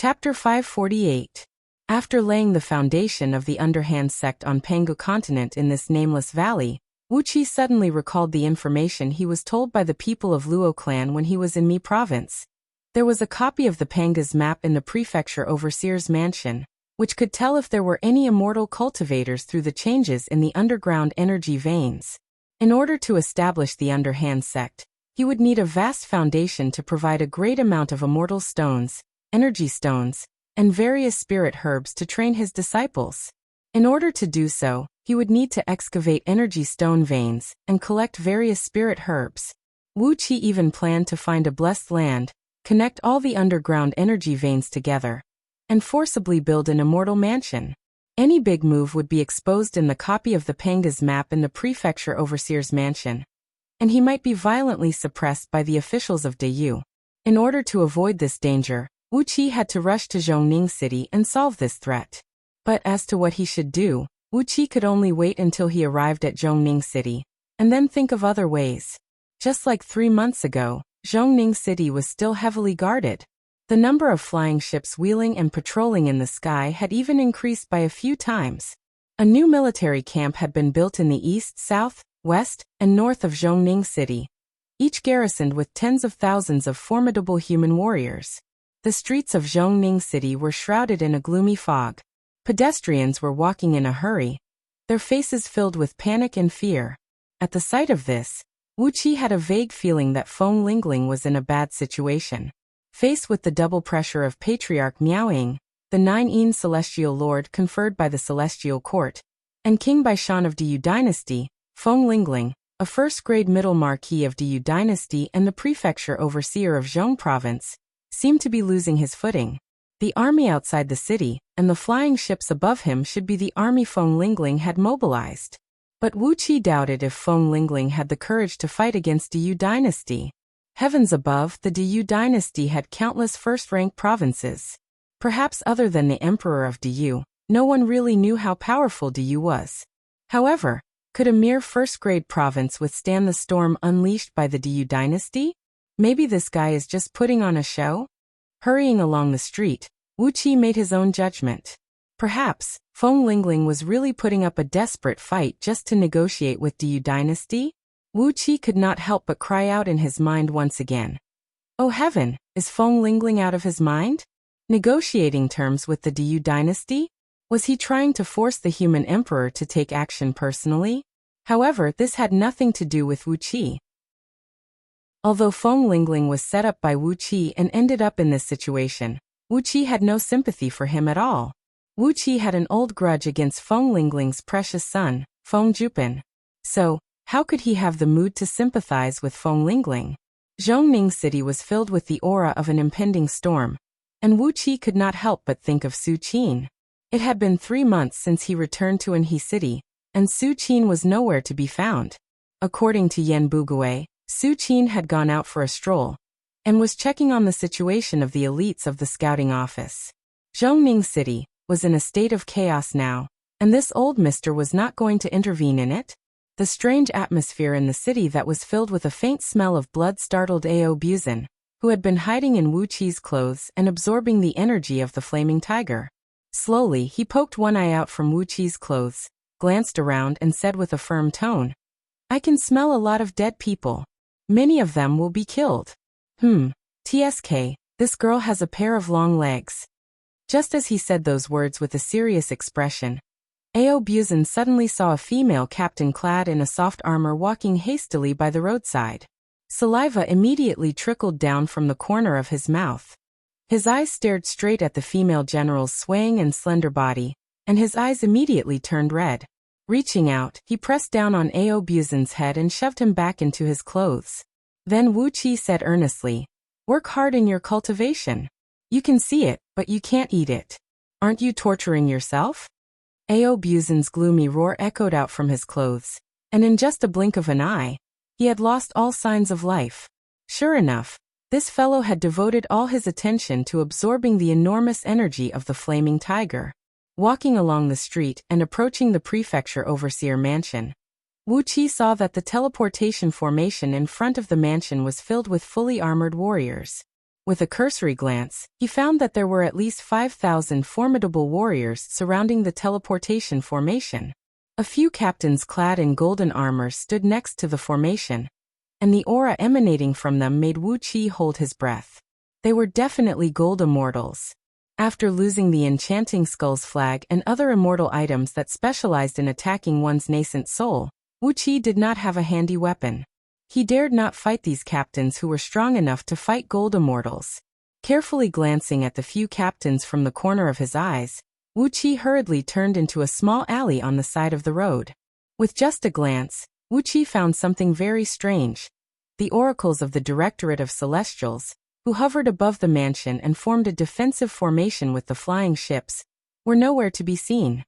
Chapter 548. After laying the foundation of the underhand sect on Pangu continent in this nameless valley, Wuxia suddenly recalled the information he was told by the people of Luo clan when he was in Mi province. There was a copy of the Panga's map in the prefecture overseer's mansion, which could tell if there were any immortal cultivators through the changes in the underground energy veins. In order to establish the underhand sect, he would need a vast foundation to provide a great amount of immortal stones, energy stones, and various spirit herbs to train his disciples. In order to do so, he would need to excavate energy stone veins and collect various spirit herbs. Wuxia even planned to find a blessed land, connect all the underground energy veins together, and forcibly build an immortal mansion. Any big move would be exposed in the copy of the Panga's map in the prefecture overseer's mansion, and he might be violently suppressed by the officials of Dayu. In order to avoid this danger, Wuxia had to rush to Zhongning City and solve this threat. But as to what he should do, Wuxia could only wait until he arrived at Zhongning City, and then think of other ways. Just like 3 months ago, Zhongning City was still heavily guarded. The number of flying ships wheeling and patrolling in the sky had even increased by a few times. A new military camp had been built in the east, south, west, and north of Zhongning City, each garrisoned with tens of thousands of formidable human warriors. The streets of Zhongning City were shrouded in a gloomy fog. Pedestrians were walking in a hurry, their faces filled with panic and fear. At the sight of this, Wuxia had a vague feeling that Feng Lingling was in a bad situation. Faced with the double pressure of Patriarch Miaoying, the 9 celestial lord conferred by the celestial court, and King Baishan of Dayu dynasty, Feng Lingling, a first-grade middle marquis of Dayu dynasty and the prefecture overseer of Zhong province, seemed to be losing his footing. The army outside the city, and the flying ships above him should be the army Feng Lingling had mobilized. But Wuxia doubted if Feng Lingling had the courage to fight against Dayu dynasty. Heavens above, the Dayu dynasty had countless first-rank provinces. Perhaps other than the emperor of Dayu, no one really knew how powerful Dayu was. However, could a mere first-grade province withstand the storm unleashed by the Dayu dynasty? Maybe this guy is just putting on a show? Hurrying along the street, Wuxia made his own judgment. Perhaps, Feng Lingling was really putting up a desperate fight just to negotiate with Dayu dynasty? Wuxia could not help but cry out in his mind once again. Oh heaven, is Feng Lingling out of his mind? Negotiating terms with the Dayu dynasty? Was he trying to force the human emperor to take action personally? However, this had nothing to do with Wuxia. Although Feng Lingling was set up by Wuxia and ended up in this situation, Wuxia had no sympathy for him at all. Wuxia had an old grudge against Feng Lingling's precious son, Feng Jupin. So, how could he have the mood to sympathize with Feng Lingling? Zhongning City was filled with the aura of an impending storm, and Wuxia could not help but think of Su Qin. It had been 3 months since he returned to Anhe City, and Su Qin was nowhere to be found. According to Yan Bugui, Su Qin had gone out for a stroll, and was checking on the situation of the elites of the scouting office. Zhongning City was in a state of chaos now, and this old mister was not going to intervene in it. The strange atmosphere in the city that was filled with a faint smell of blood startled Ao Buzin, who had been hiding in Wuqia's clothes and absorbing the energy of the flaming tiger. Slowly, he poked one eye out from Wuqia's clothes, glanced around and said with a firm tone, "I can smell a lot of dead people. Many of them will be killed. TSK, this girl has a pair of long legs." Just as he said those words with a serious expression, Ao Buzin suddenly saw a female captain clad in a soft armor walking hastily by the roadside. Saliva immediately trickled down from the corner of his mouth. His eyes stared straight at the female general's swaying and slender body, and his eyes immediately turned red. Reaching out, he pressed down on Ao Buzin's head and shoved him back into his clothes. Then Wuxia said earnestly, "Work hard in your cultivation. You can see it, but you can't eat it. Aren't you torturing yourself?" Ao Buzin's gloomy roar echoed out from his clothes, and in just a blink of an eye, he had lost all signs of life. Sure enough, this fellow had devoted all his attention to absorbing the enormous energy of the flaming tiger. Walking along the street and approaching the prefecture overseer mansion, Wuxia saw that the teleportation formation in front of the mansion was filled with fully armored warriors. With a cursory glance, he found that there were at least 5,000 formidable warriors surrounding the teleportation formation. A few captains clad in golden armor stood next to the formation, and the aura emanating from them made Wuxia hold his breath. They were definitely gold immortals. After losing the enchanting skull's flag and other immortal items that specialized in attacking one's nascent soul, Wuxia did not have a handy weapon. He dared not fight these captains who were strong enough to fight gold immortals. Carefully glancing at the few captains from the corner of his eyes, Wuxia hurriedly turned into a small alley on the side of the road. With just a glance, Wuxia found something very strange. The oracles of the Directorate of Celestials, who hovered above the mansion and formed a defensive formation with the flying ships, were nowhere to be seen.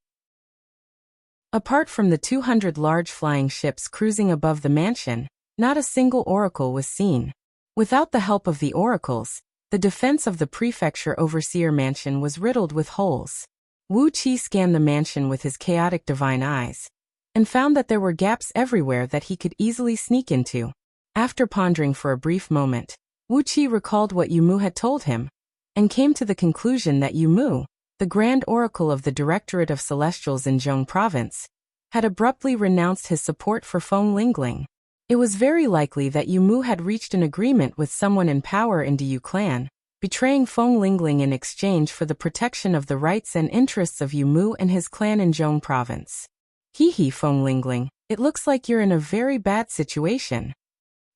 Apart from the 200 large flying ships cruising above the mansion, not a single oracle was seen. Without the help of the oracles, the defense of the prefecture overseer mansion was riddled with holes. Wuxia scanned the mansion with his chaotic divine eyes, and found that there were gaps everywhere that he could easily sneak into. After pondering for a brief moment, Wuxia recalled what Yumu had told him, and came to the conclusion that Yumu, the Grand Oracle of the Directorate of Celestials in Zhong Province, had abruptly renounced his support for Feng Lingling. It was very likely that Yumu had reached an agreement with someone in power in Diyu clan, betraying Feng Lingling in exchange for the protection of the rights and interests of Yumu and his clan in Zhong Province. Hee Feng Lingling, it looks like you're in a very bad situation.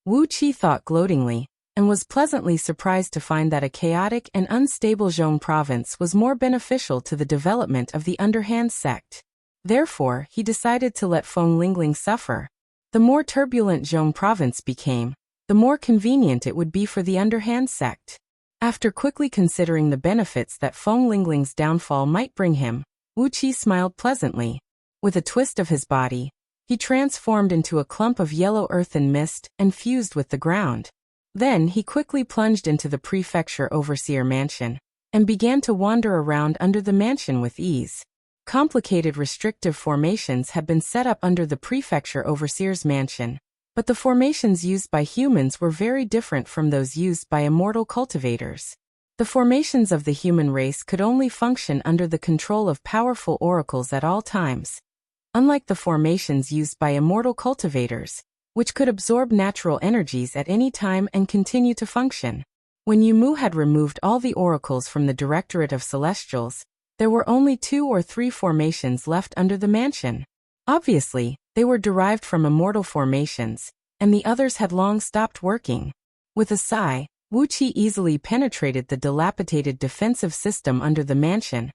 Wuxia thought gloatingly, and was pleasantly surprised to find that a chaotic and unstable Zhong Province was more beneficial to the development of the underhand sect. Therefore, he decided to let Feng Lingling suffer. The more turbulent Zhong Province became, the more convenient it would be for the underhand sect. After quickly considering the benefits that Feng Lingling's downfall might bring him, Wuxia smiled pleasantly. With a twist of his body, he transformed into a clump of yellow earth and mist and fused with the ground. Then he quickly plunged into the prefecture overseer mansion, and began to wander around under the mansion with ease. Complicated restrictive formations had been set up under the prefecture overseer's mansion, but the formations used by humans were very different from those used by immortal cultivators. The formations of the human race could only function under the control of powerful oracles at all times, unlike the formations used by immortal cultivators, which could absorb natural energies at any time and continue to function. When Yumu had removed all the oracles from the Directorate of Celestials, there were only 2 or 3 formations left under the mansion. Obviously, they were derived from immortal formations, and the others had long stopped working. With a sigh, Wuxia easily penetrated the dilapidated defensive system under the mansion,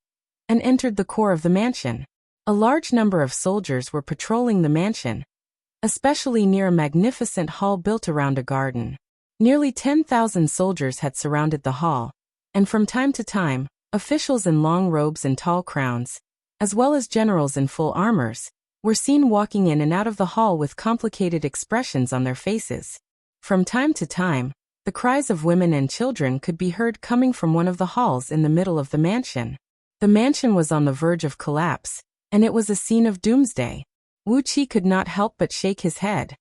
and entered the core of the mansion. A large number of soldiers were patrolling the mansion, especially near a magnificent hall built around a garden. Nearly 10,000 soldiers had surrounded the hall, and from time to time, officials in long robes and tall crowns, as well as generals in full armors, were seen walking in and out of the hall with complicated expressions on their faces. From time to time, the cries of women and children could be heard coming from one of the halls in the middle of the mansion. The mansion was on the verge of collapse, and it was a scene of doomsday. Wuxia could not help but shake his head.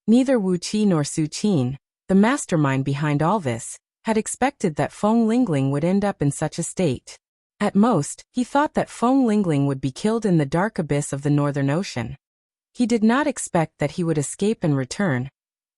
Neither Wuxia nor Su Qin, the mastermind behind all this, had expected that Feng Lingling would end up in such a state. At most, he thought that Feng Lingling would be killed in the dark abyss of the Northern Ocean. He did not expect that he would escape and return,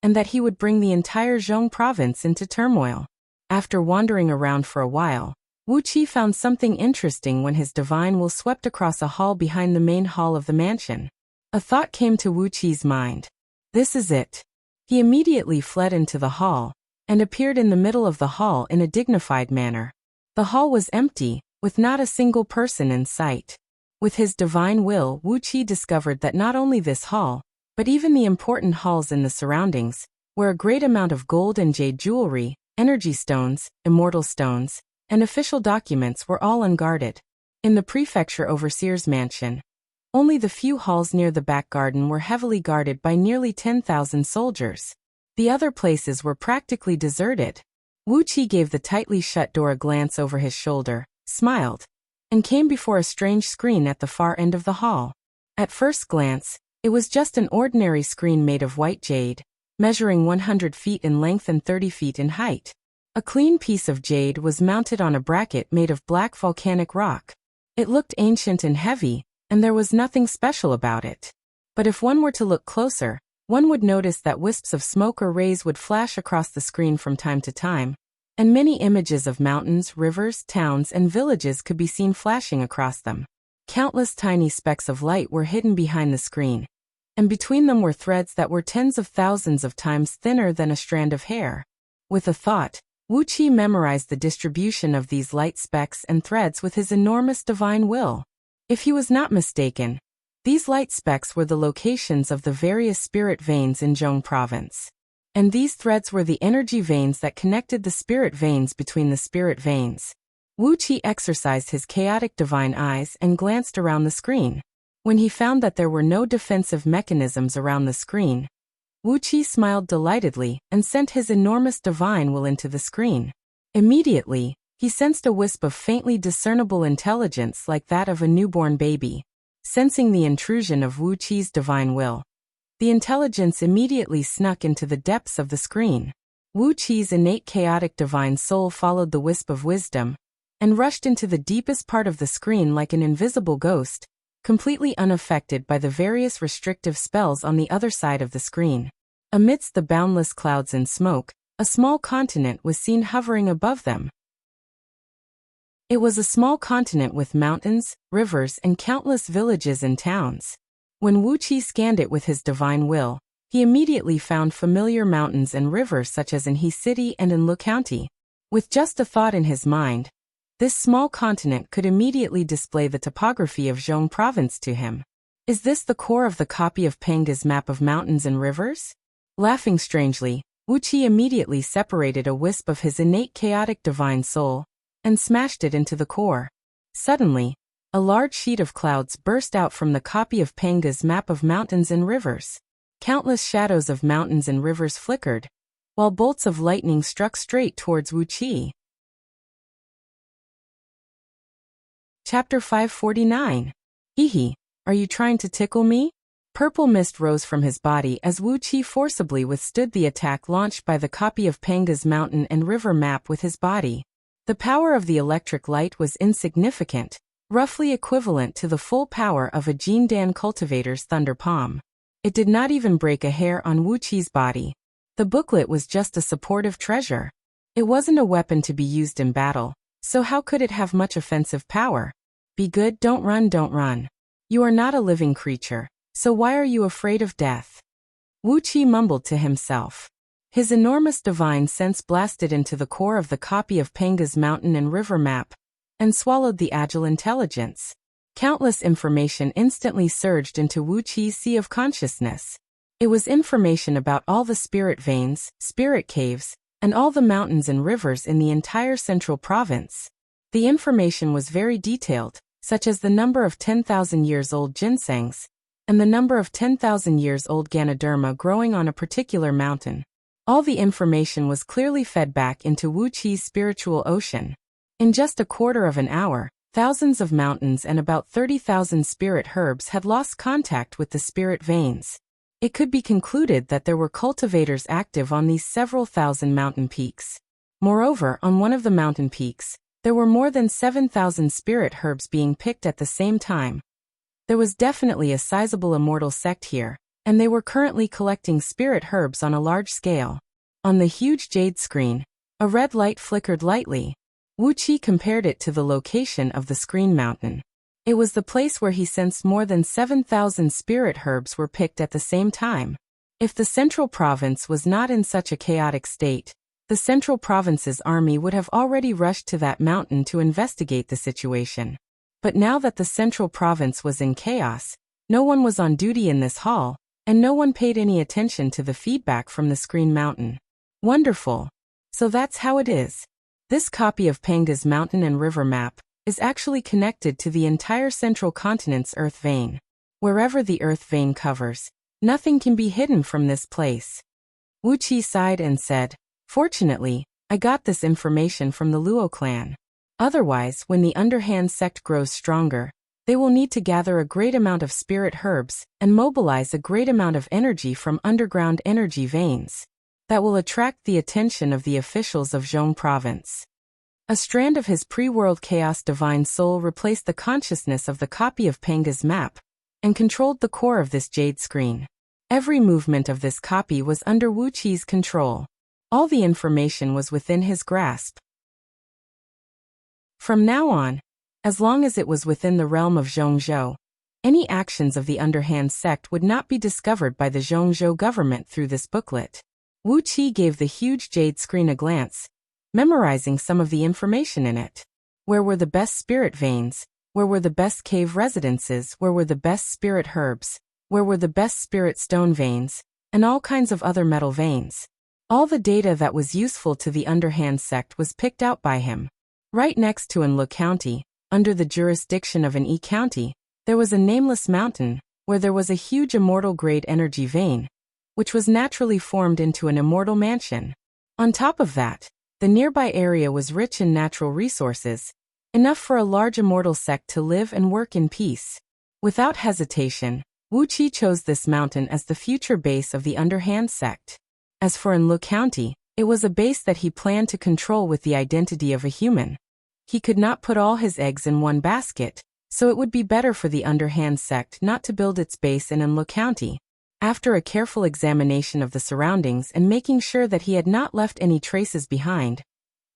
and that he would bring the entire Zhong province into turmoil. After wandering around for a while, Wuxia found something interesting when his divine will swept across a hall behind the main hall of the mansion. A thought came to Wuqi's mind. This is it. He immediately fled into the hall, and appeared in the middle of the hall in a dignified manner. The hall was empty, with not a single person in sight. With his divine will, Wuxia discovered that not only this hall, but even the important halls in the surroundings, where a great amount of gold and jade jewelry, energy stones, immortal stones, and official documents were all unguarded. In the prefecture overseer's mansion, only the few halls near the back garden were heavily guarded by nearly 10,000 soldiers. The other places were practically deserted. Wuxia gave the tightly shut door a glance over his shoulder, smiled, and came before a strange screen at the far end of the hall. At first glance, it was just an ordinary screen made of white jade, measuring 100 feet in length and 30 feet in height. A clean piece of jade was mounted on a bracket made of black volcanic rock. It looked ancient and heavy, and there was nothing special about it. But if one were to look closer, one would notice that wisps of smoke or rays would flash across the screen from time to time, and many images of mountains, rivers, towns, and villages could be seen flashing across them. Countless tiny specks of light were hidden behind the screen, and between them were threads that were tens of thousands of times thinner than a strand of hair. With a thought, Wuxia memorized the distribution of these light specks and threads with his enormous divine will. If he was not mistaken, these light specks were the locations of the various spirit veins in Zhong province. And these threads were the energy veins that connected the spirit veins between the spirit veins. Wuxia exercised his chaotic divine eyes and glanced around the screen. When he found that there were no defensive mechanisms around the screen, Wuxia smiled delightedly and sent his enormous divine will into the screen. Immediately, he sensed a wisp of faintly discernible intelligence like that of a newborn baby. Sensing the intrusion of Wuxia's divine will, the intelligence immediately snuck into the depths of the screen. Wuxia's innate chaotic divine soul followed the wisp of wisdom and rushed into the deepest part of the screen like an invisible ghost, completely unaffected by the various restrictive spells on the other side of the screen. Amidst the boundless clouds and smoke, a small continent was seen hovering above them. It was a small continent with mountains, rivers, and countless villages and towns. When Wuxia scanned it with his divine will, he immediately found familiar mountains and rivers such as in He City and in Lu County. With just a thought in his mind, this small continent could immediately display the topography of Zhong province to him. Is this the core of the copy of Panga's map of mountains and rivers? Laughing strangely, Wuxia immediately separated a wisp of his innate chaotic divine soul and smashed it into the core. Suddenly, a large sheet of clouds burst out from the copy of Panga's map of mountains and rivers. Countless shadows of mountains and rivers flickered, while bolts of lightning struck straight towards Wuxia. Chapter 549. Hehe, are you trying to tickle me? Purple mist rose from his body as Wuxia forcibly withstood the attack launched by the copy of Panga's mountain and river map with his body. The power of the electric light was insignificant, roughly equivalent to the full power of a Jindan cultivator's thunder palm. It did not even break a hair on Wuxia's body. The booklet was just a supportive treasure. It wasn't a weapon to be used in battle, so how could it have much offensive power? Be good, don't run, don't run. You are not a living creature, so why are you afraid of death? Wuxia mumbled to himself. His enormous divine sense blasted into the core of the copy of Panga's mountain and river map, and swallowed the agile intelligence. Countless information instantly surged into Wuxia's sea of consciousness. It was information about all the spirit veins, spirit caves, and all the mountains and rivers in the entire central province. The information was very detailed, such as the number of 10,000 years old ginsengs, and the number of 10,000 years old Ganoderma growing on a particular mountain. All the information was clearly fed back into Wuxia's spiritual ocean. In just a quarter of an hour, thousands of mountains and about 30,000 spirit herbs had lost contact with the spirit veins. It could be concluded that there were cultivators active on these several thousand mountain peaks. Moreover, on one of the mountain peaks, there were more than 7,000 spirit herbs being picked at the same time. There was definitely a sizable immortal sect here, and they were currently collecting spirit herbs on a large scale. On the huge jade screen, a red light flickered lightly. Wuxia compared it to the location of the screen mountain. It was the place where he sensed more than 7,000 spirit herbs were picked at the same time. If the central province was not in such a chaotic state, the central province's army would have already rushed to that mountain to investigate the situation. But now that the central province was in chaos, no one was on duty in this hall, and no one paid any attention to the feedback from the screen mountain. Wonderful. So that's how it is. This copy of Panga's mountain and river map is actually connected to the entire central continent's earth vein. Wherever the earth vein covers, nothing can be hidden from this place. Wuxia sighed and said, "Fortunately, I got this information from the Luo clan. Otherwise, when the underhand sect grows stronger, they will need to gather a great amount of spirit herbs and mobilize a great amount of energy from underground energy veins. that will attract the attention of the officials of Zhong province. A strand of his pre-world chaos divine soul replaced the consciousness of the copy of Penga's map and controlled the core of this jade screen. Every movement of this copy was under Wu Qi's control. All the information was within his grasp. From now on, as long as it was within the realm of Zhongzhou, any actions of the underhand sect would not be discovered by the Zhongzhou government through this booklet. Wu Qi gave the huge jade screen a glance, memorizing some of the information in it. Where were the best spirit veins? Where were the best cave residences? Where were the best spirit herbs? Where were the best spirit stone veins? And all kinds of other metal veins. All the data that was useful to the underhand sect was picked out by him. Right next to Anlu County, under the jurisdiction of an E County, there was a nameless mountain, where there was a huge immortal-grade energy vein, which was naturally formed into an immortal mansion. On top of that, the nearby area was rich in natural resources, enough for a large immortal sect to live and work in peace. Without hesitation, Wu Qi chose this mountain as the future base of the underhand sect. As for Anlu County, it was a base that he planned to control with the identity of a human. He could not put all his eggs in one basket, so it would be better for the underhand sect not to build its base in Anlu County. After a careful examination of the surroundings and making sure that he had not left any traces behind,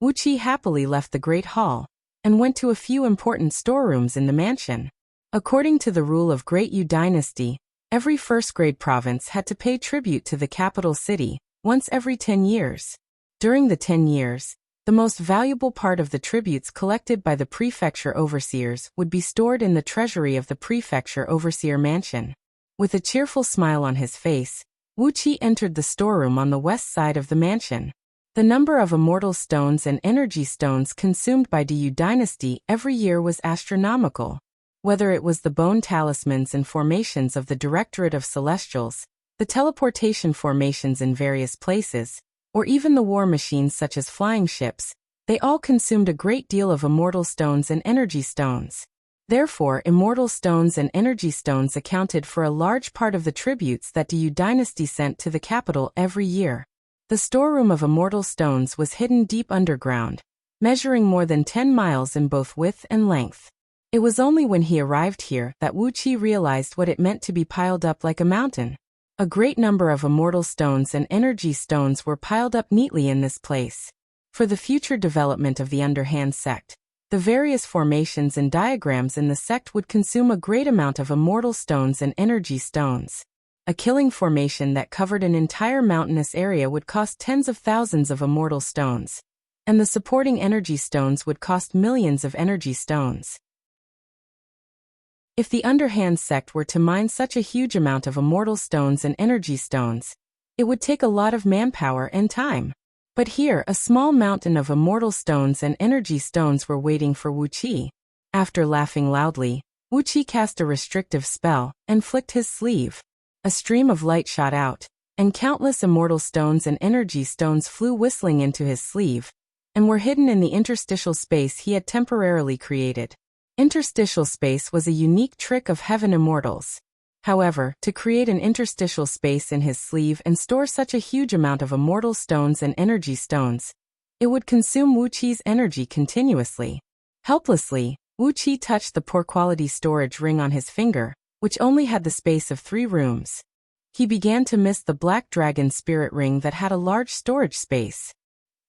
Wu Qi happily left the Great Hall and went to a few important storerooms in the mansion. According to the rule of Great Yu Dynasty, every first-grade province had to pay tribute to the capital city once every 10 years. During the 10 years, the most valuable part of the tributes collected by the prefecture overseers would be stored in the treasury of the prefecture overseer mansion. With a cheerful smile on his face, Wu Qi entered the storeroom on the west side of the mansion. The number of immortal stones and energy stones consumed by the Yu dynasty every year was astronomical. Whether it was the bone talismans and formations of the Directorate of Celestials, the teleportation formations in various places, or even the war machines such as flying ships, they all consumed a great deal of immortal stones and energy stones. Therefore, immortal stones and energy stones accounted for a large part of the tributes that the Yu dynasty sent to the capital every year. The storeroom of immortal stones was hidden deep underground, measuring more than 10 miles in both width and length. It was only when he arrived here that Wu Qi realized what it meant to be piled up like a mountain. A great number of immortal stones and energy stones were piled up neatly in this place. For the future development of the underhand sect, the various formations and diagrams in the sect would consume a great amount of immortal stones and energy stones. A killing formation that covered an entire mountainous area would cost tens of thousands of immortal stones, and the supporting energy stones would cost millions of energy stones. If the underhand sect were to mine such a huge amount of immortal stones and energy stones, it would take a lot of manpower and time. But here a small mountain of immortal stones and energy stones were waiting for Wu Qi. After laughing loudly, Wu Qi cast a restrictive spell and flicked his sleeve. A stream of light shot out, and countless immortal stones and energy stones flew whistling into his sleeve, and were hidden in the interstitial space he had temporarily created. Interstitial space was a unique trick of heaven immortals. However, to create an interstitial space in his sleeve and store such a huge amount of immortal stones and energy stones, it would consume Wu Qi's energy continuously. Helplessly, Wu Qi touched the poor-quality storage ring on his finger, which only had the space of 3 rooms. He began to miss the black dragon spirit ring that had a large storage space.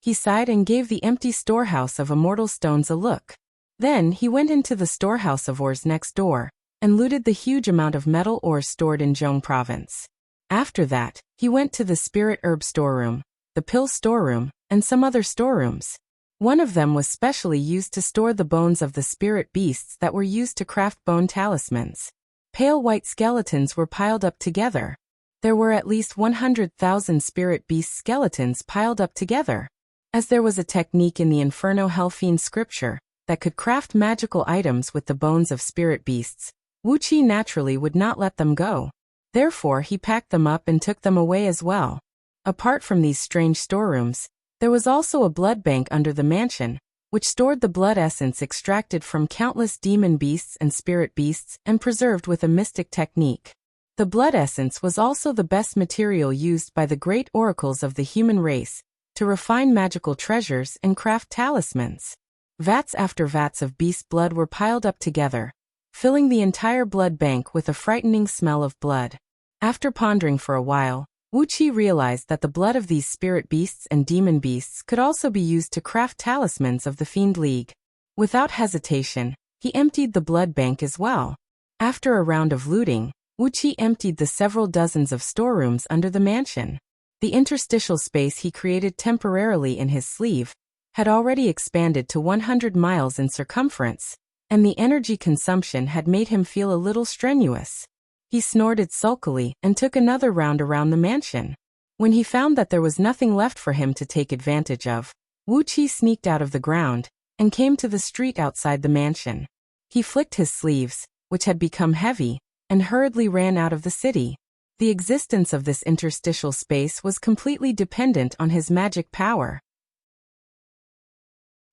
He sighed and gave the empty storehouse of immortal stones a look. Then he went into the storehouse of ores next door, and looted the huge amount of metal ores stored in Zhong province. After that, he went to the spirit herb storeroom, the pill storeroom, and some other storerooms. One of them was specially used to store the bones of the spirit beasts that were used to craft bone talismans. Pale white skeletons were piled up together. There were at least 100,000 spirit beast skeletons piled up together. As there was a technique in the Inferno Hellfiend scripture that could craft magical items with the bones of spirit beasts, Wu Qi naturally would not let them go. Therefore he packed them up and took them away as well. Apart from these strange storerooms, there was also a blood bank under the mansion, which stored the blood essence extracted from countless demon beasts and spirit beasts and preserved with a mystic technique. The blood essence was also the best material used by the great oracles of the human race to refine magical treasures and craft talismans. Vats after vats of beast blood were piled up together, filling the entire blood bank with a frightening smell of blood. After pondering for a while, Wuxia realized that the blood of these spirit beasts and demon beasts could also be used to craft talismans of the Fiend League. Without hesitation, he emptied the blood bank as well. After a round of looting, Wuxia emptied the several dozens of storerooms under the mansion. The interstitial space he created temporarily in his sleeve had already expanded to 100 miles in circumference, and the energy consumption had made him feel a little strenuous. He snorted sulkily and took another round around the mansion. When he found that there was nothing left for him to take advantage of, Wuxia sneaked out of the ground and came to the street outside the mansion. He flicked his sleeves, which had become heavy, and hurriedly ran out of the city. The existence of this interstitial space was completely dependent on his magic power.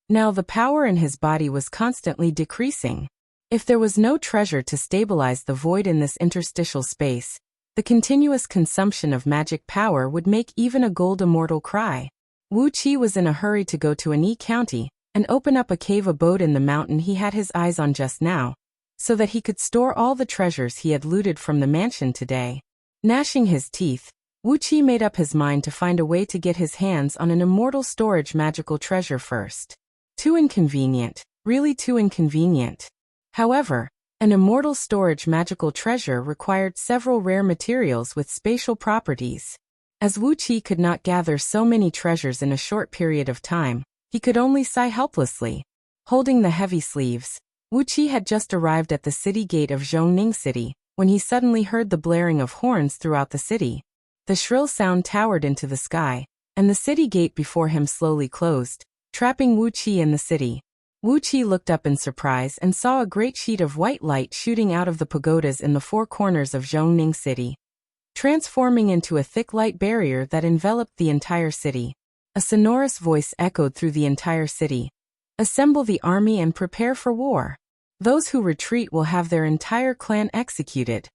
Now the power in his body was constantly decreasing. If there was no treasure to stabilize the void in this interstitial space, the continuous consumption of magic power would make even a gold immortal cry. Wuxia was in a hurry to go to an county and open up a cave abode in the mountain he had his eyes on just now, so that he could store all the treasures he had looted from the mansion today. Gnashing his teeth, Wuxia made up his mind to find a way to get his hands on an immortal storage magical treasure first. Too inconvenient, really too inconvenient. However, an immortal storage magical treasure required several rare materials with spatial properties. As Wuxia could not gather so many treasures in a short period of time, he could only sigh helplessly. Holding the heavy sleeves, Wuxia had just arrived at the city gate of Zhongning City, when he suddenly heard the blaring of horns throughout the city. The shrill sound towered into the sky, and the city gate before him slowly closed, trapping Wuxia in the city. Wuxia looked up in surprise and saw a great sheet of white light shooting out of the pagodas in the four corners of Zhongning City, transforming into a thick light barrier that enveloped the entire city. A sonorous voice echoed through the entire city. "Assemble the army and prepare for war. Those who retreat will have their entire clan executed."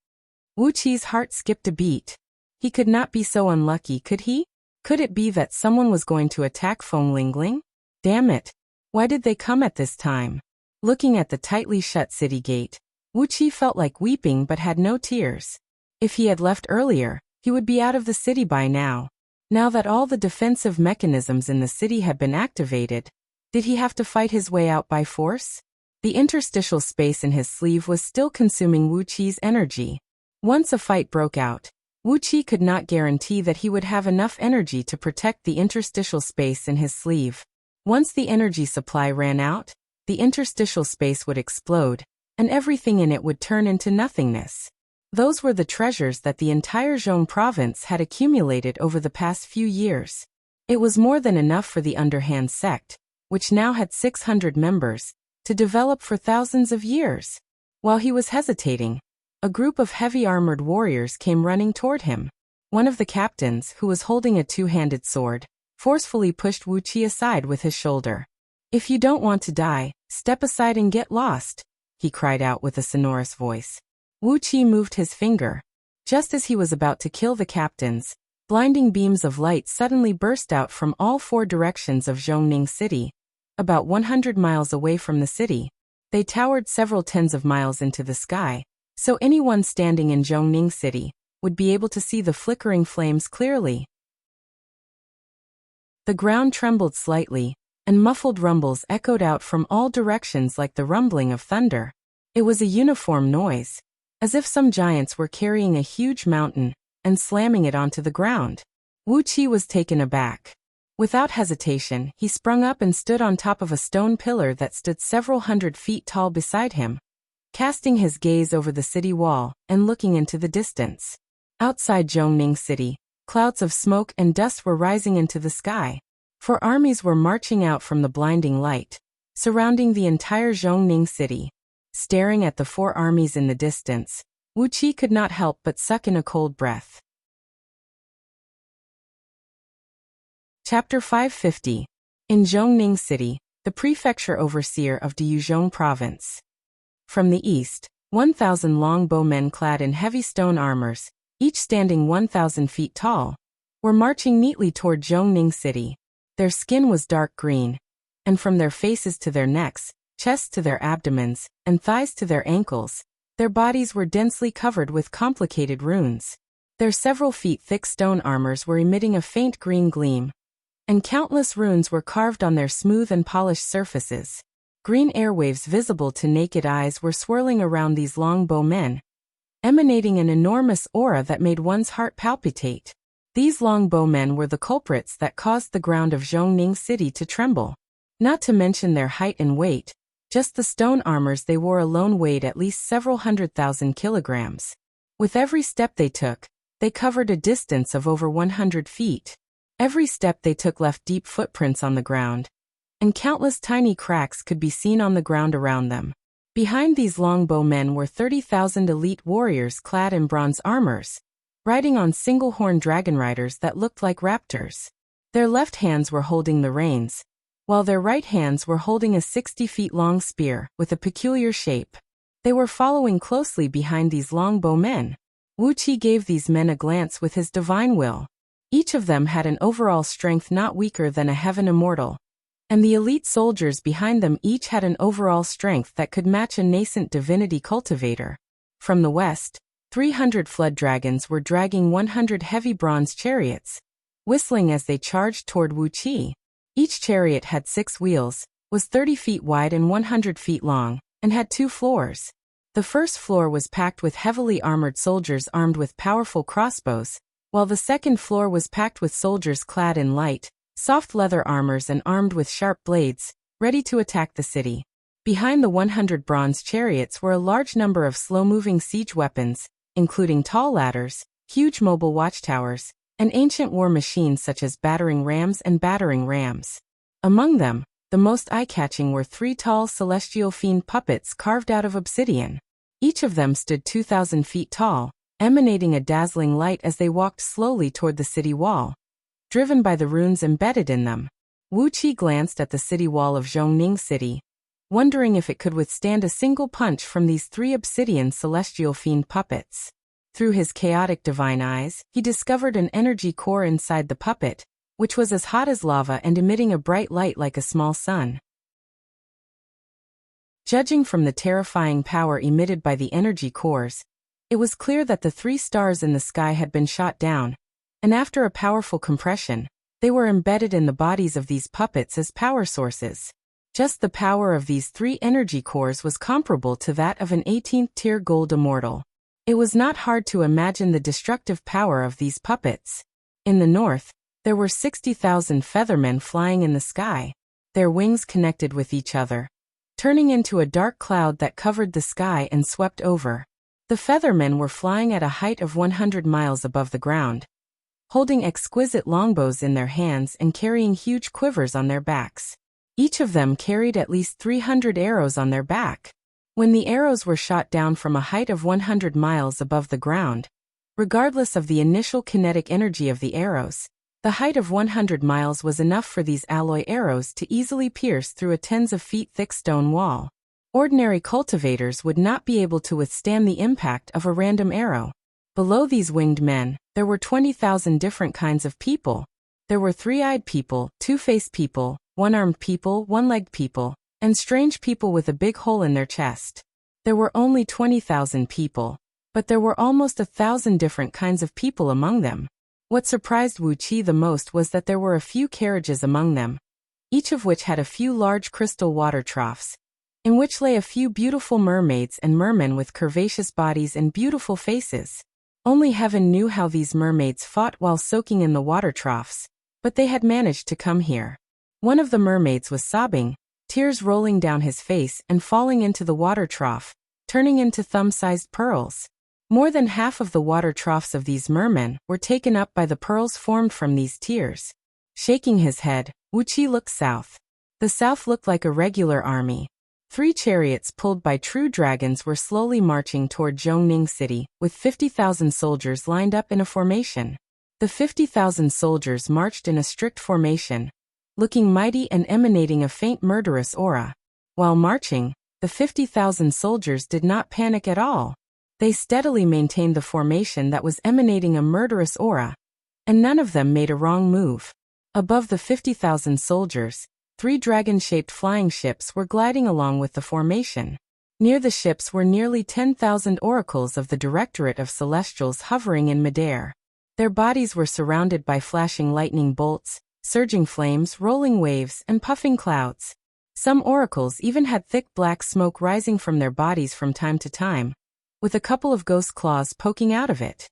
Wuqi's heart skipped a beat. He could not be so unlucky, could he? Could it be that someone was going to attack Feng Lingling? Damn it! Why did they come at this time? Looking at the tightly shut city gate, Wuxia felt like weeping but had no tears. If he had left earlier, he would be out of the city by now. Now that all the defensive mechanisms in the city had been activated, did he have to fight his way out by force? The interstitial space in his sleeve was still consuming Wuqi's energy. Once a fight broke out, Wuxia could not guarantee that he would have enough energy to protect the interstitial space in his sleeve. Once the energy supply ran out, the interstitial space would explode, and everything in it would turn into nothingness. Those were the treasures that the entire Zhong province had accumulated over the past few years. It was more than enough for the underhand sect, which now had 600 members, to develop for thousands of years. While he was hesitating, a group of heavy-armored warriors came running toward him. One of the captains, who was holding a two-handed sword, forcefully pushed Wuxia aside with his shoulder. "If you don't want to die, step aside and get lost," he cried out with a sonorous voice. Wuxia moved his finger. Just as he was about to kill the captains, blinding beams of light suddenly burst out from all four directions of Zhongning City, about 100 miles away from the city. They towered several tens of miles into the sky, so anyone standing in Zhongning City would be able to see the flickering flames clearly. The ground trembled slightly, and muffled rumbles echoed out from all directions like the rumbling of thunder. It was a uniform noise, as if some giants were carrying a huge mountain and slamming it onto the ground. Wuxia was taken aback. Without hesitation, he sprung up and stood on top of a stone pillar that stood several hundred feet tall beside him, casting his gaze over the city wall and looking into the distance. Outside Zhongning City, clouds of smoke and dust were rising into the sky, for armies were marching out from the blinding light, surrounding the entire Zhongning City. Staring at the four armies in the distance, Wuxia could not help but suck in a cold breath. Chapter 550. In Zhongning City, the prefecture overseer of Diyuzhong province. From the east, 1,000 longbowmen clad in heavy stone armors, each standing 1,000 feet tall, were marching neatly toward Zhongning City. Their skin was dark green, and from their faces to their necks, chests to their abdomens, and thighs to their ankles, their bodies were densely covered with complicated runes. Their several feet thick stone armors were emitting a faint green gleam, and countless runes were carved on their smooth and polished surfaces. Green airwaves visible to naked eyes were swirling around these longbowmen, emanating an enormous aura that made one's heart palpitate. These longbowmen were the culprits that caused the ground of Zhongning City to tremble. Not to mention their height and weight, just the stone armors they wore alone weighed at least several 100,000 kilograms. With every step they took, they covered a distance of over 100 feet. Every step they took left deep footprints on the ground, and countless tiny cracks could be seen on the ground around them. Behind these longbowmen were 30,000 elite warriors clad in bronze armors, riding on single-horned dragon riders that looked like raptors. Their left hands were holding the reins, while their right hands were holding a 60-feet-long spear with a peculiar shape. They were following closely behind these longbowmen. Wuxia gave these men a glance with his divine will. Each of them had an overall strength not weaker than a heaven immortal, and the elite soldiers behind them each had an overall strength that could match a nascent divinity cultivator. From the west, 300 flood dragons were dragging 100 heavy bronze chariots, whistling as they charged toward Wuxia. Each chariot had 6 wheels, was 30 feet wide and 100 feet long, and had 2 floors. The first floor was packed with heavily armored soldiers armed with powerful crossbows, while the second floor was packed with soldiers clad in light, soft leather armors and armed with sharp blades, ready to attack the city. Behind the 100 bronze chariots were a large number of slow-moving siege weapons, including tall ladders, huge mobile watchtowers, and ancient war machines such as battering rams and battering rams. Among them, the most eye-catching were 3 tall celestial fiend puppets carved out of obsidian. Each of them stood 2,000 feet tall, emanating a dazzling light as they walked slowly toward the city wall, driven by the runes embedded in them. Wuxia glanced at the city wall of Zhongning City, wondering if it could withstand a single punch from these 3 obsidian celestial fiend puppets. Through his chaotic divine eyes, he discovered an energy core inside the puppet, which was as hot as lava and emitting a bright light like a small sun. Judging from the terrifying power emitted by the energy cores, it was clear that the 3 stars in the sky had been shot down, and after a powerful compression, they were embedded in the bodies of these puppets as power sources. Just the power of these 3 energy cores was comparable to that of an 18th-tier gold immortal. It was not hard to imagine the destructive power of these puppets. In the north, there were 60,000 feathermen flying in the sky, their wings connected with each other, turning into a dark cloud that covered the sky and swept over. The feathermen were flying at a height of 100 miles above the ground, holding exquisite longbows in their hands and carrying huge quivers on their backs. Each of them carried at least 300 arrows on their back. When the arrows were shot down from a height of 100 miles above the ground, regardless of the initial kinetic energy of the arrows, the height of 100 miles was enough for these alloy arrows to easily pierce through a tens of feet thick stone wall. Ordinary cultivators would not be able to withstand the impact of a random arrow. Below these winged men, there were 20,000 different kinds of people. There were 3-eyed people, 2-faced people, 1-armed people, 1-legged people, and strange people with a big hole in their chest. There were only 20,000 people, but there were almost 1,000 different kinds of people among them. What surprised Wuxia the most was that there were a few carriages among them, each of which had a few large crystal water troughs, in which lay a few beautiful mermaids and mermen with curvaceous bodies and beautiful faces. Only heaven knew how these mermaids fought while soaking in the water troughs, but they had managed to come here. One of the mermaids was sobbing, tears rolling down his face and falling into the water trough, turning into thumb-sized pearls. More than half of the water troughs of these mermen were taken up by the pearls formed from these tears. Shaking his head, Wuxia looked south. The south looked like a regular army. 3 chariots pulled by true dragons were slowly marching toward Zhongning City, with 50,000 soldiers lined up in a formation. The 50,000 soldiers marched in a strict formation, looking mighty and emanating a faint murderous aura. While marching, the 50,000 soldiers did not panic at all. They steadily maintained the formation that was emanating a murderous aura, and none of them made a wrong move. Above the 50,000 soldiers, 3 dragon-shaped flying ships were gliding along with the formation. Near the ships were nearly 10,000 oracles of the Directorate of Celestials hovering in midair. Their bodies were surrounded by flashing lightning bolts, surging flames, rolling waves, and puffing clouds. Some oracles even had thick black smoke rising from their bodies from time to time, with a couple of ghost claws poking out of it.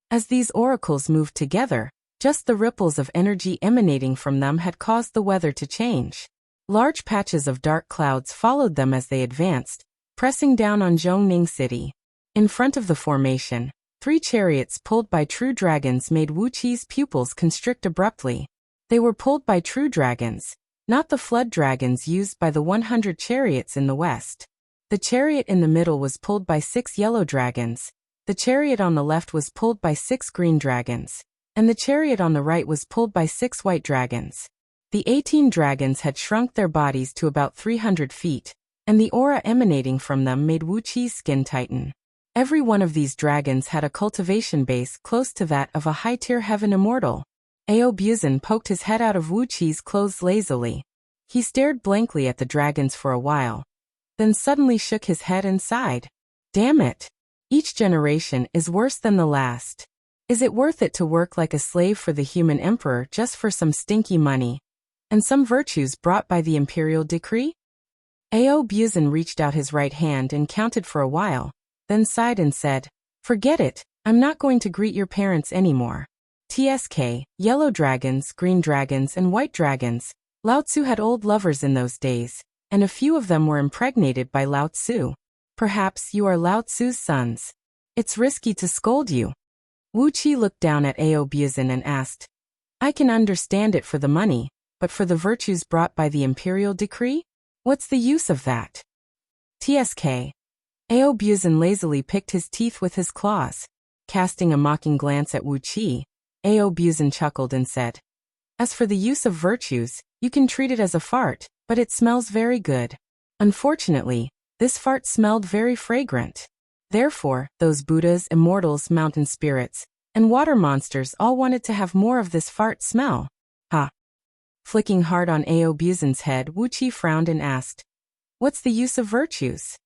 As these oracles moved together, just the ripples of energy emanating from them had caused the weather to change. Large patches of dark clouds followed them as they advanced, pressing down on Zhongning City. In front of the formation, 3 chariots pulled by true dragons made Wuqi's pupils constrict abruptly. They were pulled by true dragons, not the flood dragons used by the 100 chariots in the west. The chariot in the middle was pulled by 6 yellow dragons, the chariot on the left was pulled by 6 green dragons, and the chariot on the right was pulled by 6 white dragons. The 18 dragons had shrunk their bodies to about 300 feet, and the aura emanating from them made Wuqi's skin tighten. Every one of these dragons had a cultivation base close to that of a high-tier heaven immortal. Aobuzin poked his head out of Wuqi's clothes lazily. He stared blankly at the dragons for a while, then suddenly shook his head and sighed. Damn it! Each generation is worse than the last. Is it worth it to work like a slave for the human emperor just for some stinky money and some virtues brought by the imperial decree? Aobuzin reached out his right hand and counted for a while, then sighed and said, "Forget it, I'm not going to greet your parents anymore." TSK, yellow dragons, green dragons, and white dragons. Lao Tzu had old lovers in those days, and a few of them were impregnated by Lao Tzu. Perhaps you are Lao Tzu's sons. It's risky to scold you. Wuqi looked down at Aobuzin and asked, "I can understand it for the money, but for the virtues brought by the imperial decree? What's the use of that?" TSK. Aobuzin lazily picked his teeth with his claws. Casting a mocking glance at Wuqi, Aobuzin chuckled and said, "As for the use of virtues, you can treat it as a fart, but it smells very good." Unfortunately, this fart smelled very fragrant. Therefore, those Buddhas, immortals, mountain spirits, and water monsters all wanted to have more of this fart smell. Ha! Flicking hard on Aobuzin's head, Wuqi frowned and asked, "What's the use of virtues?"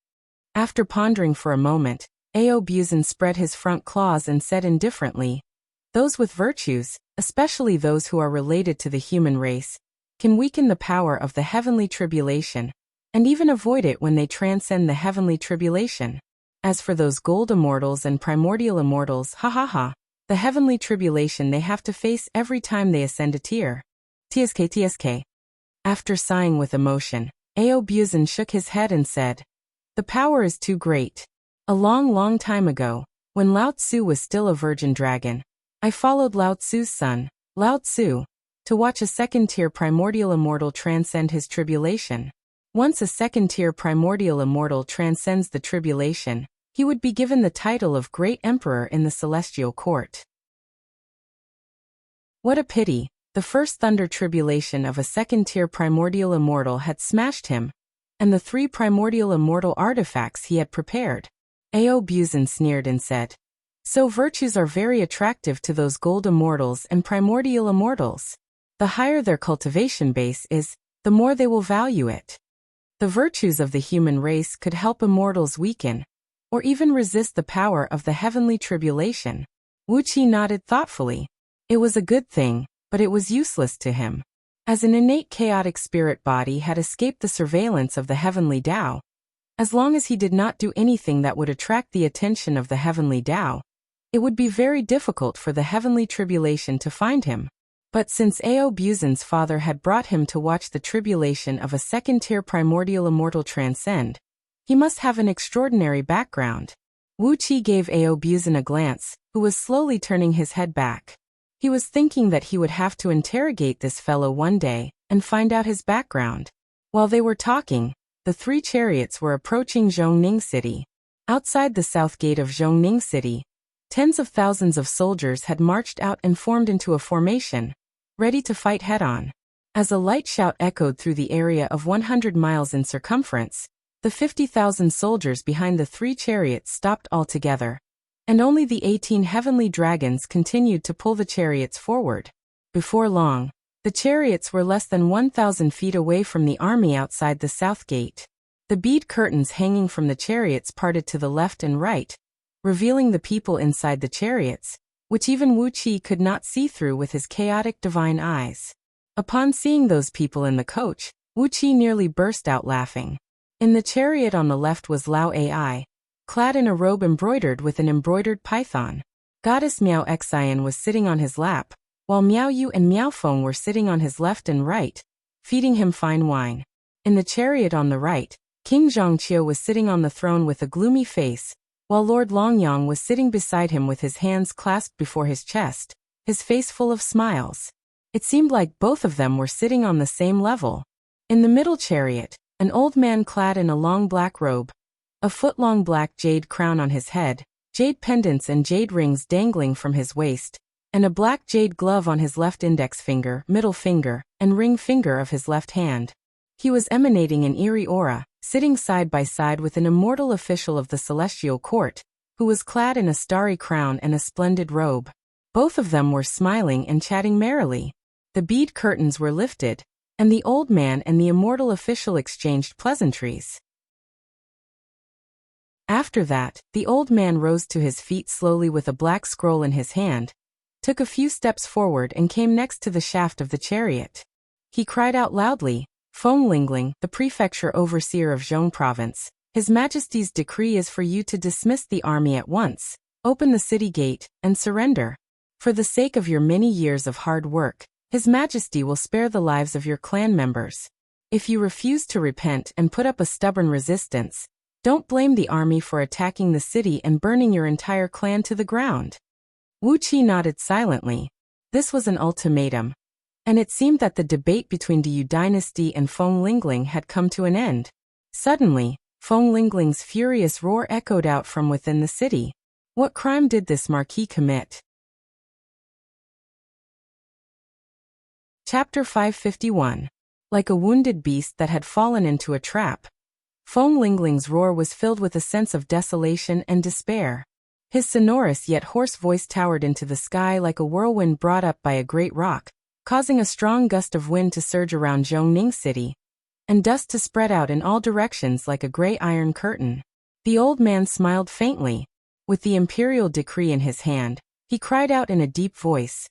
After pondering for a moment, Aobuzin spread his front claws and said indifferently, "Those with virtues, especially those who are related to the human race, can weaken the power of the heavenly tribulation, and even avoid it when they transcend the heavenly tribulation. As for those gold immortals and primordial immortals, the heavenly tribulation they have to face every time they ascend a tier." TSK. After sighing with emotion, Aobuzin shook his head and said, "The power is too great. A long, long time ago, when Lao Tzu was still a virgin dragon, I followed Lao Tzu's son, Lao Tzu, to watch a second-tier primordial immortal transcend his tribulation. Once a second-tier primordial immortal transcends the tribulation, he would be given the title of Great Emperor in the Celestial Court. What a pity, the first thunder tribulation of a second-tier primordial immortal had smashed him, and the 3 primordial immortal artifacts he had prepared." Aobuzin sneered and said, "So virtues are very attractive to those gold immortals and primordial immortals. The higher their cultivation base is, the more they will value it. The virtues of the human race could help immortals weaken, or even resist the power of the heavenly tribulation." Wuqi nodded thoughtfully. It was a good thing, but it was useless to him. As an innate chaotic spirit body had escaped the surveillance of the heavenly Tao, as long as he did not do anything that would attract the attention of the heavenly Tao, it would be very difficult for the heavenly tribulation to find him. But since Aobuzin's father had brought him to watch the tribulation of a second-tier primordial immortal transcend, he must have an extraordinary background. Wuqi gave Aobuzin a glance, who was slowly turning his head back. He was thinking that he would have to interrogate this fellow one day and find out his background. While they were talking, the 3 chariots were approaching Zhongning City. Outside the south gate of Zhongning City, tens of thousands of soldiers had marched out and formed into a formation, ready to fight head-on. As a light shout echoed through the area of 100 miles in circumference, the 50,000 soldiers behind the 3 chariots stopped altogether, and only the 18 heavenly dragons continued to pull the chariots forward. Before long, the chariots were less than 1,000 feet away from the army outside the south gate. The bead curtains hanging from the chariots parted to the left and right, revealing the people inside the chariots, which even Wuxia could not see through with his chaotic divine eyes. Upon seeing those people in the coach, Wuxia nearly burst out laughing. In the chariot on the left was Lao Ai, clad in a robe embroidered with an embroidered python. Goddess Miao Xian was sitting on his lap, while Miao Yu and Miao Feng were sitting on his left and right, feeding him fine wine. In the chariot on the right, King Zhongqiu was sitting on the throne with a gloomy face, while Lord Longyang was sitting beside him with his hands clasped before his chest, his face full of smiles. It seemed like both of them were sitting on the same level. In the middle chariot, an old man clad in a long black robe, a foot-long black jade crown on his head, jade pendants and jade rings dangling from his waist, and a black jade glove on his left index finger, middle finger, and ring finger of his left hand. He was emanating an eerie aura, sitting side by side with an immortal official of the celestial court, who was clad in a starry crown and a splendid robe. Both of them were smiling and chatting merrily. The bead curtains were lifted, and the old man and the immortal official exchanged pleasantries. After that, the old man rose to his feet slowly with a black scroll in his hand, took a few steps forward and came next to the shaft of the chariot. He cried out loudly, "Feng Lingling, the prefecture overseer of Zhong province, His Majesty's decree is for you to dismiss the army at once, open the city gate, and surrender. For the sake of your many years of hard work, His Majesty will spare the lives of your clan members. If you refuse to repent and put up a stubborn resistance, don't blame the army for attacking the city and burning your entire clan to the ground." Wuxia nodded silently. This was an ultimatum, and it seemed that the debate between the Yu dynasty and Feng Lingling had come to an end. Suddenly, Feng Lingling's furious roar echoed out from within the city. What crime did this marquis commit? Chapter 551. Like a wounded beast that had fallen into a trap, Feng Lingling's roar was filled with a sense of desolation and despair. His sonorous yet hoarse voice towered into the sky like a whirlwind brought up by a great rock, causing a strong gust of wind to surge around Zhongning City, and dust to spread out in all directions like a gray iron curtain. The old man smiled faintly. With the imperial decree in his hand, he cried out in a deep voice,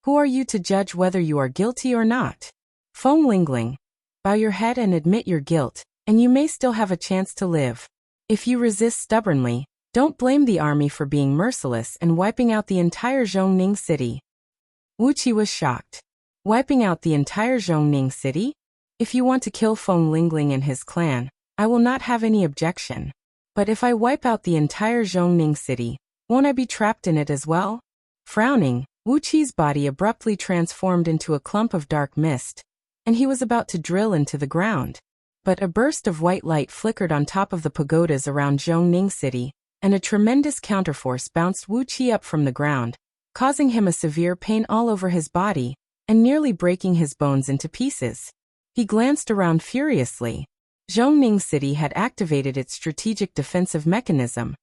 "Who are you to judge whether you are guilty or not? Feng Lingling, bow your head and admit your guilt, and you may still have a chance to live. If you resist stubbornly, don't blame the army for being merciless and wiping out the entire Zhongning City." Wuxia was shocked. Wiping out the entire Zhongning City? If you want to kill Feng Lingling and his clan, I will not have any objection. But if I wipe out the entire Zhongning City, won't I be trapped in it as well? Frowning, Wuqia's body abruptly transformed into a clump of dark mist, and he was about to drill into the ground. But a burst of white light flickered on top of the pagodas around Zhongning City, and a tremendous counterforce bounced Wuxia up from the ground, causing him a severe pain all over his body, and nearly breaking his bones into pieces. He glanced around furiously. Zhongning City had activated its strategic defensive mechanism,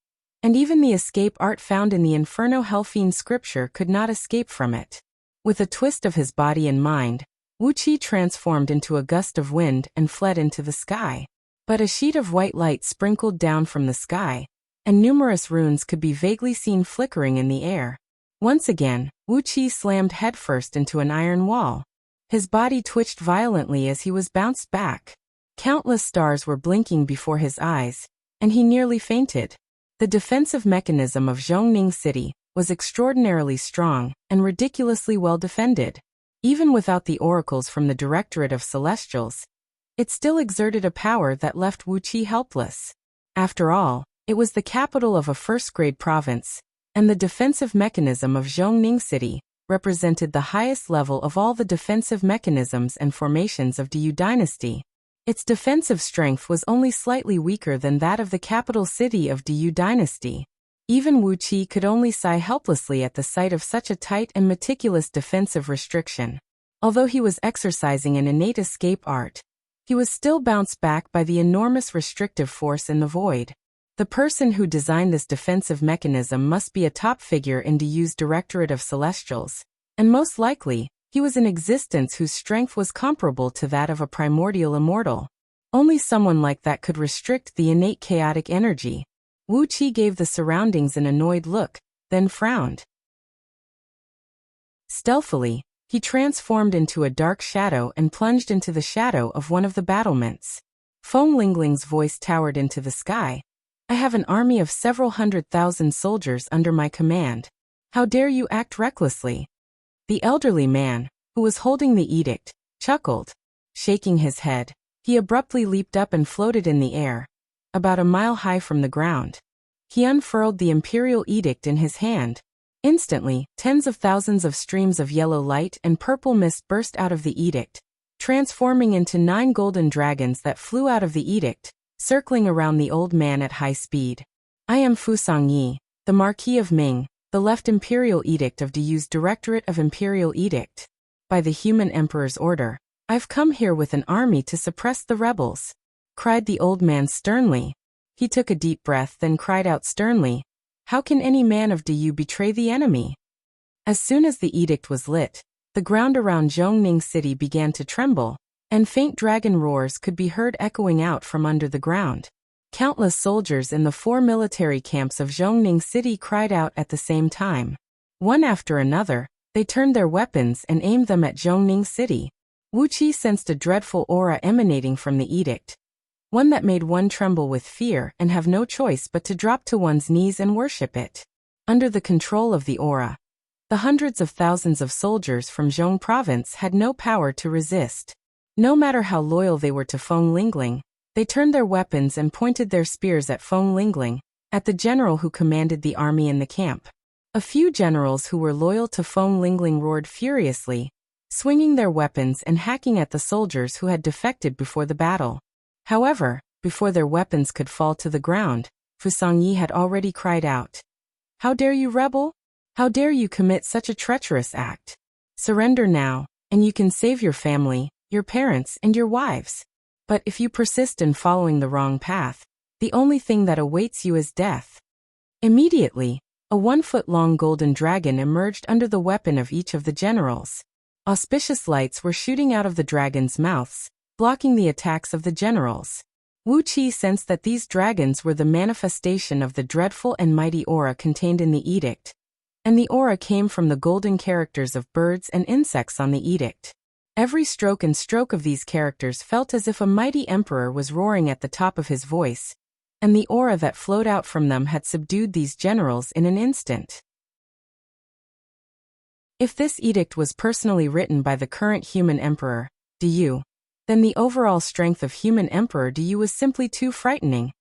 and even the escape art found in the Inferno Hellfiend scripture could not escape from it. With a twist of his body and mind, Wuxia transformed into a gust of wind and fled into the sky. But a sheet of white light sprinkled down from the sky, and numerous runes could be vaguely seen flickering in the air. Once again, Wuxia slammed headfirst into an iron wall. His body twitched violently as he was bounced back. Countless stars were blinking before his eyes, and he nearly fainted. The defensive mechanism of Zhongning City was extraordinarily strong and ridiculously well defended. Even without the oracles from the Directorate of Celestials, it still exerted a power that left Wuxia helpless. After all, it was the capital of a first-grade province, and the defensive mechanism of Zhongning City represented the highest level of all the defensive mechanisms and formations of the Yu dynasty. Its defensive strength was only slightly weaker than that of the capital city of the Yu dynasty. Even Wuxia could only sigh helplessly at the sight of such a tight and meticulous defensive restriction. Although he was exercising an innate escape art, he was still bounced back by the enormous restrictive force in the void. The person who designed this defensive mechanism must be a top figure in Diyu's Directorate of Celestials, and most likely, he was in existence whose strength was comparable to that of a primordial immortal. Only someone like that could restrict the innate chaotic energy. Wuxia gave the surroundings an annoyed look, then frowned. Stealthily, he transformed into a dark shadow and plunged into the shadow of one of the battlements. Feng Lingling's voice towered into the sky. I have an army of several 100,000 soldiers under my command. How dare you act recklessly? The elderly man, who was holding the edict, chuckled. Shaking his head, he abruptly leaped up and floated in the air, about a mile high from the ground. He unfurled the imperial edict in his hand. Instantly, tens of thousands of streams of yellow light and purple mist burst out of the edict, transforming into 9 golden dragons that flew out of the edict, circling around the old man at high speed. I am Fu Songyi, the Marquis of Ming, the left Imperial Edict of Diyu's Directorate of Imperial Edict. By the human emperor's order, I've come here with an army to suppress the rebels, cried the old man sternly. He took a deep breath then cried out sternly, how can any man of Diyu betray the enemy? As soon as the edict was lit, the ground around Zhongning City began to tremble, and faint dragon roars could be heard echoing out from under the ground. Countless soldiers in the 4 military camps of Zhongning City cried out at the same time. One after another, they turned their weapons and aimed them at Zhongning City. Wuxia sensed a dreadful aura emanating from the edict, one that made one tremble with fear and have no choice but to drop to one's knees and worship it. Under the control of the aura, the hundreds of thousands of soldiers from Zhong province had no power to resist. No matter how loyal they were to Feng Lingling, they turned their weapons and pointed their spears at Feng Lingling, at the general who commanded the army in the camp. A few generals who were loyal to Feng Lingling roared furiously, swinging their weapons and hacking at the soldiers who had defected before the battle. However, before their weapons could fall to the ground, Fu Songyi had already cried out. How dare you rebel? How dare you commit such a treacherous act? Surrender now, and you can save your family, your parents, and your wives. But if you persist in following the wrong path, the only thing that awaits you is death. Immediately, a 1-foot-long golden dragon emerged under the weapon of each of the generals. Auspicious lights were shooting out of the dragon's mouths, blocking the attacks of the generals. Wuxia sensed that these dragons were the manifestation of the dreadful and mighty aura contained in the edict, and the aura came from the golden characters of birds and insects on the edict. Every stroke and stroke of these characters felt as if a mighty emperor was roaring at the top of his voice, and the aura that flowed out from them had subdued these generals in an instant. If this edict was personally written by the current human emperor, Diyu, then the overall strength of human emperor Diyu was simply too frightening,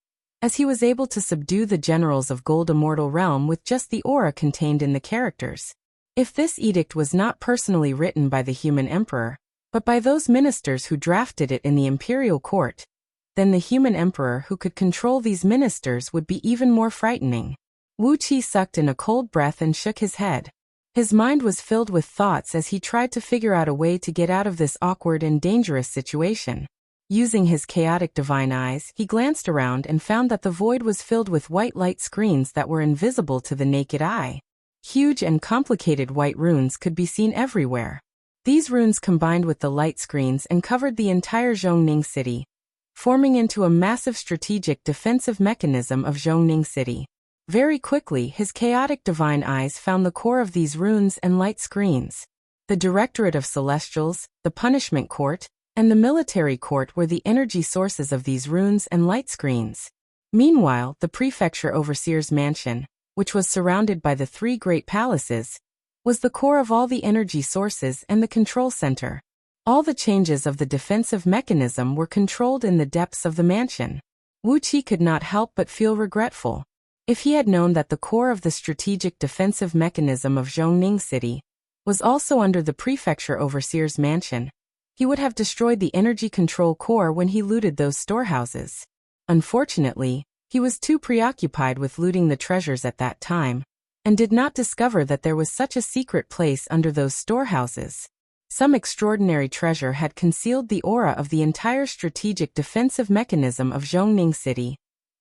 as he was able to subdue the generals of Gold Immortal Realm with just the aura contained in the characters. If this edict was not personally written by the human emperor, but by those ministers who drafted it in the imperial court, then the human emperor who could control these ministers would be even more frightening. Wuxia sucked in a cold breath and shook his head. His mind was filled with thoughts as he tried to figure out a way to get out of this awkward and dangerous situation. Using his chaotic divine eyes, he glanced around and found that the void was filled with white light screens that were invisible to the naked eye. Huge and complicated white runes could be seen everywhere. These runes combined with the light screens and covered the entire Zhongning City, forming into a massive strategic defensive mechanism of Zhongning City. Very quickly, his chaotic divine eyes found the core of these runes and light screens. The Directorate of Celestials, the Punishment Court, and the Military Court were the energy sources of these runes and light screens. Meanwhile, the Prefecture Overseer's mansion, which was surrounded by the 3 great palaces, was the core of all the energy sources and the control center. All the changes of the defensive mechanism were controlled in the depths of the mansion. Wuxia could not help but feel regretful. If he had known that the core of the strategic defensive mechanism of Zhongning City was also under the Prefecture Overseer's mansion, he would have destroyed the energy control core when he looted those storehouses. Unfortunately, he was too preoccupied with looting the treasures at that time, and did not discover that there was such a secret place under those storehouses. Some extraordinary treasure had concealed the aura of the entire strategic defensive mechanism of Zhongning City,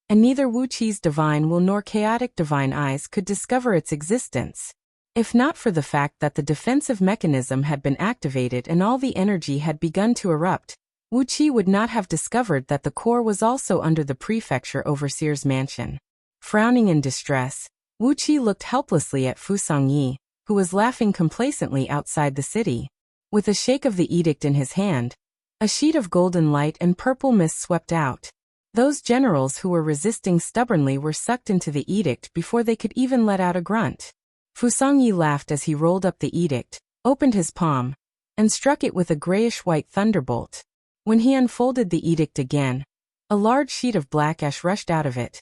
and neither Wuqi's divine will nor chaotic divine eyes could discover its existence. If not for the fact that the defensive mechanism had been activated and all the energy had begun to erupt, Wuqi would not have discovered that the core was also under the prefecture overseer's mansion. Frowning in distress, Wuqi looked helplessly at Fu Songyi, who was laughing complacently outside the city. With a shake of the edict in his hand, a sheet of golden light and purple mist swept out. Those generals who were resisting stubbornly were sucked into the edict before they could even let out a grunt. Fu Songyi laughed as he rolled up the edict, opened his palm, and struck it with a grayish-white thunderbolt. When he unfolded the edict again, a large sheet of black ash rushed out of it,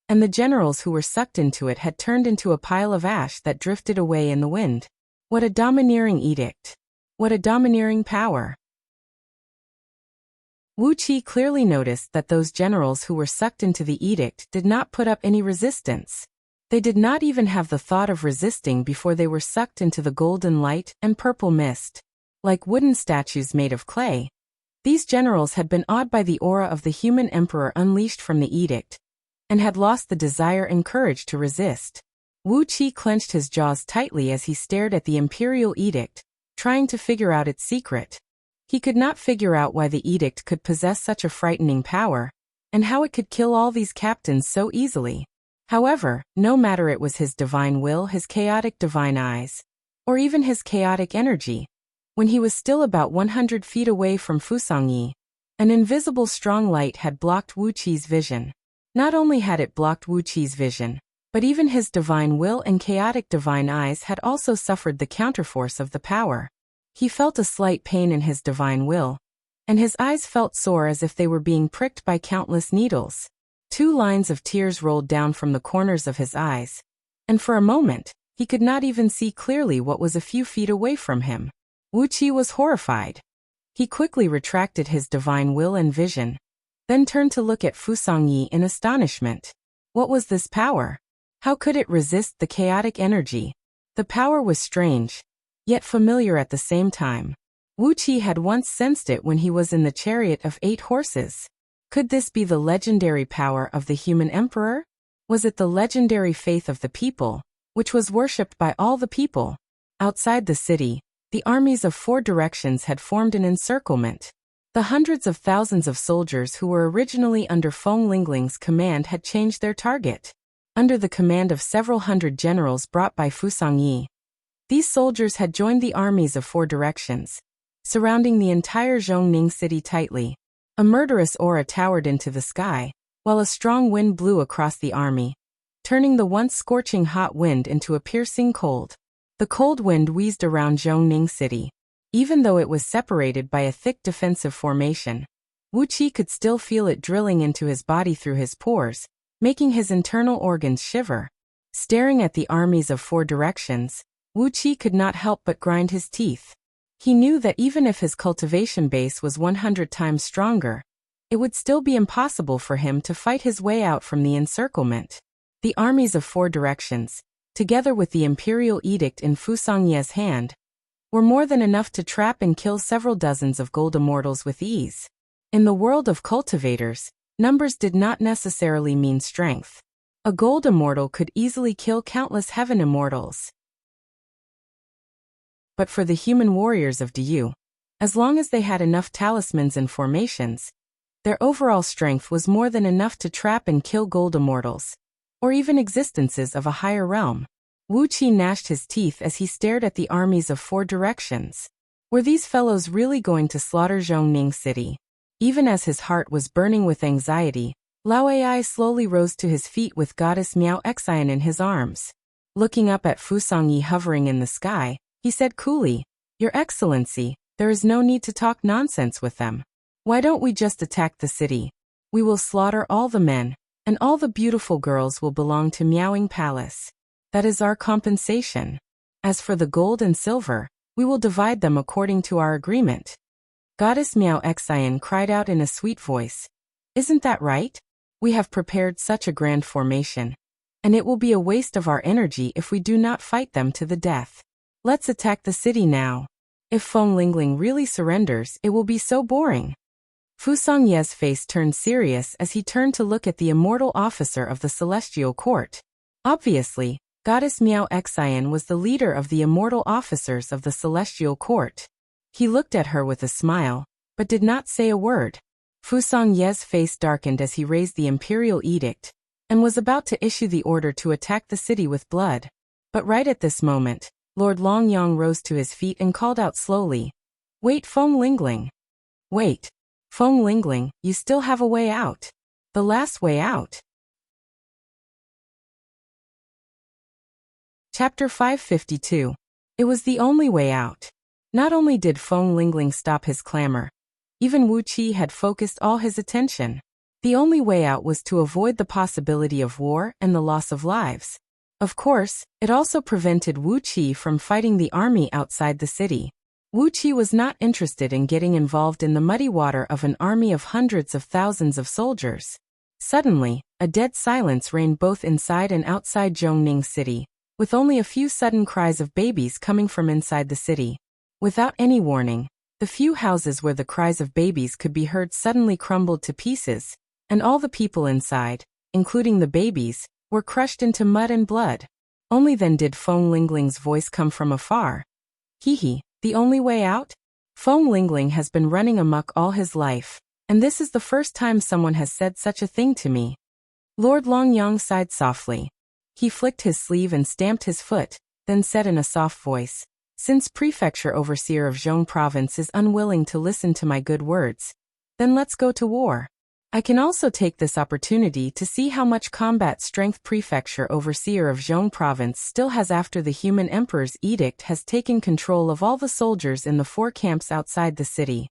and the generals who were sucked into it had turned into a pile of ash that drifted away in the wind. What a domineering edict! What a domineering power! Wuqi clearly noticed that those generals who were sucked into the edict did not put up any resistance. They did not even have the thought of resisting before they were sucked into the golden light and purple mist. Like wooden statues made of clay, these generals had been awed by the aura of the human emperor unleashed from the edict, and had lost the desire and courage to resist. Wuqi clenched his jaws tightly as he stared at the imperial edict, trying to figure out its secret. He could not figure out why the edict could possess such a frightening power, and how it could kill all these captains so easily. However, no matter it was his divine will, his chaotic divine eyes, or even his chaotic energy, when he was still about 100 feet away from Fu Songyi, an invisible strong light had blocked Wuqi's vision. Not only had it blocked Wuqi's vision, but even his divine will and chaotic divine eyes had also suffered the counterforce of the power. He felt a slight pain in his divine will, and his eyes felt sore as if they were being pricked by countless needles. 2 lines of tears rolled down from the corners of his eyes, and for a moment, he could not even see clearly what was a few feet away from him. Wuqi was horrified. He quickly retracted his divine will and vision, then turned to look at Fu Songyi in astonishment. What was this power? How could it resist the chaotic energy? The power was strange, yet familiar at the same time. Wuqi had once sensed it when he was in the chariot of 8 horses. Could this be the legendary power of the human emperor? Was it the legendary faith of the people, which was worshipped by all the people? Outside the city, the armies of 4 directions had formed an encirclement. The hundreds of thousands of soldiers who were originally under Feng Lingling's command had changed their target. Under the command of several hundred generals brought by Fu Songyi, these soldiers had joined the armies of 4 directions, surrounding the entire Zhongning city tightly. A murderous aura towered into the sky, while a strong wind blew across the army, turning the once scorching hot wind into a piercing cold. The cold wind wheezed around Zhongning city. Even though it was separated by a thick defensive formation, Wuqi could still feel it drilling into his body through his pores, making his internal organs shiver. Staring at the armies of 4 directions, Wuqi could not help but grind his teeth. He knew that even if his cultivation base was 100 times stronger, it would still be impossible for him to fight his way out from the encirclement. The armies of 4 directions, together with the imperial edict in Fu Songye's hand, were more than enough to trap and kill several dozens of gold immortals with ease. In the world of cultivators, numbers did not necessarily mean strength. A gold immortal could easily kill countless heaven immortals. But for the human warriors of Diyu, as long as they had enough talismans and formations, their overall strength was more than enough to trap and kill gold immortals, or even existences of a higher realm. Wuqi gnashed his teeth as he stared at the armies of 4 directions. Were these fellows really going to slaughter Zhongning city? Even as his heart was burning with anxiety, Lao Ai slowly rose to his feet with goddess Miao Xian in his arms. Looking up at Fu Songyi hovering in the sky, he said coolly, "Your Excellency, there is no need to talk nonsense with them. Why don't we just attack the city? We will slaughter all the men, and all the beautiful girls will belong to Miaoing Palace. That is our compensation. As for the gold and silver, we will divide them according to our agreement." Goddess Miao Xian cried out in a sweet voice, "Isn't that right? We have prepared such a grand formation, and it will be a waste of our energy if we do not fight them to the death. Let's attack the city now." If Feng Lingling really surrenders, it will be so boring. Fu Songye's face turned serious as he turned to look at the immortal officer of the celestial court. Obviously, Goddess Miao Xian was the leader of the immortal officers of the celestial court. He looked at her with a smile, but did not say a word. Fu Songye's face darkened as he raised the imperial edict, and was about to issue the order to attack the city with blood. But right at this moment, Lord Longyang rose to his feet and called out slowly, "Wait, Feng Lingling. Wait. Feng Lingling, you still have a way out. The last way out." Chapter 552. It was the only way out. Not only did Feng Lingling stop his clamor, even Wuxia had focused all his attention. The only way out was to avoid the possibility of war and the loss of lives. Of course, it also prevented Wuxia from fighting the army outside the city. Wuxia was not interested in getting involved in the muddy water of an army of hundreds of thousands of soldiers. Suddenly, a dead silence reigned both inside and outside Zhongning City, with only a few sudden cries of babies coming from inside the city. Without any warning, the few houses where the cries of babies could be heard suddenly crumbled to pieces, and all the people inside, including the babies, were crushed into mud and blood. Only then did Feng Lingling's voice come from afar. "Hee, the only way out? Feng Lingling has been running amok all his life, and this is the first time someone has said such a thing to me." Lord Longyang sighed softly. He flicked his sleeve and stamped his foot, then said in a soft voice, "Since Prefecture Overseer of Zhong Province is unwilling to listen to my good words, then let's go to war. I can also take this opportunity to see how much combat strength Prefecture Overseer of Zhong Province still has after the Human Emperor's edict has taken control of all the soldiers in the 4 camps outside the city."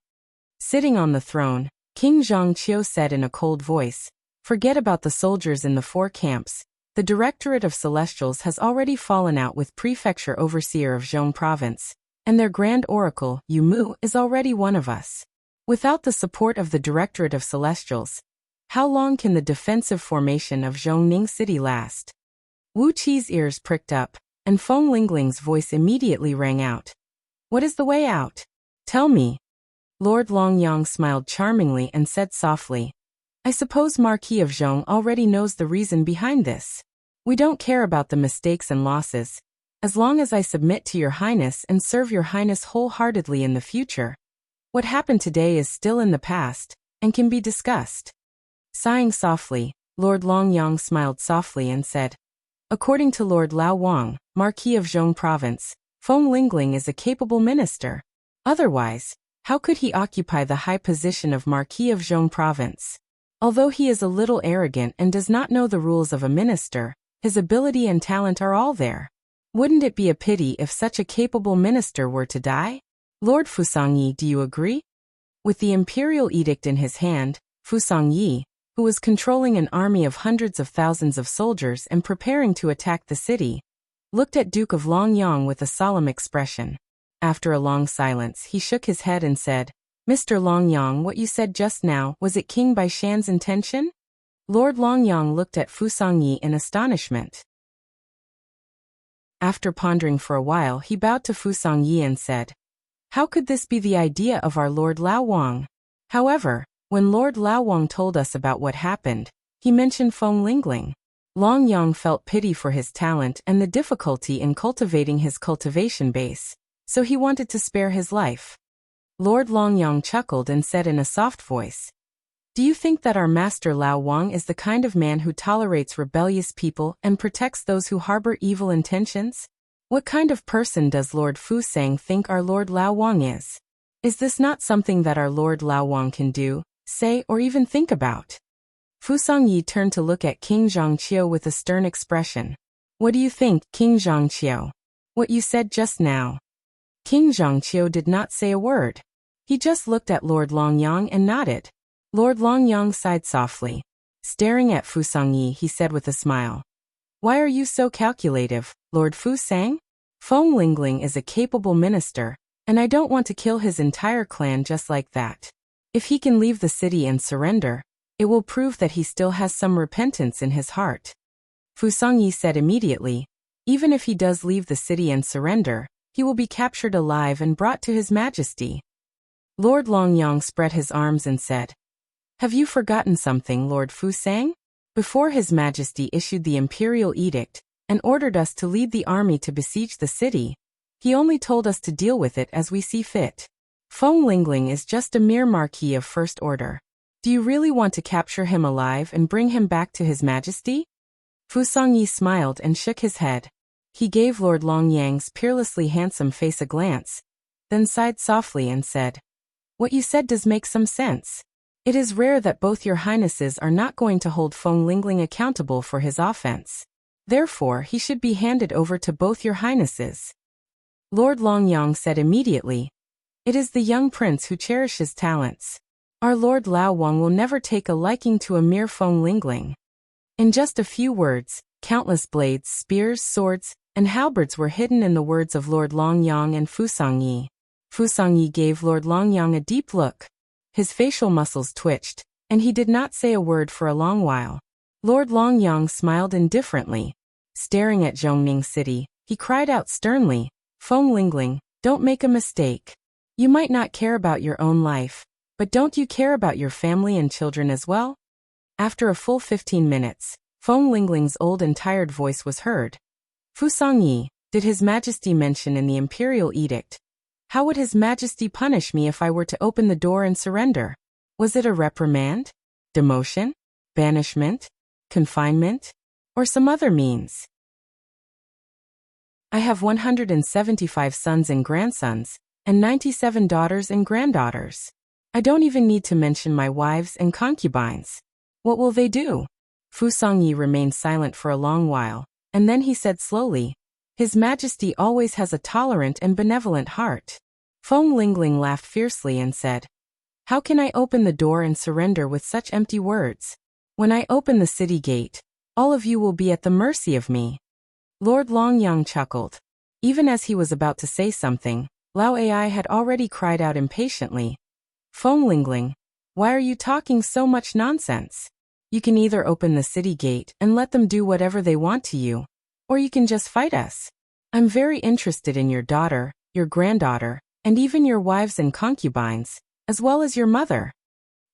Sitting on the throne, King Zhongqiu said in a cold voice, "Forget about the soldiers in the 4 camps. The Directorate of Celestials has already fallen out with Prefecture Overseer of Zhong Province, and their Grand Oracle, Yu Mu, is already one of us. Without the support of the Directorate of Celestials, how long can the defensive formation of Zhongning City last?" Wu Qi's ears pricked up, and Feng Lingling's voice immediately rang out. "What is the way out? Tell me." Lord Longyang smiled charmingly and said softly, "I suppose Marquis of Zhong already knows the reason behind this. We don't care about the mistakes and losses. As long as I submit to Your Highness and serve Your Highness wholeheartedly in the future, what happened today is still in the past, and can be discussed." Sighing softly, Lord Longyang smiled softly and said, "According to Lord Lao Wang, Marquis of Zhong Province, Feng Lingling is a capable minister. Otherwise, how could he occupy the high position of Marquis of Zhong Province? Although he is a little arrogant and does not know the rules of a minister, his ability and talent are all there. Wouldn't it be a pity if such a capable minister were to die? Lord Fusangyi, do you agree?" With the imperial edict in his hand, Fusangyi, who was controlling an army of hundreds of thousands of soldiers and preparing to attack the city, looked at Duke of Longyang with a solemn expression. After a long silence, he shook his head and said, "Mr. Longyang, what you said just now, was it King Baishan's intention?" Lord Longyang looked at Fusangyi in astonishment. After pondering for a while, he bowed to Fusangyi and said, "How could this be the idea of our Lord Lao Wang? However, when Lord Lao Wang told us about what happened, he mentioned Feng Lingling. Longyang felt pity for his talent and the difficulty in cultivating his cultivation base, so he wanted to spare his life." Lord Longyang chuckled and said in a soft voice, "Do you think that our master Lao Wang is the kind of man who tolerates rebellious people and protects those who harbor evil intentions? What kind of person does Lord Fusang think our Lord Lao Wang is? Is this not something that our Lord Lao Wang can do, say, or even think about?" Fusangyi turned to look at King Zhongqiu with a stern expression. "What do you think, King Zhongqiu? What you said just now?" King Zhongqiu did not say a word. He just looked at Lord Longyang and nodded. Lord Longyang sighed softly. Staring at Fusangyi, he said with a smile, "Why are you so calculative, Lord Fusang? Feng Lingling is a capable minister, and I don't want to kill his entire clan just like that. If he can leave the city and surrender, it will prove that he still has some repentance in his heart." Fusangyi said immediately, "Even if he does leave the city and surrender, he will be captured alive and brought to His Majesty. Lord Longyang spread his arms and said, "Have you forgotten something, Lord Fusang? Before His Majesty issued the imperial edict and ordered us to lead the army to besiege the city, he only told us to deal with it as we see fit. Feng Lingling is just a mere marquis of first order. Do you really want to capture him alive and bring him back to His Majesty?" Fusangyi smiled and shook his head. He gave Lord Longyang's peerlessly handsome face a glance, then sighed softly and said, "What you said does make some sense. It is rare that both your highnesses are not going to hold Feng Lingling accountable for his offense. Therefore, he should be handed over to both your highnesses." Lord Longyang said immediately, "It is the young prince who cherishes talents. Our Lord Lao Wang will never take a liking to a mere Feng Lingling." In just a few words, countless blades, spears, swords, and halberds were hidden in the words of Lord Longyang and Fusangyi. Fusangyi gave Lord Longyang a deep look. His facial muscles twitched, and he did not say a word for a long while. Lord Longyang smiled indifferently. Staring at Zhongning City, he cried out sternly, "Feng Lingling, don't make a mistake. You might not care about your own life, but don't you care about your family and children as well?" After a full 15 minutes, Feng Lingling's old and tired voice was heard. "Fusangyi, did His Majesty mention in the imperial edict? How would His Majesty punish me if I were to open the door and surrender? Was it a reprimand? Demotion? Banishment? Confinement? Or some other means? I have 175 sons and grandsons, and 97 daughters and granddaughters. I don't even need to mention my wives and concubines. What will they do?" Fusangyi remained silent for a long while, and then he said slowly, "His Majesty always has a tolerant and benevolent heart." Feng Lingling laughed fiercely and said, "How can I open the door and surrender with such empty words? When I open the city gate, all of you will be at the mercy of me." Lord Longyang chuckled. Even as he was about to say something, Lao Ai had already cried out impatiently, "Feng Lingling, why are you talking so much nonsense? You can either open the city gate and let them do whatever they want to you, or you can just fight us. I'm very interested in your daughter, your granddaughter, and even your wives and concubines, as well as your mother."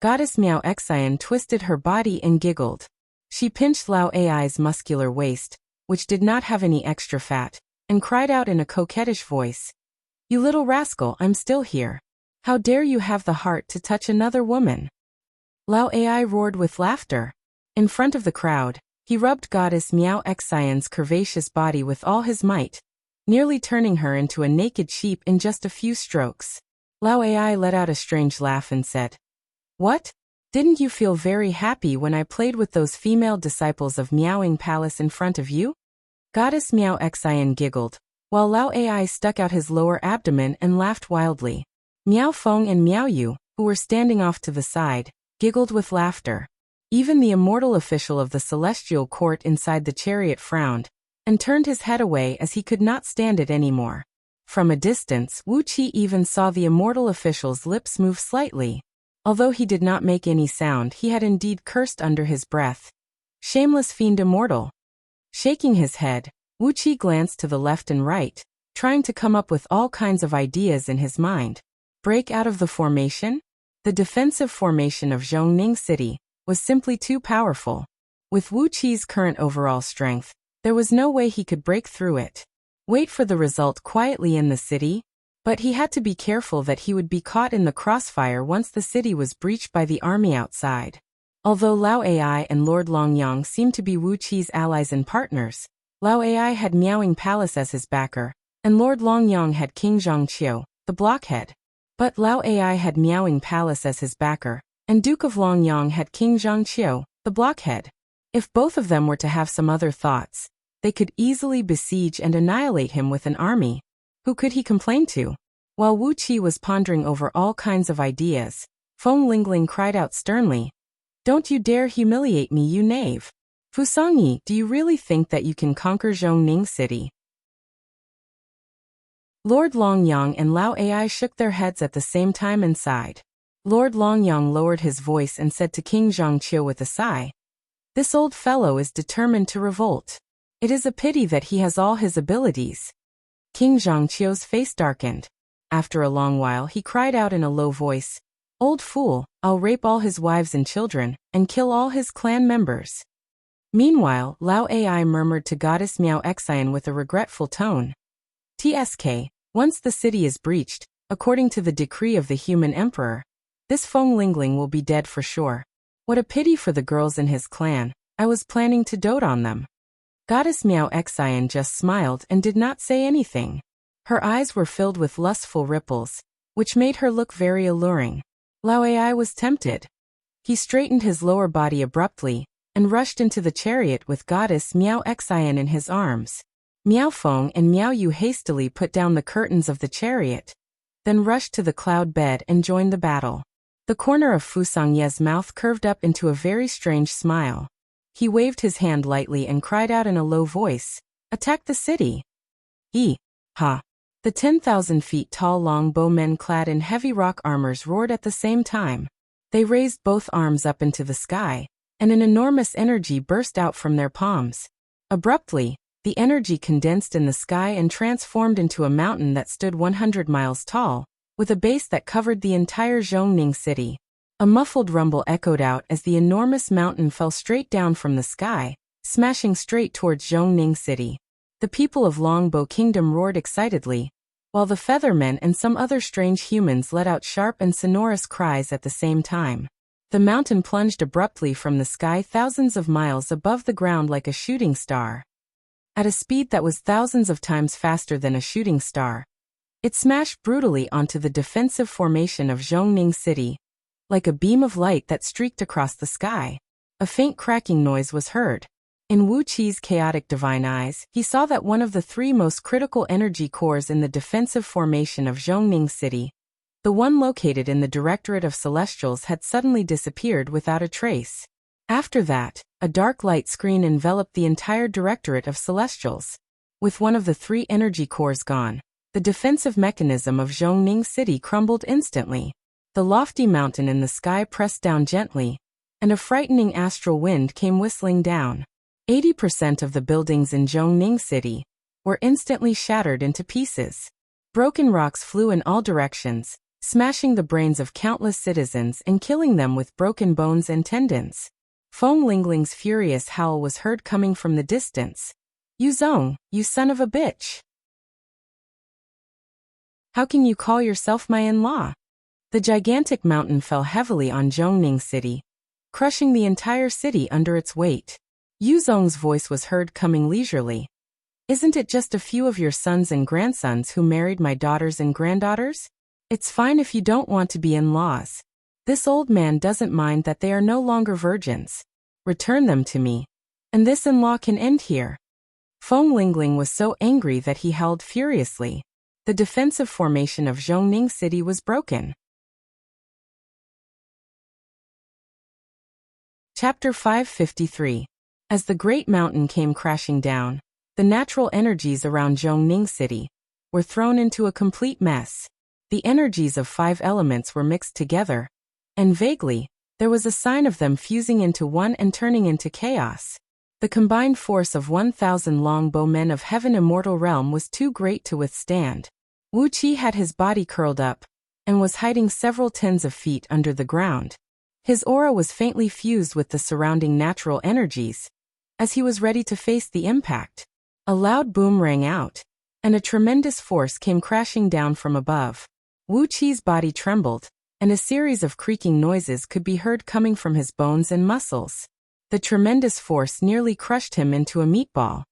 Goddess Miao Xian twisted her body and giggled. She pinched Lao Ai's muscular waist, which did not have any extra fat, and cried out in a coquettish voice, "You little rascal, I'm still here. How dare you have the heart to touch another woman?" Lao Ai roared with laughter. In front of the crowd, he rubbed Goddess Miao Xian's curvaceous body with all his might, nearly turning her into a naked sheep in just a few strokes. Lao Ai let out a strange laugh and said, "What? Didn't you feel very happy when I played with those female disciples of Miaoing Palace in front of you?" Goddess Miao Xian giggled, while Lao Ai stuck out his lower abdomen and laughed wildly. Miao Feng and Miao Yu, who were standing off to the side, giggled with laughter. Even the immortal official of the celestial court inside the chariot frowned, and turned his head away as he could not stand it anymore. From a distance, Wuxia even saw the immortal official's lips move slightly. Although he did not make any sound, he had indeed cursed under his breath. "Shameless fiend immortal." Shaking his head, Wuxia glanced to the left and right, trying to come up with all kinds of ideas in his mind. Break out of the formation? The defensive formation of Zhongning City was simply too powerful. With Wu Qi's current overall strength, there was no way he could break through it. Wait for the result quietly in the city? But he had to be careful that he would be caught in the crossfire once the city was breached by the army outside. Although Lao Ai and Lord Longyang seemed to be Wu Qi's allies and partners, Lao Ai had Miaoing Palace as his backer, and Lord Longyang had King Zhangqiu, the blockhead. But Lao Ai had Miaoing Palace as his backer, and Duke of Longyang had King Zhangqiu, the blockhead. If both of them were to have some other thoughts, they could easily besiege and annihilate him with an army. Who could he complain to? While Wu Qi was pondering over all kinds of ideas, Feng Lingling cried out sternly, "Don't you dare humiliate me, you knave! Fusangyi, do you really think that you can conquer Zhongning City?" Lord Longyang and Lao Ai shook their heads at the same time and sighed. Lord Longyang lowered his voice and said to King Zhangqiu with a sigh, "This old fellow is determined to revolt. It is a pity that he has all his abilities." King Zhangqiu's face darkened. After a long while he cried out in a low voice, "Old fool, I'll rape all his wives and children, and kill all his clan members." Meanwhile, Lao Ai murmured to Goddess Miao Xian with a regretful tone, "Tsk, once the city is breached, according to the decree of the human emperor, this Feng Lingling will be dead for sure. What a pity for the girls in his clan, I was planning to dote on them." Goddess Miao Xian just smiled and did not say anything. Her eyes were filled with lustful ripples, which made her look very alluring. Lao Ai was tempted. He straightened his lower body abruptly and rushed into the chariot with Goddess Miao Xian in his arms. Miao Feng and Miao Yu hastily put down the curtains of the chariot, then rushed to the cloud bed and joined the battle. The corner of Fu Sangye's mouth curved up into a very strange smile. He waved his hand lightly and cried out in a low voice, "Attack the city!" Ha! The 10,000 feet tall longbow men clad in heavy rock armors roared at the same time. They raised both arms up into the sky, and an enormous energy burst out from their palms. Abruptly, the energy condensed in the sky and transformed into a mountain that stood 100 miles tall, with a base that covered the entire Zhongning city. A muffled rumble echoed out as the enormous mountain fell straight down from the sky, smashing straight towards Zhongning city. The people of Longbow Kingdom roared excitedly, while the Feathermen and some other strange humans let out sharp and sonorous cries at the same time. The mountain plunged abruptly from the sky thousands of miles above the ground like a shooting star. At a speed that was thousands of times faster than a shooting star, it smashed brutally onto the defensive formation of Zhongning city, like a beam of light that streaked across the sky. A faint cracking noise was heard. In Wu Qi's chaotic divine eyes, he saw that one of the three most critical energy cores in the defensive formation of Zhongning city, the one located in the Directorate of Celestials, had suddenly disappeared without a trace. After that, a dark light screen enveloped the entire Directorate of Celestials. With one of the three energy cores gone, the defensive mechanism of Zhongning city crumbled instantly. The lofty mountain in the sky pressed down gently, and a frightening astral wind came whistling down. 80% of the buildings in Zhongning city were instantly shattered into pieces. Broken rocks flew in all directions, smashing the brains of countless citizens and killing them with broken bones and tendons. Feng Lingling's furious howl was heard coming from the distance. "You Zong, you son of a bitch! How can you call yourself my in-law?" The gigantic mountain fell heavily on Zhongning city, crushing the entire city under its weight. Yu Zong's voice was heard coming leisurely. "Isn't it just a few of your sons and grandsons who married my daughters and granddaughters? It's fine if you don't want to be in-laws. This old man doesn't mind that they are no longer virgins. Return them to me, and this in-law can end here." Feng Lingling was so angry that he howled furiously. The defensive formation of Zhongning city was broken. Chapter 553. As the great mountain came crashing down, the natural energies around Zhongning city were thrown into a complete mess. The energies of 5 elements were mixed together, and vaguely, there was a sign of them fusing into one and turning into chaos. The combined force of 1,000 longbow men of heaven immortal realm was too great to withstand. Wu Qi had his body curled up, and was hiding several tens of feet under the ground. His aura was faintly fused with the surrounding natural energies, as he was ready to face the impact. A loud boom rang out, and a tremendous force came crashing down from above. Wu Qi's body trembled, and a series of creaking noises could be heard coming from his bones and muscles. The tremendous force nearly crushed him into a meatball.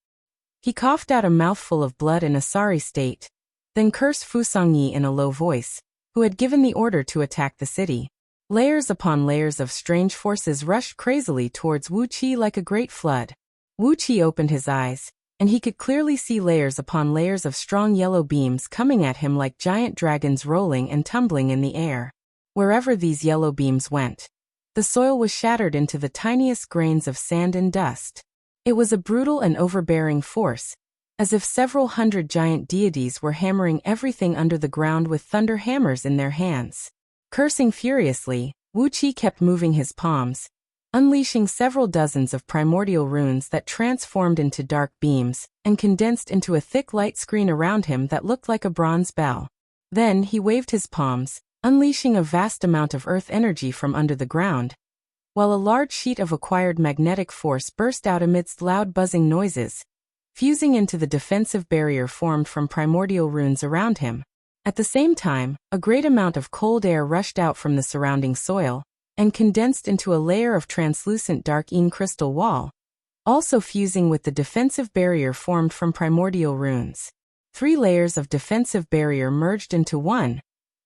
He coughed out a mouthful of blood in a sorry state, then cursed Fu Sangye in a low voice, who had given the order to attack the city. Layers upon layers of strange forces rushed crazily towards Wu Qi like a great flood. Wu Qi opened his eyes, and he could clearly see layers upon layers of strong yellow beams coming at him like giant dragons rolling and tumbling in the air. Wherever these yellow beams went, the soil was shattered into the tiniest grains of sand and dust. It was a brutal and overbearing force, as if several hundred giant deities were hammering everything under the ground with thunder hammers in their hands. Cursing furiously, Wu Qi kept moving his palms, unleashing several dozens of primordial runes that transformed into dark beams and condensed into a thick light screen around him that looked like a bronze bell. Then he waved his palms, unleashing a vast amount of earth energy from under the ground, while a large sheet of acquired magnetic force burst out amidst loud buzzing noises, fusing into the defensive barrier formed from primordial runes around him. At the same time, a great amount of cold air rushed out from the surrounding soil and condensed into a layer of translucent dark-een crystal wall, also fusing with the defensive barrier formed from primordial runes. 3 layers of defensive barrier merged into one,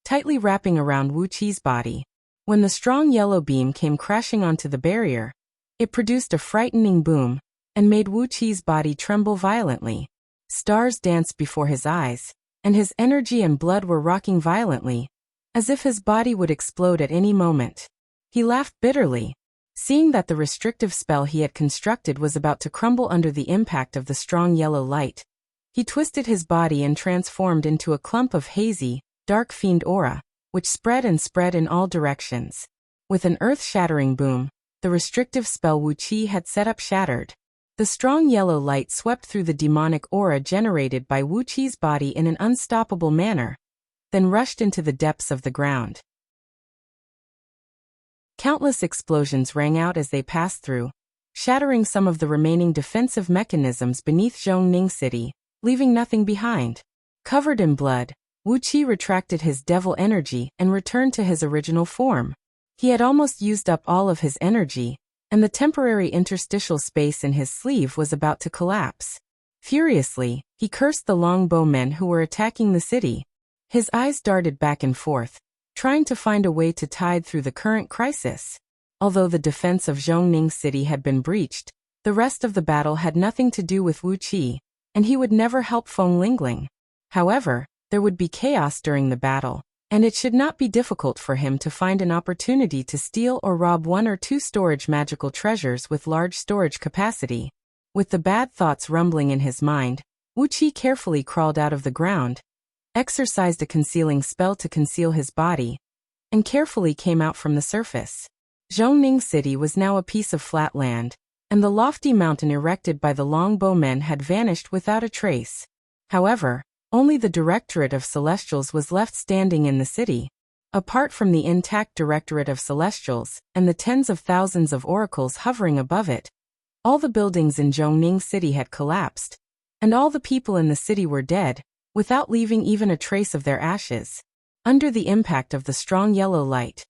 tightly wrapping around Wuqi's body. When the strong yellow beam came crashing onto the barrier, it produced a frightening boom and made Wuqi's body tremble violently. Stars danced before his eyes, and his energy and blood were rocking violently, as if his body would explode at any moment. He laughed bitterly, seeing that the restrictive spell he had constructed was about to crumble under the impact of the strong yellow light. He twisted his body and transformed into a clump of hazy, dark fiend aura, which spread and spread in all directions. With an earth-shattering boom, the restrictive spell Wuqi had set up shattered. The strong yellow light swept through the demonic aura generated by Wuqi's body in an unstoppable manner, then rushed into the depths of the ground. Countless explosions rang out as they passed through, shattering some of the remaining defensive mechanisms beneath Zhongning City, leaving nothing behind. Covered in blood, Wuqi retracted his devil energy and returned to his original form. He had almost used up all of his energy, and the temporary interstitial space in his sleeve was about to collapse. Furiously, he cursed the longbowmen who were attacking the city. His eyes darted back and forth, trying to find a way to tide through the current crisis. Although the defense of Zhongning City had been breached, the rest of the battle had nothing to do with Wuqi, and he would never help Feng Lingling. However, there would be chaos during the battle, and it should not be difficult for him to find an opportunity to steal or rob 1 or 2 storage magical treasures with large storage capacity. With the bad thoughts rumbling in his mind, Wuqi carefully crawled out of the ground, exercised a concealing spell to conceal his body, and carefully came out from the surface. Zhongning City was now a piece of flat land, and the lofty mountain erected by the longbowmen had vanished without a trace. However, only the Directorate of Celestials was left standing in the city. Apart from the intact Directorate of Celestials and the tens of thousands of oracles hovering above it, all the buildings in Zhongning City had collapsed, and all the people in the city were dead, without leaving even a trace of their ashes. Under the impact of the strong yellow light,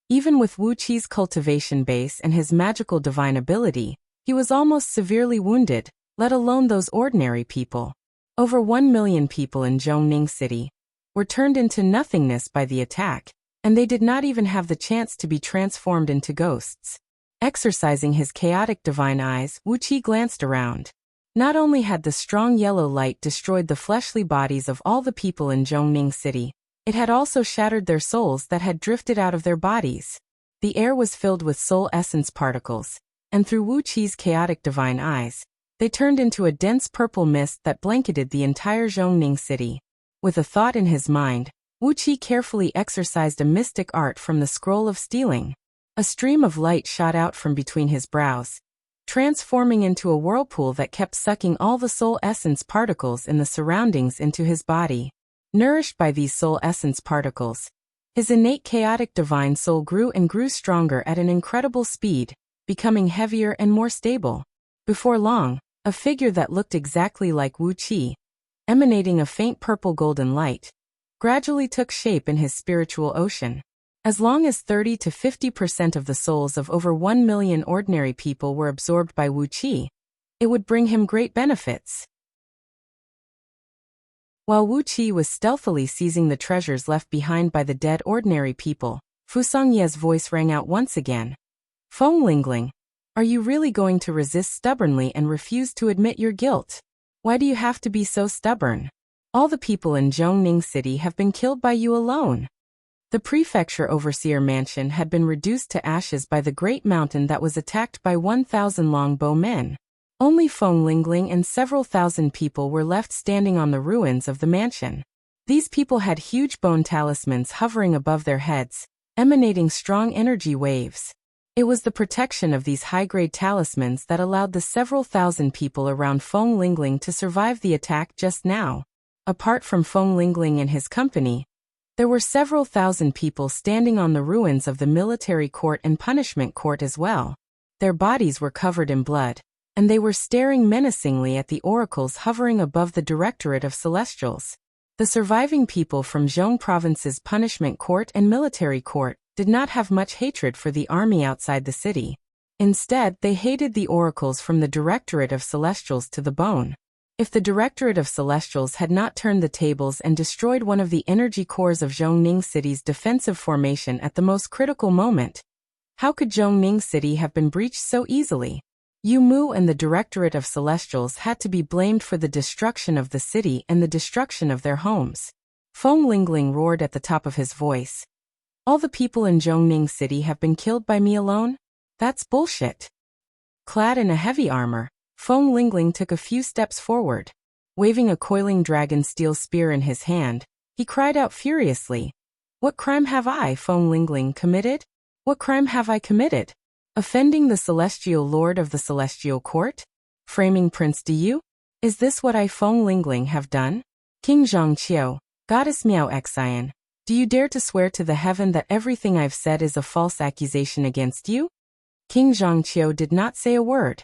even with Wuqi's cultivation base and his magical divine ability, he was almost severely wounded, let alone those ordinary people. Over 1 million people in Zhongning City were turned into nothingness by the attack, and they did not even have the chance to be transformed into ghosts. Exercising his chaotic divine eyes, Wuqi glanced around. Not only had the strong yellow light destroyed the fleshly bodies of all the people in Zhongning City, it had also shattered their souls that had drifted out of their bodies. The air was filled with soul essence particles, and through Wuqi's chaotic divine eyes, they turned into a dense purple mist that blanketed the entire Zhongning City. With a thought in his mind, Wuqi carefully exercised a mystic art from the scroll of stealing. A stream of light shot out from between his brows, transforming into a whirlpool that kept sucking all the soul essence particles in the surroundings into his body. Nourished by these soul essence particles, his innate chaotic divine soul grew and grew stronger at an incredible speed, becoming heavier and more stable. Before long, a figure that looked exactly like Wuqi, emanating a faint purple golden light, gradually took shape in his spiritual ocean. As long as 30 to 50% of the souls of over 1 million ordinary people were absorbed by Wuqi, it would bring him great benefits. While Wuqi was stealthily seizing the treasures left behind by the dead ordinary people, Fu Songye's voice rang out once again. Feng Lingling, are you really going to resist stubbornly and refuse to admit your guilt? Why do you have to be so stubborn? All the people in Zhongning City have been killed by you alone. The prefecture overseer mansion had been reduced to ashes by the great mountain that was attacked by 1,000 longbow men. Only Feng Lingling and several thousand people were left standing on the ruins of the mansion. These people had huge bone talismans hovering above their heads, emanating strong energy waves. It was the protection of these high-grade talismans that allowed the several thousand people around Feng Lingling to survive the attack just now. Apart from Feng Lingling and his company, there were several thousand people standing on the ruins of the military court and punishment court as well. Their bodies were covered in blood, and they were staring menacingly at the oracles hovering above the Directorate of Celestials. The surviving people from Zhong Province's punishment court and military court did not have much hatred for the army outside the city. Instead, they hated the oracles from the Directorate of Celestials to the bone. If the Directorate of Celestials had not turned the tables and destroyed one of the energy cores of Zhongning City's defensive formation at the most critical moment, how could Zhongning City have been breached so easily? Yu Mu and the Directorate of Celestials had to be blamed for the destruction of the city and the destruction of their homes. Feng Lingling roared at the top of his voice. All the people in Zhongning City have been killed by me alone? That's bullshit. Clad in a heavy armor, Feng Lingling took a few steps forward. Waving a coiling dragon steel spear in his hand, he cried out furiously. What crime have I, Feng Lingling, committed? What crime have I committed? Offending the Celestial Lord of the Celestial Court? Framing Prince Diyu? Is this what I, Feng Lingling, have done? King Zhongqiu, Goddess Miao Xian, do you dare to swear to the heaven that everything I've said is a false accusation against you? King Zhongqiu did not say a word.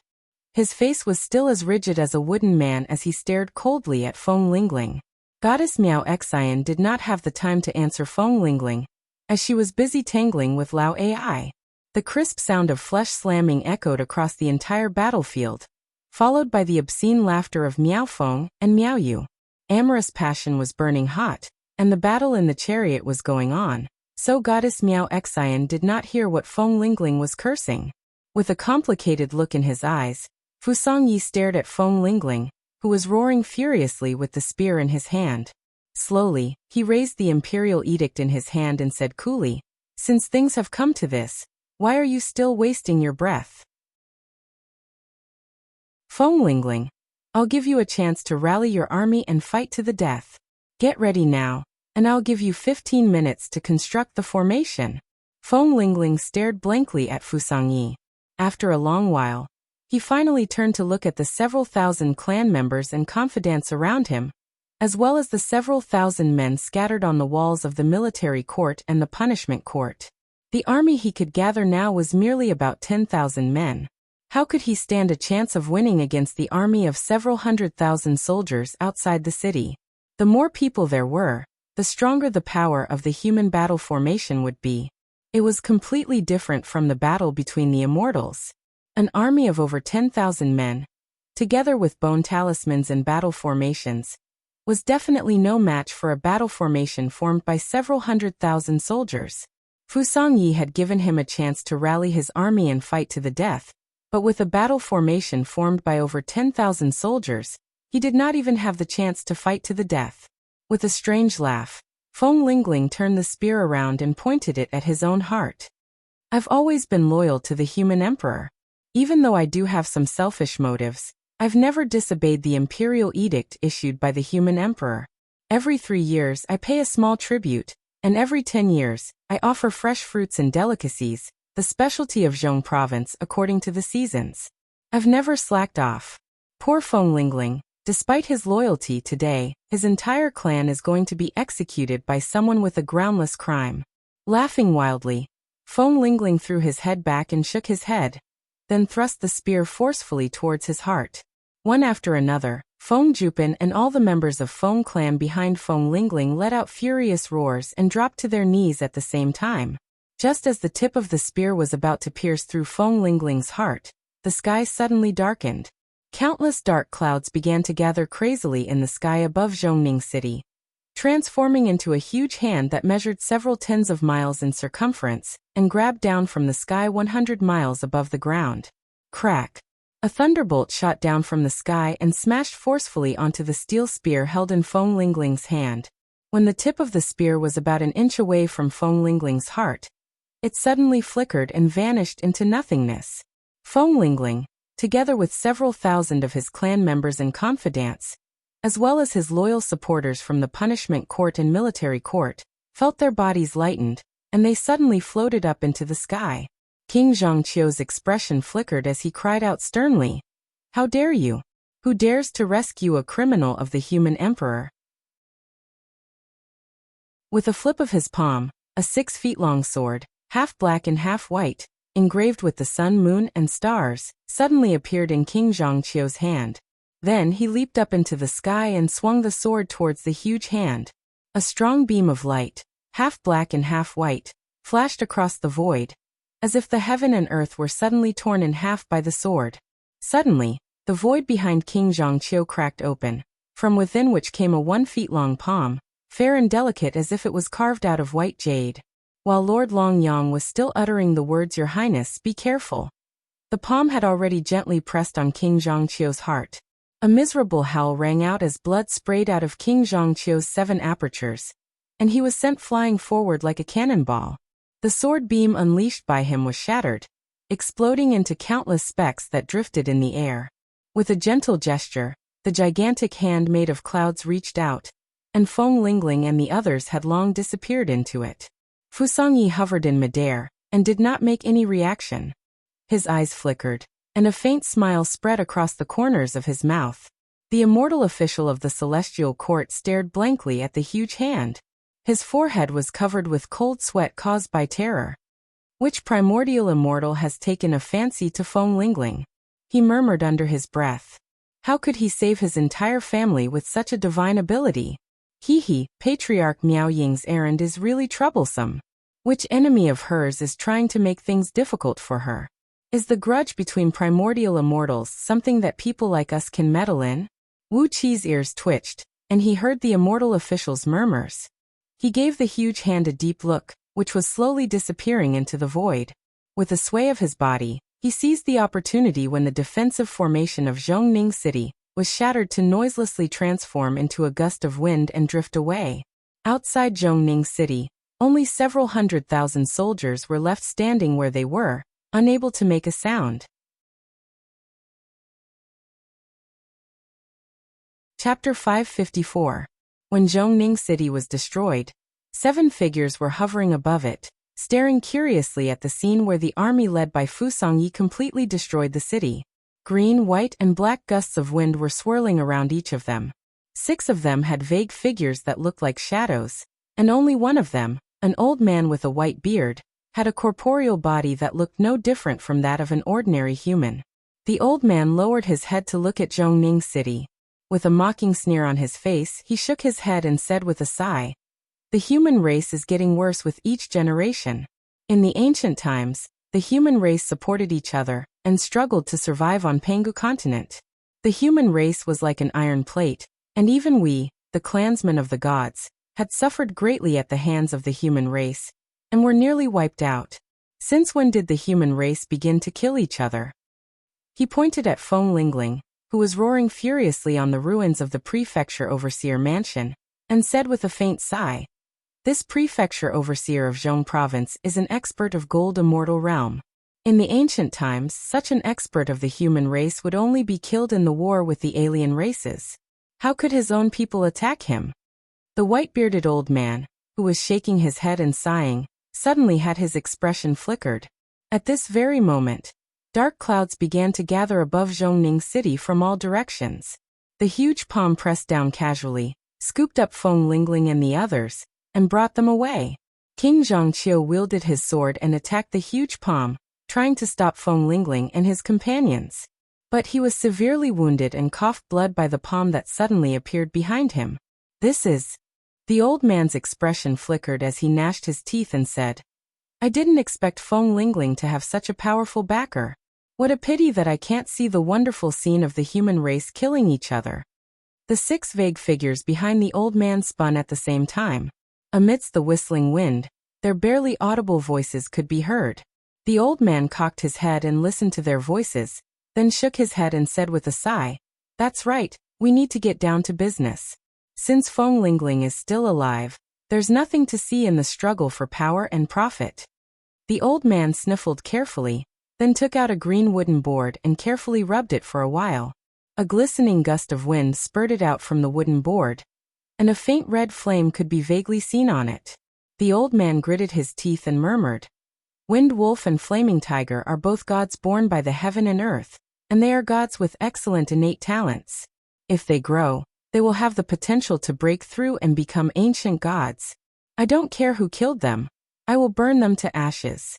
His face was still as rigid as a wooden man as he stared coldly at Feng Lingling. Goddess Miao Xian did not have the time to answer Feng Lingling, as she was busy tangling with Lao Ai. The crisp sound of flesh slamming echoed across the entire battlefield, followed by the obscene laughter of Miao Feng and Miao Yu. Amorous passion was burning hot, and the battle in the chariot was going on, so Goddess Miao Xian did not hear what Feng Lingling was cursing. With a complicated look in his eyes, Fu Songyi stared at Feng Lingling, who was roaring furiously with the spear in his hand. Slowly, he raised the imperial edict in his hand and said coolly, "Since things have come to this, why are you still wasting your breath? Feng Lingling, I'll give you a chance to rally your army and fight to the death. Get ready now, and I'll give you 15 minutes to construct the formation." Feng Lingling stared blankly at Fu Songyi. After a long while, he finally turned to look at the several thousand clan members and confidants around him, as well as the several thousand men scattered on the walls of the military court and the punishment court. The army he could gather now was merely about 10,000 men. How could he stand a chance of winning against the army of several 100,000 soldiers outside the city? The more people there were, the stronger the power of the human battle formation would be. It was completely different from the battle between the immortals. An army of over 10,000 men, together with bone talismans and battle formations, was definitely no match for a battle formation formed by several 100,000 soldiers. Fu Songyi had given him a chance to rally his army and fight to the death, but with a battle formation formed by over 10,000 soldiers, he did not even have the chance to fight to the death. With a strange laugh, Feng Lingling turned the spear around and pointed it at his own heart. I've always been loyal to the human emperor. Even though I do have some selfish motives, I've never disobeyed the imperial edict issued by the human emperor. Every 3 years I pay a small tribute, and every 10 years, I offer fresh fruits and delicacies, the specialty of Zhong Province according to the seasons. I've never slacked off. Poor Feng Lingling, despite his loyalty today, his entire clan is going to be executed by someone with a groundless crime. Laughing wildly, Feng Lingling threw his head back and shook his head, then thrust the spear forcefully towards his heart. One after another, Feng Jupin and all the members of Feng clan behind Feng Lingling let out furious roars and dropped to their knees at the same time. Just as the tip of the spear was about to pierce through Feng Lingling's heart, the sky suddenly darkened. Countless dark clouds began to gather crazily in the sky above Zhongning City, transforming into a huge hand that measured several tens of miles in circumference and grabbed down from the sky 100 miles above the ground. Crack! A thunderbolt shot down from the sky and smashed forcefully onto the steel spear held in Feng Lingling's hand. When the tip of the spear was about an inch away from Feng Lingling's heart, it suddenly flickered and vanished into nothingness. Feng Lingling, together with several thousand of his clan members and confidants, as well as his loyal supporters from the punishment court and military court, felt their bodies lightened, and they suddenly floated up into the sky. King Zhongqiu's expression flickered as he cried out sternly, "How dare you? Who dares to rescue a criminal of the human emperor?" With a flip of his palm, a 6 feet long sword, half black and half white, engraved with the sun, moon, and stars, suddenly appeared in King Zhongqiu's hand. Then he leaped up into the sky and swung the sword towards the huge hand. A strong beam of light, half black and half white, flashed across the void, as if the heaven and earth were suddenly torn in half by the sword. Suddenly, the void behind King Zhongqiu cracked open, from within which came a 1 feet long palm, fair and delicate as if it was carved out of white jade. While Lord Longyang was still uttering the words, "Your Highness, be careful," the palm had already gently pressed on King Zhongqiu's heart. A miserable howl rang out as blood sprayed out of King Zhongqiu's 7 apertures, and he was sent flying forward like a cannonball. The sword beam unleashed by him was shattered, exploding into countless specks that drifted in the air. With a gentle gesture, the gigantic hand made of clouds reached out, and Feng Lingling and the others had long disappeared into it. Fu Songyi hovered in midair, and did not make any reaction. His eyes flickered, and a faint smile spread across the corners of his mouth. The immortal official of the celestial court stared blankly at the huge hand. His forehead was covered with cold sweat caused by terror. Which primordial immortal has taken a fancy to Feng Lingling? He murmured under his breath. How could he save his entire family with such a divine ability? Patriarch Miao Ying's errand is really troublesome. Which enemy of hers is trying to make things difficult for her? Is the grudge between primordial immortals something that people like us can meddle in? Wu Qi's ears twitched, and he heard the immortal official's murmurs. He gave the huge hand a deep look, which was slowly disappearing into the void. With a sway of his body, he seized the opportunity when the defensive formation of Zhongning City was shattered to noiselessly transform into a gust of wind and drift away. Outside Zhongning City, only several 100,000 soldiers were left standing where they were, unable to make a sound. Chapter 554. When Zhongning City was destroyed, 7 figures were hovering above it, staring curiously at the scene where the army led by Fu Songyi completely destroyed the city. Green, white, and black gusts of wind were swirling around each of them. 6 of them had vague figures that looked like shadows, and only one of them, an old man with a white beard, had a corporeal body that looked no different from that of an ordinary human. The old man lowered his head to look at Zhongning City. With a mocking sneer on his face, he shook his head and said with a sigh, "The human race is getting worse with each generation. In the ancient times, the human race supported each other and struggled to survive on Pangu continent. The human race was like an iron plate, and even we, the clansmen of the gods, had suffered greatly at the hands of the human race, and were nearly wiped out. Since when did the human race begin to kill each other?" He pointed at Feng Lingling, who was roaring furiously on the ruins of the prefecture overseer mansion, and said with a faint sigh, "This prefecture overseer of Zhong province is an expert of gold immortal realm. In the ancient times, such an expert of the human race would only be killed in the war with the alien races. How could his own people attack him?" The white-bearded old man, who was shaking his head and sighing, suddenly had his expression flickered. At this very moment, dark clouds began to gather above Zhongning City from all directions. The huge palm pressed down casually, scooped up Feng Lingling and the others, and brought them away. King Zhongqiu wielded his sword and attacked the huge palm, trying to stop Feng Lingling and his companions. But he was severely wounded and coughed blood by the palm that suddenly appeared behind him. "This is..." The old man's expression flickered as he gnashed his teeth and said, "I didn't expect Feng Lingling to have such a powerful backer. What a pity that I can't see the wonderful scene of the human race killing each other." The 6 vague figures behind the old man spun at the same time. Amidst the whistling wind, their barely audible voices could be heard. The old man cocked his head and listened to their voices, then shook his head and said with a sigh, "That's right, we need to get down to business. Since Feng Lingling is still alive, there's nothing to see in the struggle for power and profit." The old man sniffled carefully, then took out a green wooden board and carefully rubbed it for a while. A glistening gust of wind spurted out from the wooden board, and a faint red flame could be vaguely seen on it. The old man gritted his teeth and murmured, Wind Wolf and Flaming Tiger are both gods born by the heaven and earth, and they are gods with excellent innate talents. If they grow, they will have the potential to break through and become ancient gods. I don't care who killed them. I will burn them to ashes.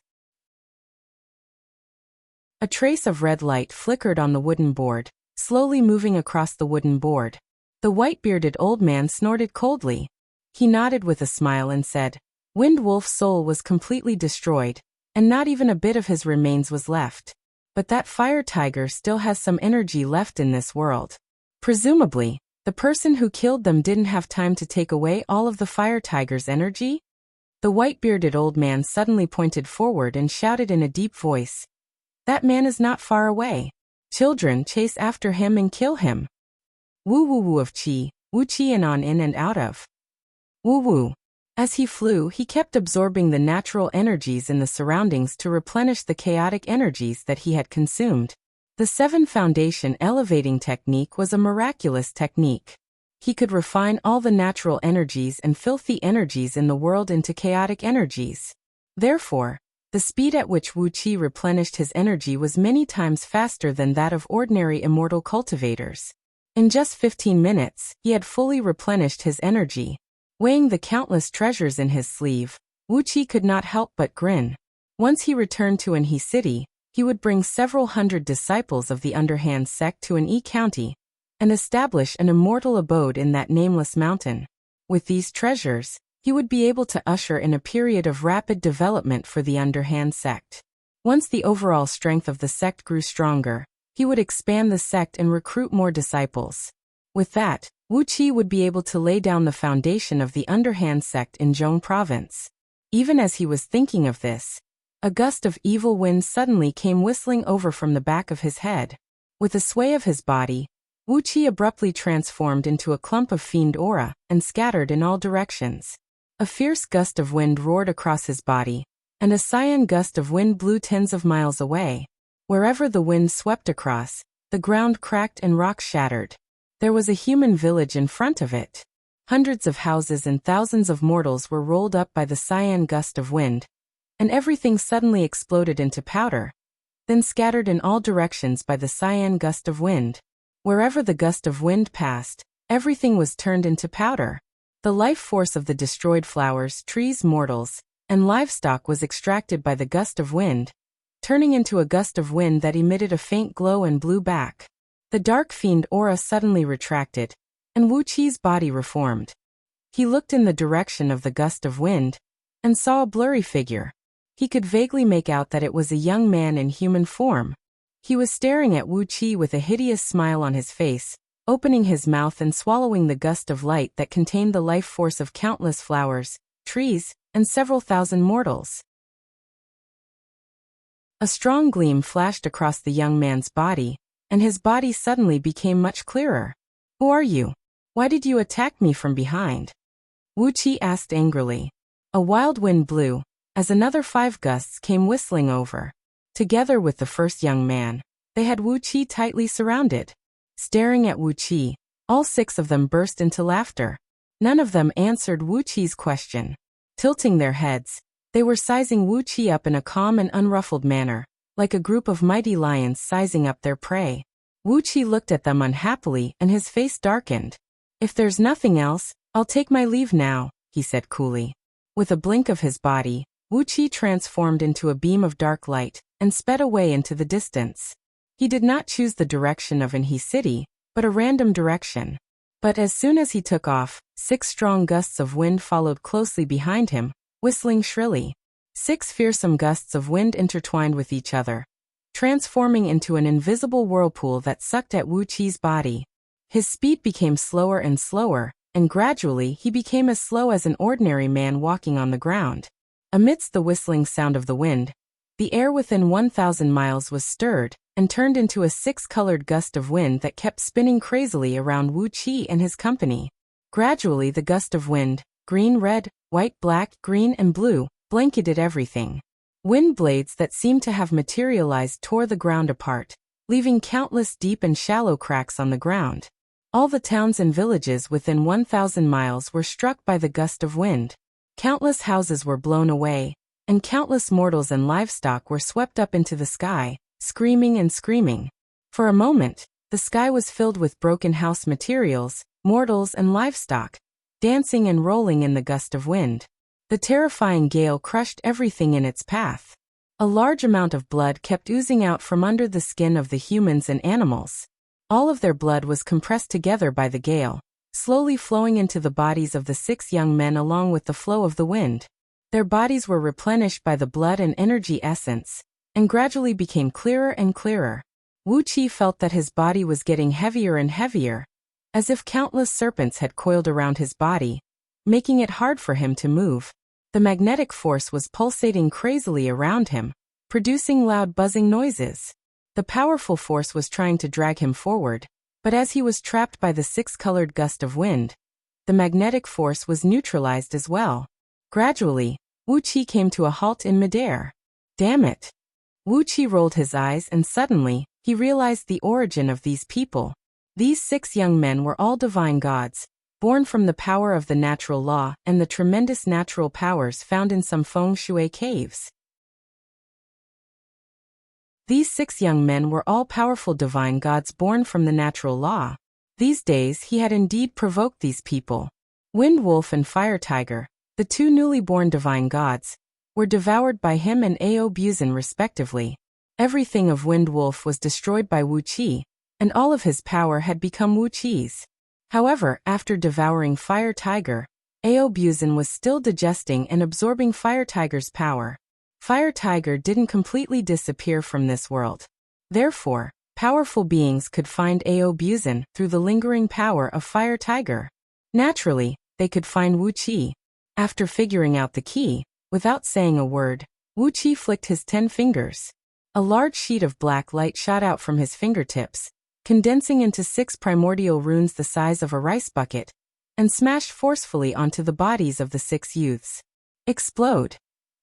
A trace of red light flickered on the wooden board, slowly moving across the wooden board. The white-bearded old man snorted coldly. He nodded with a smile and said, Wind Wolf's soul was completely destroyed, and not even a bit of his remains was left. But that fire tiger still has some energy left in this world. Presumably, the person who killed them didn't have time to take away all of the fire tiger's energy? The white-bearded old man suddenly pointed forward and shouted in a deep voice, That man is not far away. Children, chase after him and kill him. Woo woo woo of chi, woo chi and on in and out of. Woo woo. As he flew, he kept absorbing the natural energies in the surroundings to replenish the chaotic energies that he had consumed. The 7 Foundation elevating technique was a miraculous technique. He could refine all the natural energies and filthy energies in the world into chaotic energies. Therefore, the speed at which Wu Qi replenished his energy was many times faster than that of ordinary immortal cultivators. In just 15 minutes, he had fully replenished his energy. Weighing the countless treasures in his sleeve, Wu Qi could not help but grin. Once he returned to Anhe City, he would bring several hundred disciples of the Underhand sect to Anhe County and establish an immortal abode in that nameless mountain. With these treasures, he would be able to usher in a period of rapid development for the Underhand sect. Once the overall strength of the sect grew stronger, he would expand the sect and recruit more disciples. With that, Wu Qi would be able to lay down the foundation of the Underhand sect in Zhong province. Even as he was thinking of this, a gust of evil wind suddenly came whistling over from the back of his head. With a sway of his body, Wu Qi abruptly transformed into a clump of fiend aura and scattered in all directions. A fierce gust of wind roared across his body, and a cyan gust of wind blew tens of miles away. Wherever the wind swept across, the ground cracked and rocks shattered. There was a human village in front of it. Hundreds of houses and thousands of mortals were rolled up by the cyan gust of wind, and everything suddenly exploded into powder, then scattered in all directions by the cyan gust of wind. Wherever the gust of wind passed, everything was turned into powder. The life force of the destroyed flowers, trees, mortals, and livestock was extracted by the gust of wind, turning into a gust of wind that emitted a faint glow and blew back. The dark fiend aura suddenly retracted, and Wu Qi's body reformed. He looked in the direction of the gust of wind, and saw a blurry figure. He could vaguely make out that it was a young man in human form. He was staring at Wu Qi with a hideous smile on his face, opening his mouth and swallowing the gust of light that contained the life force of countless flowers, trees, and several thousand mortals. A strong gleam flashed across the young man's body, and his body suddenly became much clearer. Who are you? Why did you attack me from behind? Wu Qi asked angrily. A wild wind blew, as another 5 gusts came whistling over. Together with the first young man, they had Wu Qi tightly surrounded. Staring at Wu Qi, all 6 of them burst into laughter. None of them answered Wu Qi's question. Tilting their heads, they were sizing Wu Qi up in a calm and unruffled manner, like a group of mighty lions sizing up their prey. Wu Qi looked at them unhappily and his face darkened. If there's nothing else, I'll take my leave now, he said coolly. With a blink of his body, Wu Qi transformed into a beam of dark light and sped away into the distance. He did not choose the direction of Anhe City, but a random direction. But as soon as he took off, 6 strong gusts of wind followed closely behind him, whistling shrilly. 6 fearsome gusts of wind intertwined with each other, transforming into an invisible whirlpool that sucked at Wu Qi's body. His speed became slower and slower, and gradually he became as slow as an ordinary man walking on the ground. Amidst the whistling sound of the wind, the air within 1,000 miles was stirred and turned into a 6-colored gust of wind that kept spinning crazily around Wu Qi and his company. Gradually the gust of wind, green, red, white, black, green, and blue, blanketed everything. Wind blades that seemed to have materialized tore the ground apart, leaving countless deep and shallow cracks on the ground. All the towns and villages within 1,000 miles were struck by the gust of wind. Countless houses were blown away, and countless mortals and livestock were swept up into the sky, screaming and screaming. For a moment, the sky was filled with broken house materials, mortals and livestock, dancing and rolling in the gust of wind. The terrifying gale crushed everything in its path. A large amount of blood kept oozing out from under the skin of the humans and animals. All of their blood was compressed together by the gale, slowly flowing into the bodies of the 6 young men along with the flow of the wind. Their bodies were replenished by the blood and energy essence, and gradually became clearer and clearer. Wuxia felt that his body was getting heavier and heavier, as if countless serpents had coiled around his body, making it hard for him to move. The magnetic force was pulsating crazily around him, producing loud buzzing noises. The powerful force was trying to drag him forward, but as he was trapped by the 6-colored gust of wind, the magnetic force was neutralized as well. Gradually, Wuxia came to a halt in midair. Damn it! Wuxia rolled his eyes and suddenly, he realized the origin of these people. These 6 young men were all divine gods, born from the power of the natural law and the tremendous natural powers found in some feng shui caves. These 6 young men were all powerful divine gods born from the natural law. These days he had indeed provoked these people. Wind Wolf and Fire Tiger, the 2 newly born divine gods, were devoured by him and Audiobook respectively. Everything of Wind Wolf was destroyed by Wuxia, and all of his power had become Wuxia's. However, after devouring Fire Tiger, Audiobook was still digesting and absorbing Fire Tiger's power. Fire Tiger didn't completely disappear from this world. Therefore, powerful beings could find Audiobook through the lingering power of Fire Tiger. Naturally, they could find Wuxia. After figuring out the key, without saying a word, Wuxia flicked his 10 fingers. A large sheet of black light shot out from his fingertips, condensing into 6 primordial runes the size of a rice bucket, and smashed forcefully onto the bodies of the 6 youths. "Explode!"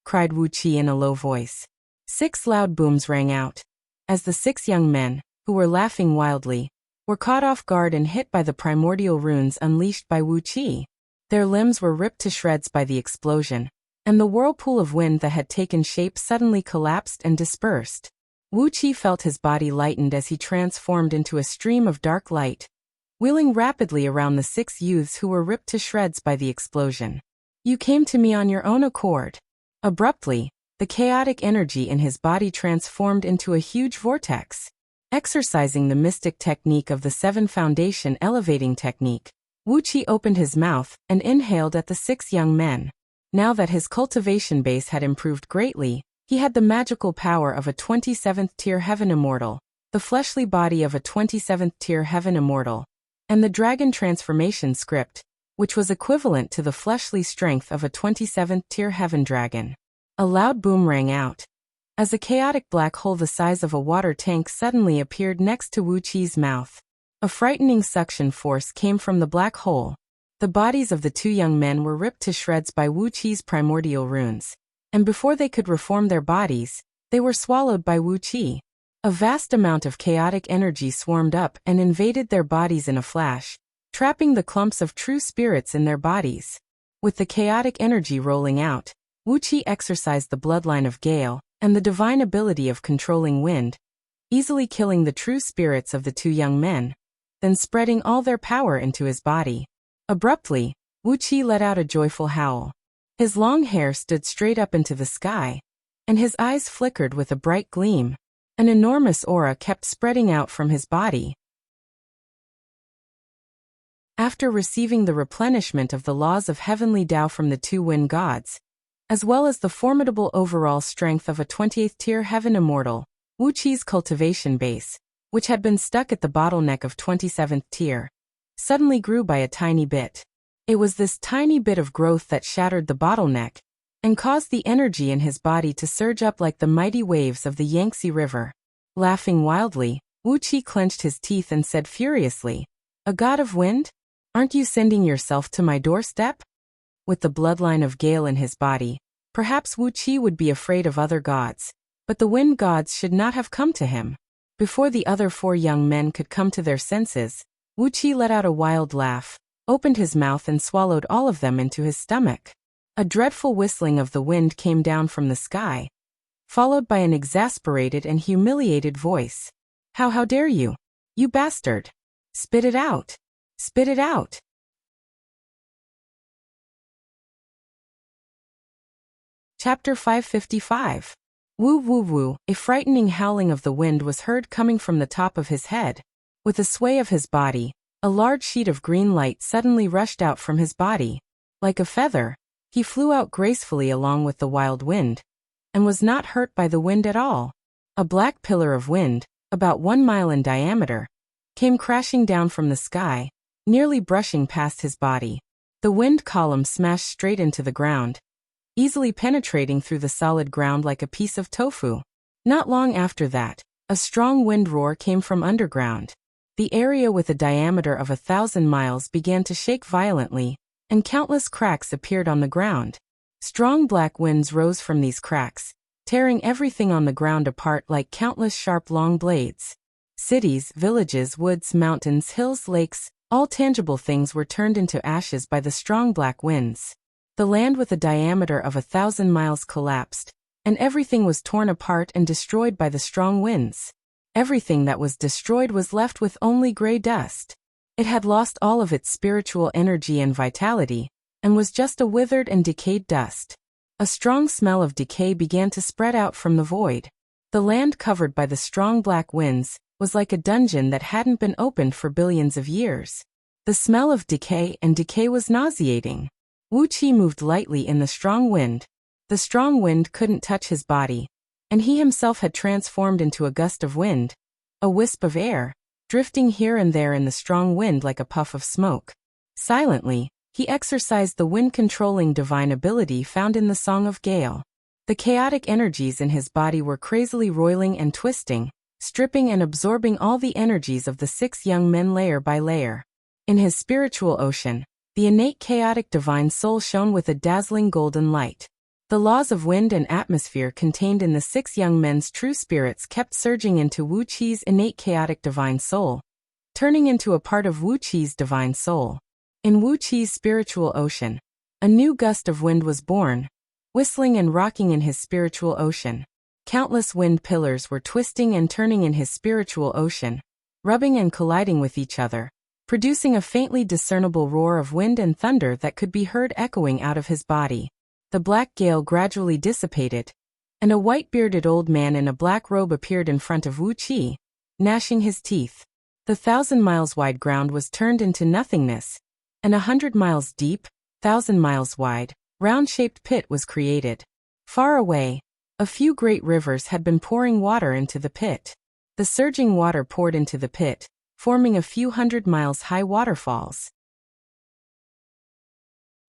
cried Wuxia in a low voice. 6 loud booms rang out, as the 6 young men, who were laughing wildly, were caught off guard and hit by the primordial runes unleashed by Wuxia. Their limbs were ripped to shreds by the explosion, and the whirlpool of wind that had taken shape suddenly collapsed and dispersed. Wuxia felt his body lightened as he transformed into a stream of dark light, wheeling rapidly around the 6 youths who were ripped to shreds by the explosion. "You came to me on your own accord." Abruptly, the chaotic energy in his body transformed into a huge vortex. Exercising the mystic technique of the 7 foundation elevating technique, Wuxia opened his mouth and inhaled at the 6 young men. Now that his cultivation base had improved greatly, he had the magical power of a 27th tier heaven immortal, the fleshly body of a 27th tier heaven immortal, and the dragon transformation script, which was equivalent to the fleshly strength of a 27th tier heaven dragon. A loud boom rang out, as a chaotic black hole the size of a water tank suddenly appeared next to Wuxia's mouth. A frightening suction force came from the black hole. The bodies of the 2 young men were ripped to shreds by Wuxia's primordial runes, and before they could reform their bodies, they were swallowed by Wuxia. A vast amount of chaotic energy swarmed up and invaded their bodies in a flash, trapping the clumps of true spirits in their bodies. With the chaotic energy rolling out, Wuxia exercised the bloodline of Gale and the divine ability of controlling wind, easily killing the true spirits of the 2 young men, then spreading all their power into his body. Abruptly, Wuxia let out a joyful howl. His long hair stood straight up into the sky, and his eyes flickered with a bright gleam. An enormous aura kept spreading out from his body. After receiving the replenishment of the laws of heavenly Tao from the 2 wind gods, as well as the formidable overall strength of a 28th tier heaven immortal, Wuxia's cultivation base, which had been stuck at the bottleneck of 27th tier, suddenly grew by a tiny bit. It was this tiny bit of growth that shattered the bottleneck and caused the energy in his body to surge up like the mighty waves of the Yangtze River. Laughing wildly, Wuxia clenched his teeth and said furiously, "A god of wind? Aren't you sending yourself to my doorstep?" With the bloodline of Gale in his body, perhaps Wuxia would be afraid of other gods, but the wind gods should not have come to him. Before the other 4 young men could come to their senses, Wuxia let out a wild laugh, opened his mouth and swallowed all of them into his stomach. A dreadful whistling of the wind came down from the sky, followed by an exasperated and humiliated voice. How dare you? You bastard! Spit it out! Spit it out! Chapter 555. Woo woo woo. A frightening howling of the wind was heard coming from the top of his head. With a sway of his body, a large sheet of green light suddenly rushed out from his body. Like a feather, he flew out gracefully along with the wild wind, and was not hurt by the wind at all. A black pillar of wind, about 1 mile in diameter, came crashing down from the sky, nearly brushing past his body. The wind column smashed straight into the ground, easily penetrating through the solid ground like a piece of tofu. Not long after that, a strong wind roar came from underground. The area with a diameter of 1,000 miles began to shake violently, and countless cracks appeared on the ground. Strong black winds rose from these cracks, tearing everything on the ground apart like countless sharp long blades. Cities, villages, woods, mountains, hills, lakes, all tangible things were turned into ashes by the strong black winds. The land with a diameter of 1,000 miles collapsed, and everything was torn apart and destroyed by the strong winds. Everything that was destroyed was left with only gray dust. It had lost all of its spiritual energy and vitality, and was just a withered and decayed dust. A strong smell of decay began to spread out from the void. The land covered by the strong black winds was like a dungeon that hadn't been opened for billions of years. The smell of decay was nauseating. Wuxia moved lightly in the strong wind. The strong wind couldn't touch his body, and he himself had transformed into a gust of wind, a wisp of air, drifting here and there in the strong wind like a puff of smoke. Silently, he exercised the wind-controlling divine ability found in the Song of Gale. The chaotic energies in his body were crazily roiling and twisting, stripping and absorbing all the energies of the 6 young men layer by layer. In his spiritual ocean, the innate chaotic divine soul shone with a dazzling golden light. The laws of wind and atmosphere contained in the 6 young men's true spirits kept surging into Wuqi's innate chaotic divine soul, turning into a part of Wuqi's divine soul. In Wuqi's spiritual ocean, a new gust of wind was born, whistling and rocking in his spiritual ocean. Countless wind pillars were twisting and turning in his spiritual ocean, rubbing and colliding with each other, producing a faintly discernible roar of wind and thunder that could be heard echoing out of his body. The black gale gradually dissipated, and a white-bearded old man in a black robe appeared in front of Wuqi, gnashing his teeth. The 1,000 miles wide ground was turned into nothingness, and 100 miles deep, 1,000 miles wide, round-shaped pit was created. Far away, a few great rivers had been pouring water into the pit. The surging water poured into the pit, forming a few 100 miles high waterfalls.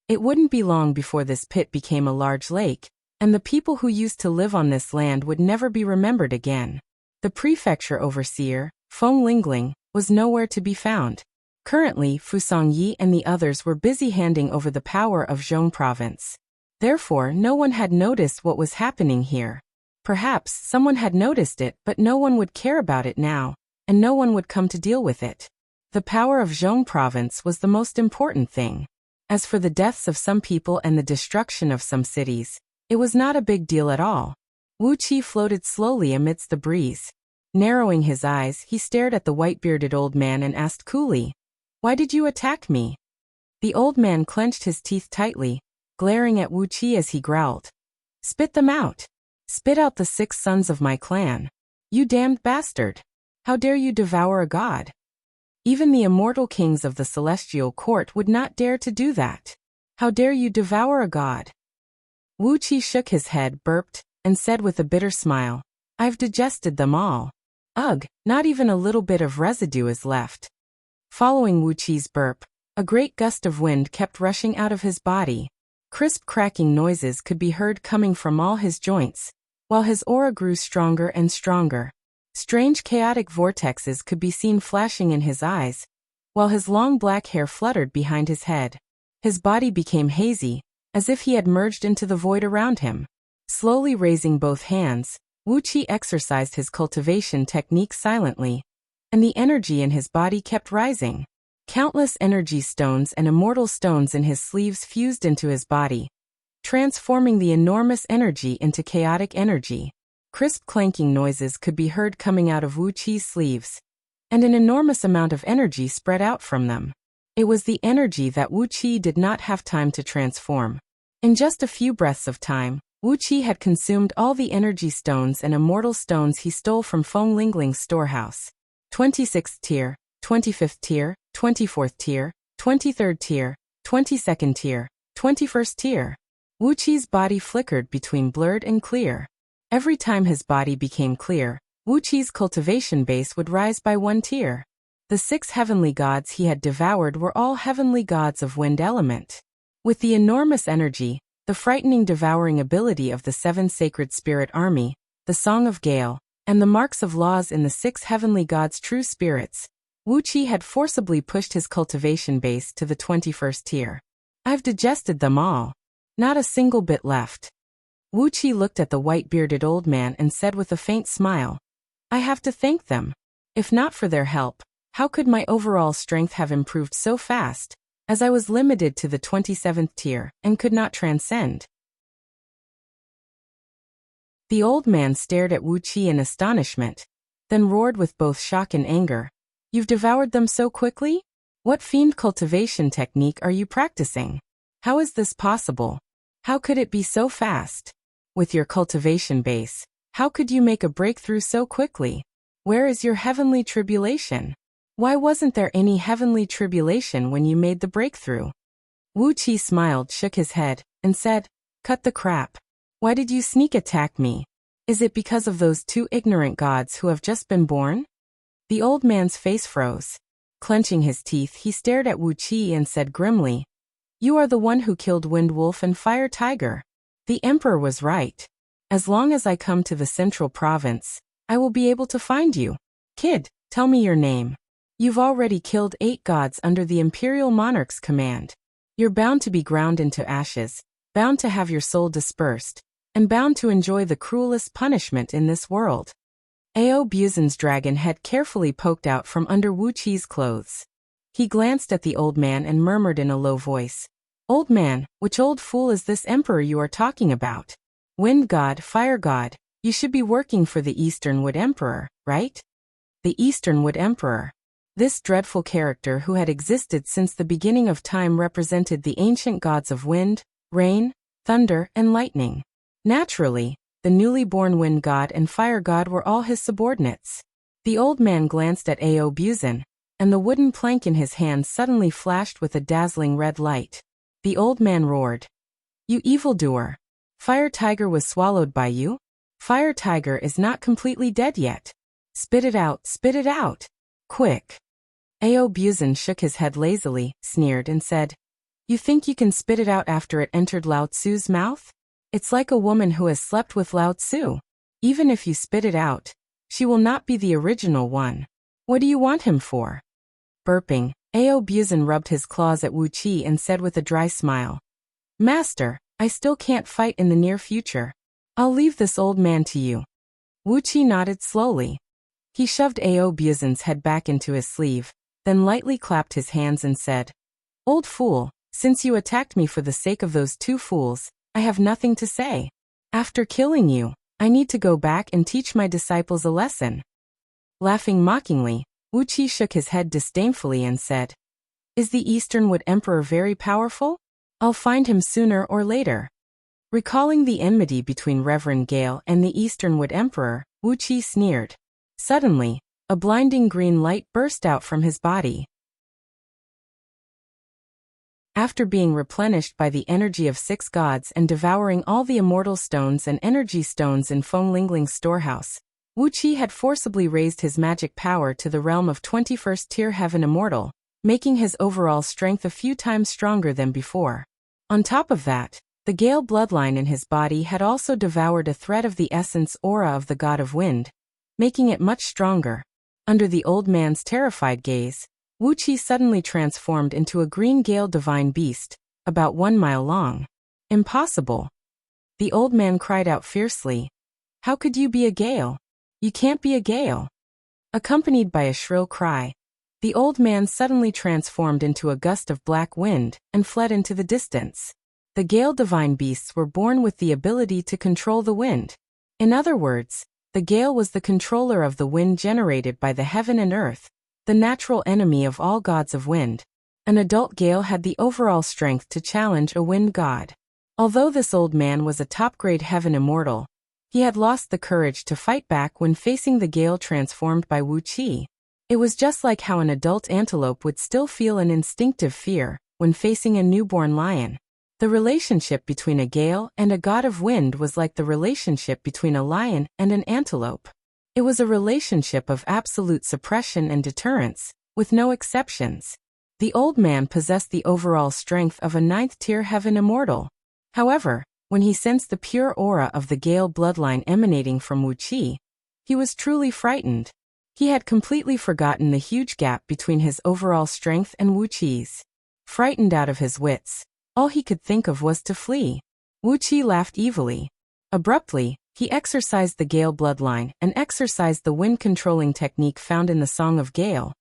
It wouldn't be long before this pit became a large lake, and the people who used to live on this land would never be remembered again. The prefecture overseer, Feng Lingling, was nowhere to be found. Currently, Fusang Yi and the others were busy handing over the power of Zhong province. Therefore, no one had noticed what was happening here. Perhaps someone had noticed it, but no one would care about it now, and no one would come to deal with it. The power of Zhong province was the most important thing. As for the deaths of some people and the destruction of some cities, it was not a big deal at all. Wuqi floated slowly amidst the breeze. Narrowing his eyes, he stared at the white-bearded old man and asked coolly, "Why did you attack me?" The old man clenched his teeth tightly, glaring at Wuqi as he growled, "Spit them out! Spit out the 6 sons of my clan! You damned bastard! How dare you devour a god? Even the immortal kings of the celestial court would not dare to do that. How dare you devour a god?" Wuqi shook his head, burped, and said with a bitter smile, "I've digested them all. Ugh, not even a little bit of residue is left." Following Wuqi's burp, a great gust of wind kept rushing out of his body. Crisp cracking noises could be heard coming from all his joints, while his aura grew stronger and stronger. Strange chaotic vortexes could be seen flashing in his eyes, while his long black hair fluttered behind his head. His body became hazy, as if he had merged into the void around him. Slowly raising both hands, Wuqi exercised his cultivation technique silently, and the energy in his body kept rising. Countless energy stones and immortal stones in his sleeves fused into his body, transforming the enormous energy into chaotic energy. Crisp clanking noises could be heard coming out of Wuqi's sleeves, and an enormous amount of energy spread out from them. It was the energy that Wuqi did not have time to transform. In just a few breaths of time, Wuqi had consumed all the energy stones and immortal stones he stole from Feng Lingling's storehouse. 26th tier, 25th tier, 24th tier, 23rd tier, 22nd tier, 21st tier. Wuqi's body flickered between blurred and clear. Every time his body became clear, Wuqi's cultivation base would rise by 1 tier. The 6 heavenly gods he had devoured were all heavenly gods of wind element. With the enormous energy, the frightening devouring ability of the 7 sacred spirit army, the Song of Gale, and the marks of laws in the 6 heavenly gods' true spirits, Wuqi had forcibly pushed his cultivation base to the 21st tier. I've digested them all. Not a single bit left. Wuqi looked at the white-bearded old man and said with a faint smile, I have to thank them. If not for their help, how could my overall strength have improved so fast, as I was limited to the 27th tier and could not transcend? The old man stared at Wuqi in astonishment, then roared with both shock and anger. You've devoured them so quickly? What fiend cultivation technique are you practicing? How is this possible? How could it be so fast? With your cultivation base, how could you make a breakthrough so quickly? Where is your heavenly tribulation? Why wasn't there any heavenly tribulation when you made the breakthrough? Wuqi smiled, shook his head, and said, Cut the crap. Why did you sneak attack me? Is it because of those 2 ignorant gods who have just been born? The old man's face froze. Clenching his teeth, he stared at Wuqi and said grimly, You are the one who killed Wind Wolf and Fire Tiger. The emperor was right. As long as I come to the central province, I will be able to find you. Kid, tell me your name. You've already killed 8 gods under the imperial monarch's command. You're bound to be ground into ashes, bound to have your soul dispersed, and bound to enjoy the cruelest punishment in this world. Ao Buzin's dragon head carefully poked out from under Wuqi's clothes. He glanced at the old man and murmured in a low voice, Old man, which old fool is this emperor you are talking about? Wind god, fire god, you should be working for the Eastern Wood Emperor, right? The Eastern Wood Emperor. This dreadful character who had existed since the beginning of time represented the ancient gods of wind, rain, thunder, and lightning. Naturally, the newly born wind god and fire god were all his subordinates. The old man glanced at Ao Buzin, and the wooden plank in his hand suddenly flashed with a dazzling red light. The old man roared, You evildoer! Fire Tiger was swallowed by you? Fire Tiger is not completely dead yet. Spit it out, quick! Ao Buzin shook his head lazily, sneered, and said, You think you can spit it out after it entered Lao Tzu's mouth? It's like a woman who has slept with Lao Tzu. Even if you spit it out, she will not be the original one. What do you want him for? Burping, Ao Buzin rubbed his claws at Wuqi and said with a dry smile, Master, I still can't fight in the near future. I'll leave this old man to you. Wuqi nodded slowly. He shoved Ao Buzin's head back into his sleeve, then lightly clapped his hands and said, Old fool, since you attacked me for the sake of those 2 fools, I have nothing to say. After killing you, I need to go back and teach my disciples a lesson. Laughing mockingly, Wuqi shook his head disdainfully and said, Is the Eastern Wood Emperor very powerful? I'll find him sooner or later. Recalling the enmity between Reverend Gale and the Eastern Wood Emperor, Wuqi sneered. Suddenly, a blinding green light burst out from his body. After being replenished by the energy of 6 gods and devouring all the immortal stones and energy stones in Feng Lingling's storehouse, Wuqi had forcibly raised his magic power to the realm of 21st tier heaven immortal, making his overall strength a few times stronger than before. On top of that, the Gale bloodline in his body had also devoured a thread of the essence aura of the god of wind, making it much stronger. Under the old man's terrified gaze, Wuqi suddenly transformed into a green Gale divine beast, about 1 mile long. Impossible! The old man cried out fiercely. How could you be a Gale? You can't be a Gale! Accompanied by a shrill cry, the old man suddenly transformed into a gust of black wind and fled into the distance. The Gale divine beasts were born with the ability to control the wind. In other words, the Gale was the controller of the wind generated by the heaven and earth, the natural enemy of all gods of wind. An adult Gale had the overall strength to challenge a wind god. Although this old man was a top-grade heaven immortal, he had lost the courage to fight back when facing the Gale transformed by Wuxia. It was just like how an adult antelope would still feel an instinctive fear when facing a newborn lion. The relationship between a Gale and a god of wind was like the relationship between a lion and an antelope. It was a relationship of absolute suppression and deterrence, with no exceptions. The old man possessed the overall strength of a 9th-tier heaven immortal. However, when he sensed the pure aura of the Gale bloodline emanating from Wuxia, he was truly frightened. He had completely forgotten the huge gap between his overall strength and Wuxia's. Frightened out of his wits, all he could think of was to flee. Wuxia laughed evilly. Abruptly, he exorcised the Gale bloodline and exercised the wind-controlling technique found in the Song of Gale,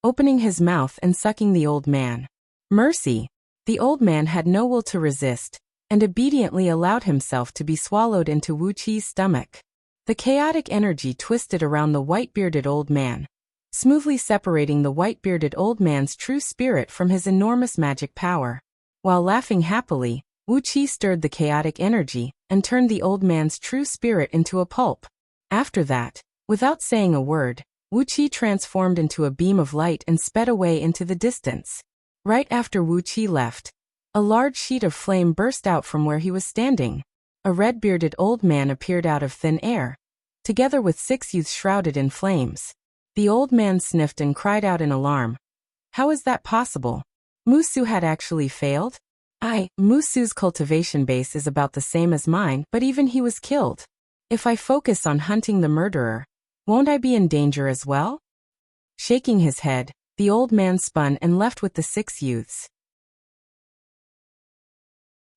opening his mouth and sucking the old man. Mercy! The old man had no will to resist, and obediently allowed himself to be swallowed into Wuxia's stomach. The chaotic energy twisted around the white-bearded old man, smoothly separating the white-bearded old man's true spirit from his enormous magic power. While laughing happily, Wuxia stirred the chaotic energy and turned the old man's true spirit into a pulp. After that, without saying a word, Wuxia transformed into a beam of light and sped away into the distance. Right after Wuxia left, a large sheet of flame burst out from where he was standing. A red-bearded old man appeared out of thin air, together with 6 youths shrouded in flames. The old man sniffed and cried out in alarm. How is that possible? Musu had actually failed? Musu's cultivation base is about the same as mine, but even he was killed. If I focus on hunting the murderer, won't I be in danger as well? Shaking his head, the old man spun and left with the 6 youths.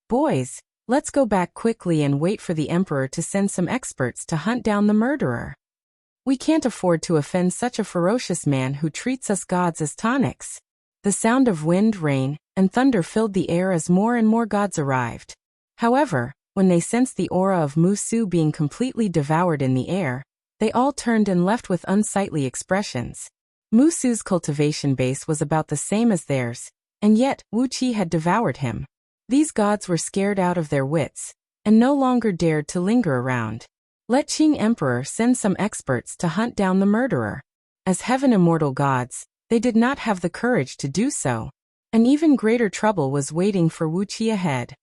Boys, let's go back quickly and wait for the emperor to send some experts to hunt down the murderer. We can't afford to offend such a ferocious man who treats us gods as tonics. The sound of wind, rain, and thunder filled the air as more and more gods arrived. However, when they sensed the aura of Musu being completely devoured in the air, they all turned and left with unsightly expressions. Musu's cultivation base was about the same as theirs, and yet Wuxia had devoured him. These gods were scared out of their wits, and no longer dared to linger around. Let Qing Emperor send some experts to hunt down the murderer. As heaven immortal gods, they did not have the courage to do so. An even greater trouble was waiting for Wuxia ahead.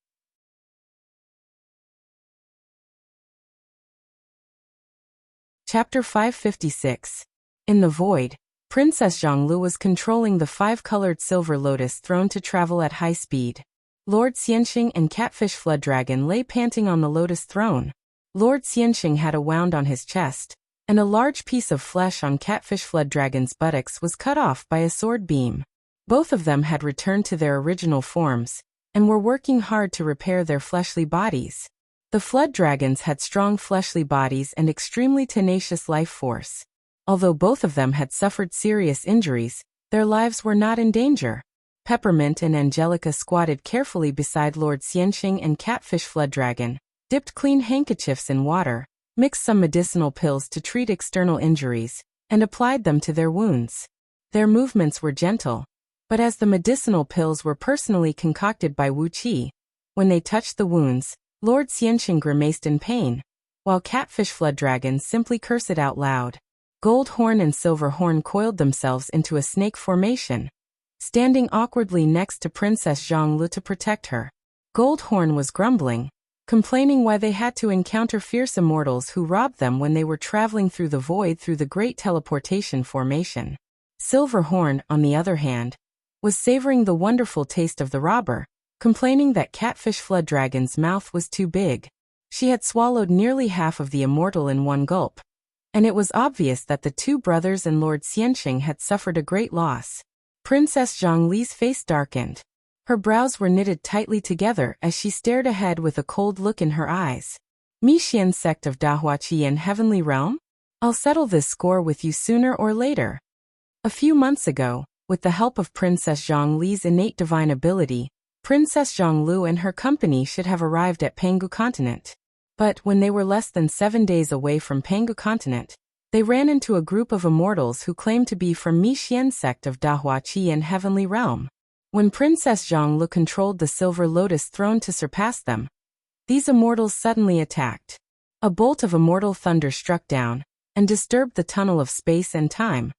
Chapter 556. In the void, Princess Zhonglu was controlling the 5-colored silver lotus throne to travel at high speed. Lord Xianxing and Catfish Flood Dragon lay panting on the lotus throne. Lord Xianxing had a wound on his chest, and a large piece of flesh on Catfish Flood Dragon's buttocks was cut off by a sword beam. Both of them had returned to their original forms, and were working hard to repair their fleshly bodies. The Flood Dragons had strong fleshly bodies and extremely tenacious life force. Although both of them had suffered serious injuries, their lives were not in danger. Peppermint and Angelica squatted carefully beside Lord Xianxing and Catfish Flood Dragon, dipped clean handkerchiefs in water, mixed some medicinal pills to treat external injuries, and applied them to their wounds. Their movements were gentle, but as the medicinal pills were personally concocted by Wuxia, when they touched the wounds, Lord Xianxing grimaced in pain, while Catfish Flood Dragon simply cursed out loud. Gold Horn and Silver Horn coiled themselves into a snake formation, standing awkwardly next to Princess Zhonglu to protect her. Gold Horn was grumbling, complaining why they had to encounter fierce immortals who robbed them when they were traveling through the void through the Great Teleportation Formation. Silver Horn, on the other hand, was savoring the wonderful taste of the robber, complaining that Catfish Flood Dragon's mouth was too big. She had swallowed nearly half of the immortal in one gulp, and it was obvious that the 2 brothers and Lord Xianxing had suffered a great loss. Princess Zhongli's face darkened. Her brows were knitted tightly together as she stared ahead with a cold look in her eyes. Mixian sect of Dahuaqian Heavenly Realm? I'll settle this score with you sooner or later. A few months ago, with the help of Princess Zhongli's innate divine ability, Princess Zhonglu and her company should have arrived at Pangu continent. But when they were less than 7 days away from Pangu continent, they ran into a group of immortals who claimed to be from Mixian sect of Dahua Qi and Heavenly Realm. When Princess Zhonglu controlled the Silver Lotus throne to surpass them, these immortals suddenly attacked. A bolt of immortal thunder struck down and disturbed the tunnel of space and time,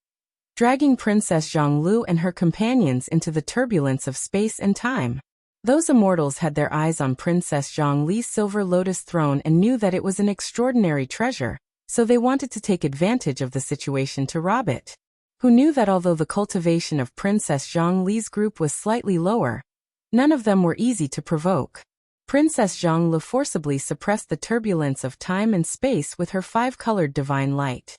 dragging Princess Zhonglu and her companions into the turbulence of space and time. Those immortals had their eyes on Princess Zhongli's Silver Lotus throne and knew that it was an extraordinary treasure, so they wanted to take advantage of the situation to rob it. Who knew that although the cultivation of Princess Zhongli's group was slightly lower, none of them were easy to provoke. Princess Zhongli forcibly suppressed the turbulence of time and space with her 5-colored divine light.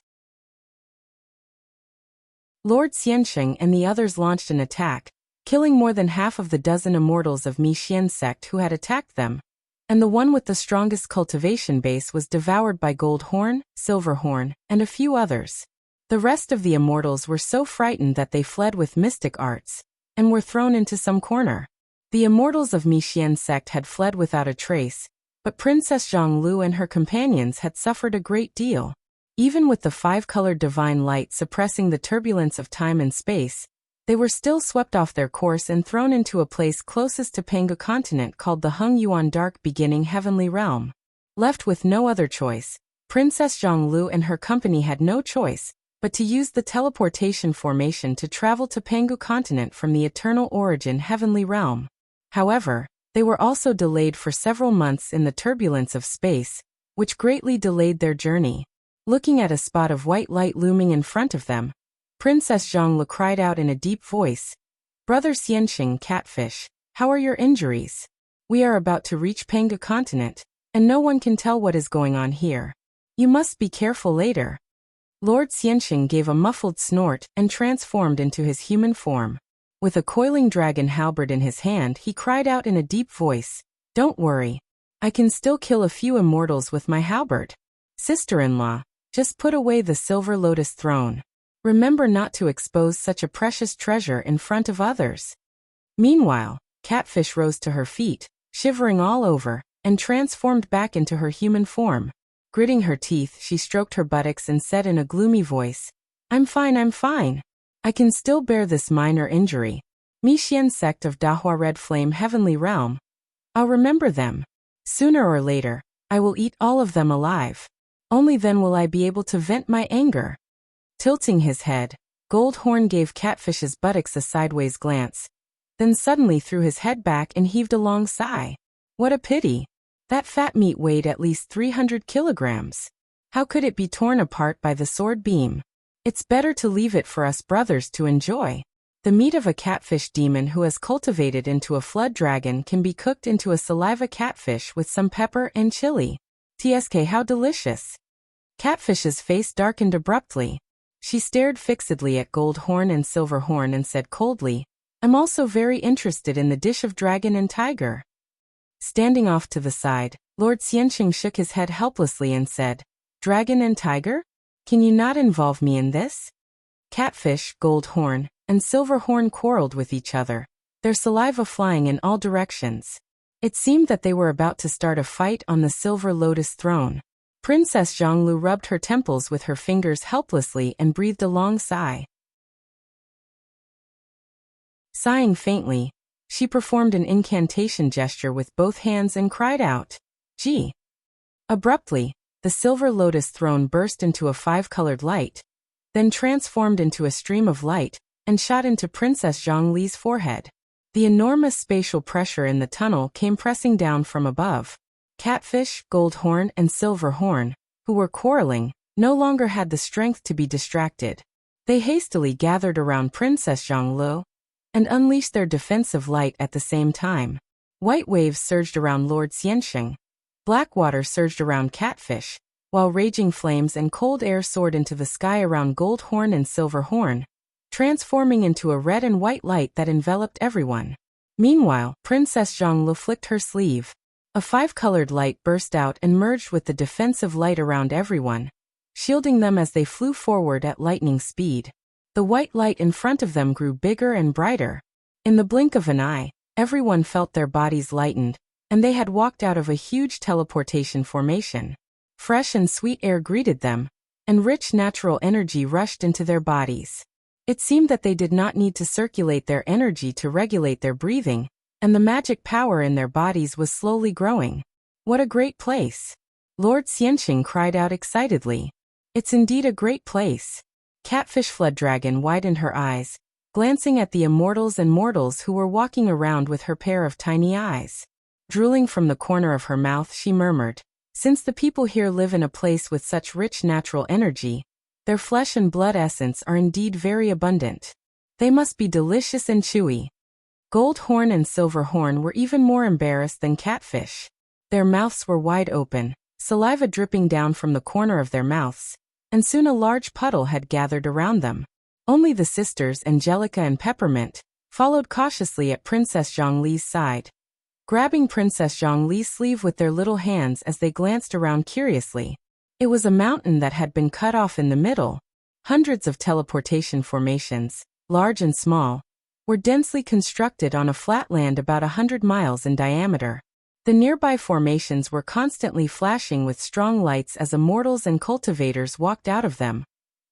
Lord Xianxing and the others launched an attack, killing more than half of the dozen immortals of Mixian sect who had attacked them, and the one with the strongest cultivation base was devoured by Gold Horn, Silver Horn, and a few others. The rest of the immortals were so frightened that they fled with mystic arts, and were thrown into some corner. The immortals of Mixian sect had fled without a trace, but Princess Zhonglu and her companions had suffered a great deal. Even with the 5-colored divine light suppressing the turbulence of time and space, they were still swept off their course and thrown into a place closest to Pangu continent called the Hung Yuan Dark Beginning Heavenly Realm. Left with no other choice, Princess Zhonglu and her company had no choice but to use the teleportation formation to travel to Pangu continent from the Eternal Origin Heavenly Realm. However, they were also delayed for several months in the turbulence of space, which greatly delayed their journey. Looking at a spot of white light looming in front of them, Princess Zhongli cried out in a deep voice, "Brother Xianxing Catfish, how are your injuries? We are about to reach Pangu continent, and no one can tell what is going on here. You must be careful later." Lord Xianxing gave a muffled snort and transformed into his human form. With a coiling dragon halberd in his hand, he cried out in a deep voice, "Don't worry. I can still kill a few immortals with my halberd. Sister-in-law, just put away the Silver Lotus throne. Remember not to expose such a precious treasure in front of others." Meanwhile, Catfish rose to her feet, shivering all over, and transformed back into her human form. Gritting her teeth, she stroked her buttocks and said in a gloomy voice, I'm fine. I can still bear this minor injury. Mixian sect of Dahua Red Flame Heavenly Realm. I'll remember them. Sooner or later, I will eat all of them alive. Only then will I be able to vent my anger." Tilting his head, Gold Horn gave Catfish's buttocks a sideways glance, then suddenly threw his head back and heaved a long sigh. What a pity. That fat meat weighed at least 300 kilograms. How could it be torn apart by the sword beam? It's better to leave it for us brothers to enjoy. The meat of a catfish demon who has cultivated into a flood dragon can be cooked into a saliva catfish with some pepper and chili. TSK, how delicious. Catfish's face darkened abruptly. She stared fixedly at Gold Horn and Silver Horn and said coldly, I'm also very interested in the dish of dragon and tiger. Standing off to the side, Lord Xianxing shook his head helplessly and said, Dragon and tiger? Can you not involve me in this? Catfish, Gold Horn, and Silver Horn quarreled with each other, their saliva flying in all directions. It seemed that they were about to start a fight on the Silver Lotus throne. Princess Zhonglu rubbed her temples with her fingers helplessly and breathed a long sigh. Sighing faintly, she performed an incantation gesture with both hands and cried out, Gee! Abruptly, the Silver Lotus throne burst into a 5-colored light, then transformed into a stream of light, and shot into Princess Zhongli's forehead. The enormous spatial pressure in the tunnel came pressing down from above. Catfish, Gold Horn, and Silver Horn, who were quarreling, no longer had the strength to be distracted. They hastily gathered around Princess Zhonglu and unleashed their defensive light at the same time. White waves surged around Lord Xianxing. Black water surged around Catfish, while raging flames and cold air soared into the sky around Gold Horn and Silver Horn, transforming into a red and white light that enveloped everyone. Meanwhile, Princess Zhonglu flicked her sleeve. A 5-colored light burst out and merged with the defensive light around everyone, shielding them as they flew forward at lightning speed. The white light in front of them grew bigger and brighter. In the blink of an eye, Everyone felt their bodies lightened, and they had walked out of a huge teleportation formation. Fresh and sweet air greeted them, and rich natural energy rushed into their bodies. It seemed that they did not need to circulate their energy to regulate their breathing, and the magic power in their bodies was slowly growing. What a great place! Lord Xianxing cried out excitedly. It's indeed a great place. Catfish Flood Dragon widened her eyes, glancing at the immortals and mortals who were walking around with her pair of tiny eyes. Drooling from the corner of her mouth, she murmured, "Since the people here live in a place with such rich natural energy, their flesh and blood essence are indeed very abundant. They must be delicious and chewy." Gold Horn and Silver Horn were even more embarrassed than Catfish. Their mouths were wide open, saliva dripping down from the corner of their mouths, and soon a large puddle had gathered around them. Only the sisters Angelica and Peppermint followed cautiously at Princess Zhongli's side, grabbing Princess Zhongli's sleeve with their little hands as they glanced around curiously. It was a mountain that had been cut off in the middle. Hundreds of teleportation formations, large and small, were densely constructed on a flat land about 100 miles in diameter. The nearby formations were constantly flashing with strong lights as immortals and cultivators walked out of them,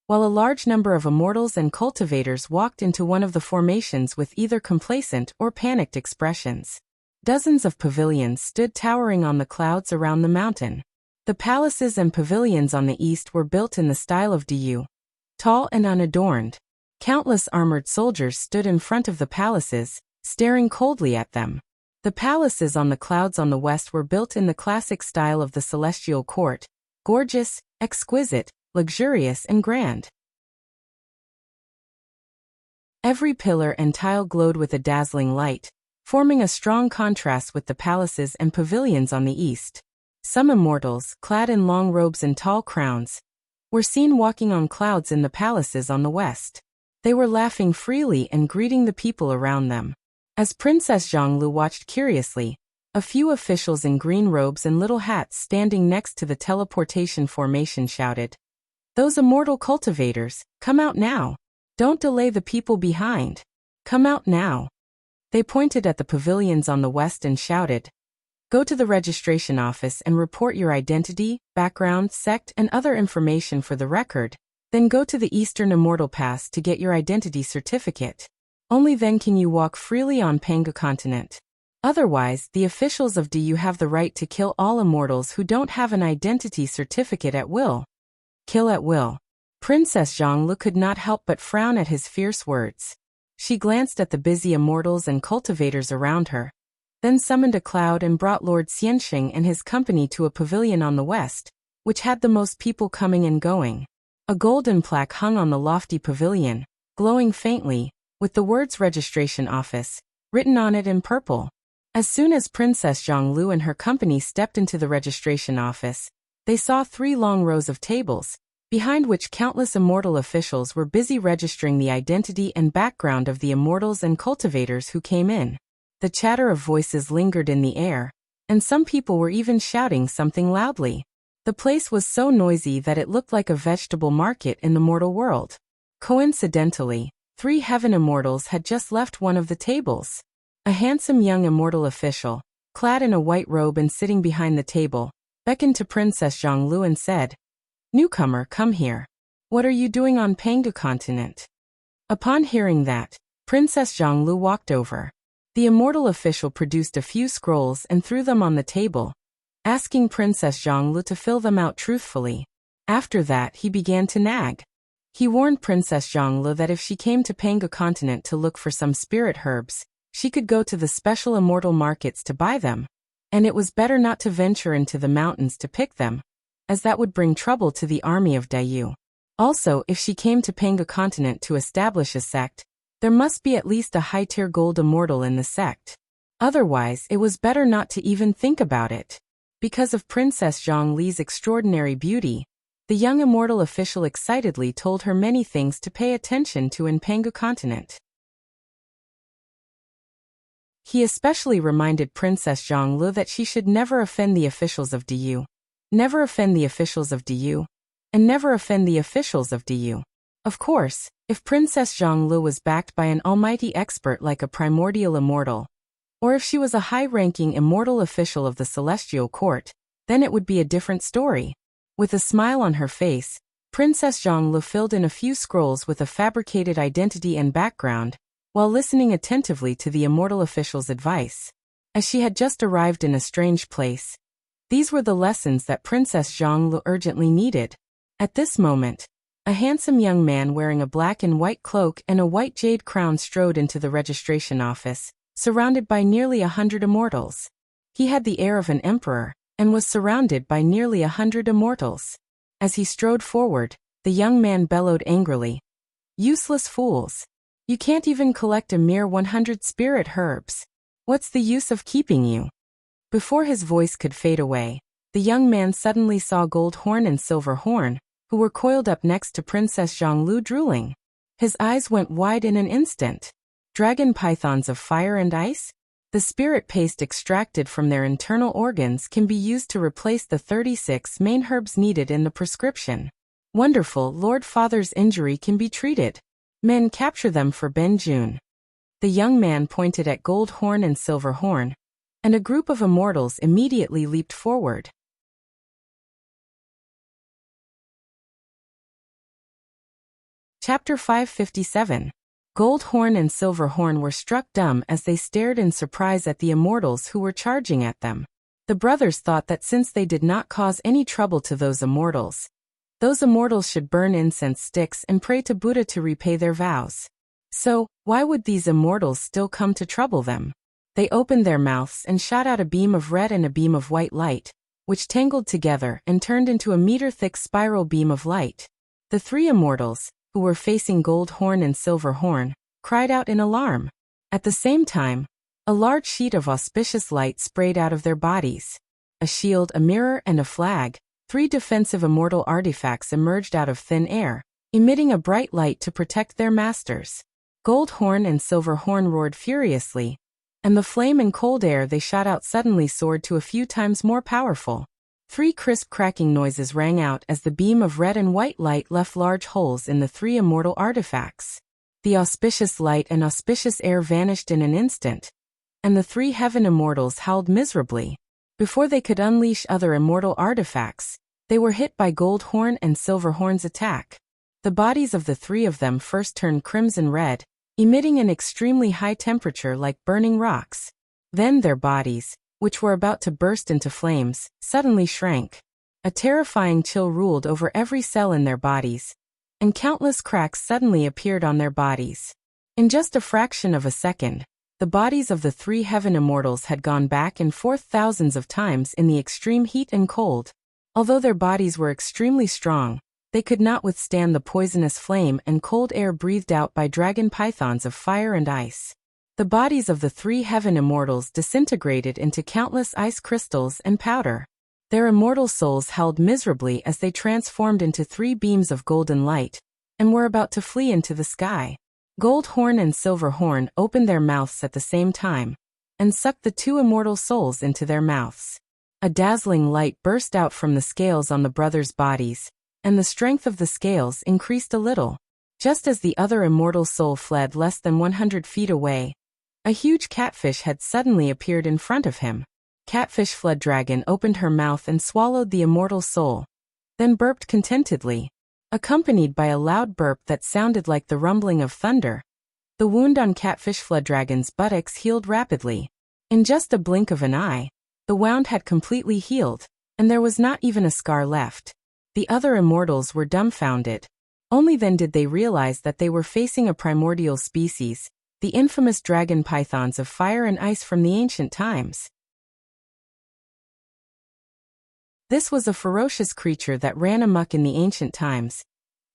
while a large number of immortals and cultivators walked into one of the formations with either complacent or panicked expressions. Dozens of pavilions stood towering on the clouds around the mountain. The palaces and pavilions on the east were built in the style of Diyu, tall and unadorned. Countless armored soldiers stood in front of the palaces, staring coldly at them. The palaces on the clouds on the west were built in the classic style of the celestial court, gorgeous, exquisite, luxurious and grand. Every pillar and tile glowed with a dazzling light, forming a strong contrast with the palaces and pavilions on the east. Some immortals, clad in long robes and tall crowns, were seen walking on clouds in the palaces on the west. They were laughing freely and greeting the people around them. As Princess Zhonglu watched curiously, a few officials in green robes and little hats standing next to the teleportation formation shouted, "Those immortal cultivators, come out now! Don't delay the people behind! Come out now!" They pointed at the pavilions on the west and shouted, "Go to the registration office and report your identity, background, sect, and other information for the record. Then go to the Eastern Immortal Pass to get your identity certificate. Only then can you walk freely on Panga continent. Otherwise, the officials of Diyu have the right to kill all immortals who don't have an identity certificate at will." Kill at will. Princess Zhonglu could not help but frown at his fierce words. She glanced at the busy immortals and cultivators around her, then summoned a cloud and brought Lord Xianxing and his company to a pavilion on the west, which had the most people coming and going. A golden plaque hung on the lofty pavilion, glowing faintly, with the words "Registration Office" written on it in purple. As soon as Princess Zhonglu and her company stepped into the registration office, they saw 3 long rows of tables, behind which countless immortal officials were busy registering the identity and background of the immortals and cultivators who came in. The chatter of voices lingered in the air, and some people were even shouting something loudly. The place was so noisy that it looked like a vegetable market in the mortal world. Coincidentally, 3 heaven immortals had just left one of the tables. A handsome young immortal official, clad in a white robe and sitting behind the table, beckoned to Princess Zhonglu and said, "Newcomer, come here. What are you doing on Panga continent?" Upon hearing that, Princess Zhonglu walked over. The immortal official produced a few scrolls and threw them on the table, asking Princess Zhonglu to fill them out truthfully. After that, he began to nag. He warned Princess Zhonglu that if she came to Panga continent to look for some spirit herbs, she could go to the special immortal markets to buy them, and it was better not to venture into the mountains to pick them, as that would bring trouble to the army of Diyu. Also, if she came to Panga continent to establish a sect, there must be at least a high-tier gold immortal in the sect. Otherwise, it was better not to even think about it. Because of Princess Zhongli's extraordinary beauty, the young immortal official excitedly told her many things to pay attention to in Panga continent. He especially reminded Princess Zhonglu that she should never offend the officials of Diyu. Never offend the officials of Diyu. And never offend the officials of Diyu. Of course, if Princess Zhonglu was backed by an almighty expert like a primordial immortal, Or if she was a high-ranking immortal official of the celestial court, then it would be a different story. With a smile on her face, Princess Zhonglu filled in a few scrolls with a fabricated identity and background, while listening attentively to the immortal official's advice. As she had just arrived in a strange place, these were the lessons that Princess Zhonglu urgently needed. At this moment, a handsome young man wearing a black and white cloak and a white jade crown strode into the registration office, surrounded by nearly 100 immortals. He had the air of an emperor, and was surrounded by nearly 100 immortals. As he strode forward, the young man bellowed angrily, "Useless fools! You can't even collect a mere 100 spirit herbs. What's the use of keeping you?" Before his voice could fade away, the young man suddenly saw Gold Horn and Silver Horn, who were coiled up next to Princess Zhonglu drooling. His eyes went wide in an instant. Dragon pythons of fire and ice? The spirit paste extracted from their internal organs can be used to replace the 36 main herbs needed in the prescription. Wonderful, Lord Father's injury can be treated. Men, capture them for Ben Jun. The young man pointed at Gold Horn and Silver Horn, and a group of immortals immediately leaped forward. Chapter 557. Gold Horn and Silver Horn were struck dumb as they stared in surprise at the immortals who were charging at them. The brothers thought that since they did not cause any trouble to those immortals should burn incense sticks and pray to Buddha to repay their vows. So, why would these immortals still come to trouble them? They opened their mouths and shot out a beam of red and a beam of white light, which tangled together and turned into a meter-thick spiral beam of light. The three immortals, who were facing Gold Horn and Silver Horn, cried out in alarm. At the same time, a large sheet of auspicious light sprayed out of their bodies. A shield, a mirror, and a flag, three defensive immortal artifacts emerged out of thin air, emitting a bright light to protect their masters. Gold Horn and Silver Horn roared furiously, and the flame and cold air they shot out suddenly soared to a few times more powerful. Three crisp cracking noises rang out as the beam of red and white light left large holes in the three immortal artifacts. The auspicious light and auspicious air vanished in an instant, and the three heaven immortals howled miserably. Before they could unleash other immortal artifacts, they were hit by Gold Horn and Silver Horn's attack. The bodies of the three of them first turned crimson red, emitting an extremely high temperature like burning rocks. Then their bodies, which were about to burst into flames, suddenly shrank. A terrifying chill ruled over every cell in their bodies, and countless cracks suddenly appeared on their bodies. In just a fraction of a second, the bodies of the three heaven immortals had gone back and forth thousands of times in the extreme heat and cold. Although their bodies were extremely strong, they could not withstand the poisonous flame and cold air breathed out by dragon pythons of fire and ice. The bodies of the three heaven immortals disintegrated into countless ice crystals and powder. Their immortal souls howled miserably as they transformed into three beams of golden light, and were about to flee into the sky. Gold Horn and Silver Horn opened their mouths at the same time, and sucked the two immortal souls into their mouths. A dazzling light burst out from the scales on the brothers' bodies, and the strength of the scales increased a little. Just as the other immortal soul fled less than 100 feet away, a huge catfish had suddenly appeared in front of him. Catfish Flood Dragon opened her mouth and swallowed the immortal soul, then burped contentedly, accompanied by a loud burp that sounded like the rumbling of thunder. The wound on Catfish Flood Dragon's buttocks healed rapidly. In just a blink of an eye, the wound had completely healed, and there was not even a scar left. The other immortals were dumbfounded. Only then did they realize that they were facing a primordial species, the infamous dragon pythons of fire and ice from the ancient times. This was a ferocious creature that ran amok in the ancient times,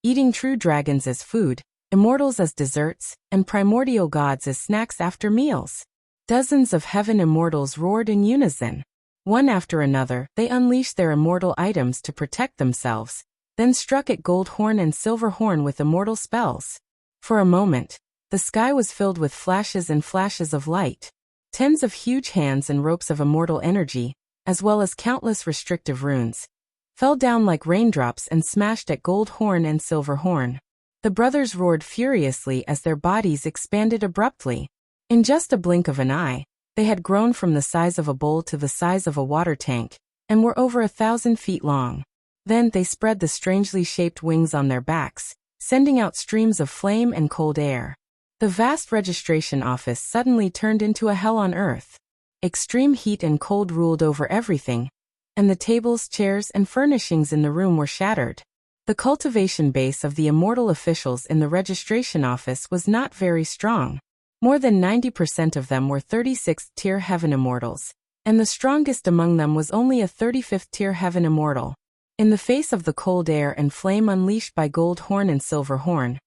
eating true dragons as food, immortals as desserts, and primordial gods as snacks after meals. Dozens of heaven immortals roared in unison. One after another, they unleashed their immortal items to protect themselves, then struck at Gold Horn and Silver Horn with immortal spells. For a moment, the sky was filled with flashes and flashes of light. Tens of huge hands and ropes of immortal energy, as well as countless restrictive runes, fell down like raindrops and smashed at Gold Horn and Silver Horn. The brothers roared furiously as their bodies expanded abruptly. In just a blink of an eye, They had grown from the size of a bowl to the size of a water tank, and were over 1,000 feet long. Then they spread the strangely shaped wings on their backs, sending out streams of flame and cold air. The vast registration office suddenly turned into a hell on earth. Extreme heat and cold ruled over everything, and the tables, chairs, and furnishings in the room were shattered. The cultivation base of the immortal officials in the registration office was not very strong. More than 90% of them were 36th tier heaven immortals, and the strongest among them was only a 35th tier heaven immortal. In the face of the cold air and flame unleashed by Gold Horn and Silver Horn,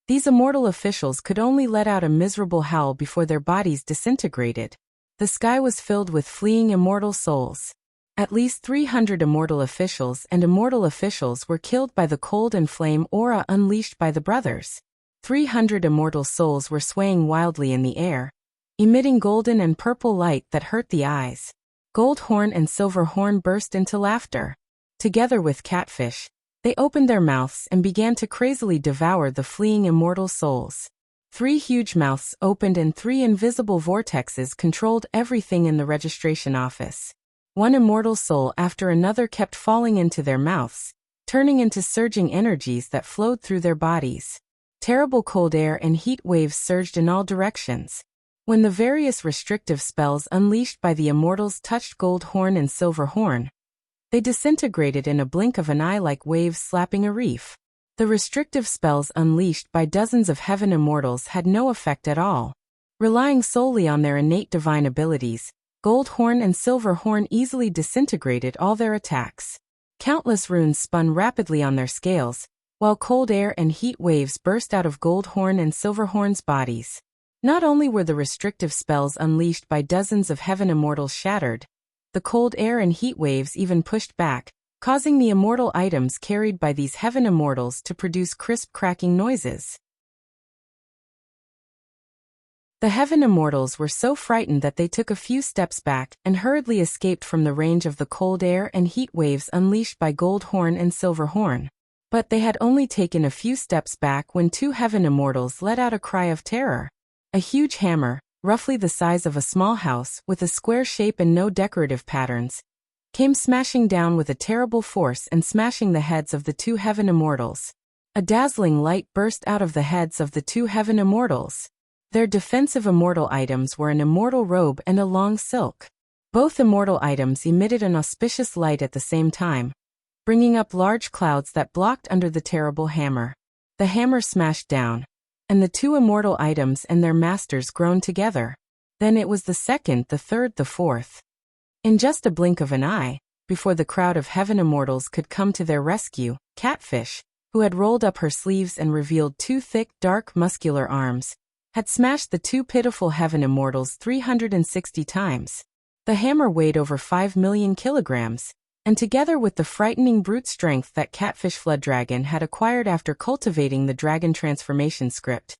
these immortal officials could only let out a miserable howl before their bodies disintegrated. The sky was filled with fleeing immortal souls. At least 300 immortal officials were killed by the cold and flame aura unleashed by the brothers. 300 immortal souls were swaying wildly in the air, emitting golden and purple light that hurt the eyes. Gold Horn and Silver Horn burst into laughter. Together with Catfish, they opened their mouths and began to crazily devour the fleeing immortal souls. 3 huge mouths opened and 3 invisible vortexes controlled everything in the registration office. One immortal soul after another kept falling into their mouths, turning into surging energies that flowed through their bodies. Terrible cold air and heat waves surged in all directions. When the various restrictive spells unleashed by the immortals touched Gold Horn and Silver Horn, they disintegrated in a blink of an eye like waves slapping a reef. The restrictive spells unleashed by dozens of heaven immortals had no effect at all. Relying solely on their innate divine abilities, Gold Horn and Silver Horn easily disintegrated all their attacks. Countless runes spun rapidly on their scales, while cold air and heat waves burst out of Gold Horn and Silver Horn's bodies. Not only were the restrictive spells unleashed by dozens of heaven immortals shattered, the cold air and heat waves even pushed back, causing the immortal items carried by these heaven immortals to produce crisp cracking noises. The heaven immortals were so frightened that they took a few steps back and hurriedly escaped from the range of the cold air and heat waves unleashed by Gold Horn and Silver Horn. But they had only taken a few steps back when 2 heaven immortals let out a cry of terror. A huge hammer, roughly the size of a small house with a square shape and no decorative patterns, came smashing down with a terrible force and smashing the heads of the 2 heaven immortals. A dazzling light burst out of the heads of the 2 heaven immortals. Their defensive immortal items were an immortal robe and a long silk. Both immortal items emitted an auspicious light at the same time, bringing up large clouds that blocked under the terrible hammer. The hammer smashed down, and the 2 immortal items and their masters groaned together. Then it was the second, the third, the fourth. In just a blink of an eye, before the crowd of heaven immortals could come to their rescue, Catfish, who had rolled up her sleeves and revealed 2 thick, dark, muscular arms, had smashed the 2 pitiful heaven immortals 360 times. The hammer weighed over 5 million kilograms, and together with the frightening brute strength that Catfish Flood Dragon had acquired after cultivating the dragon transformation script,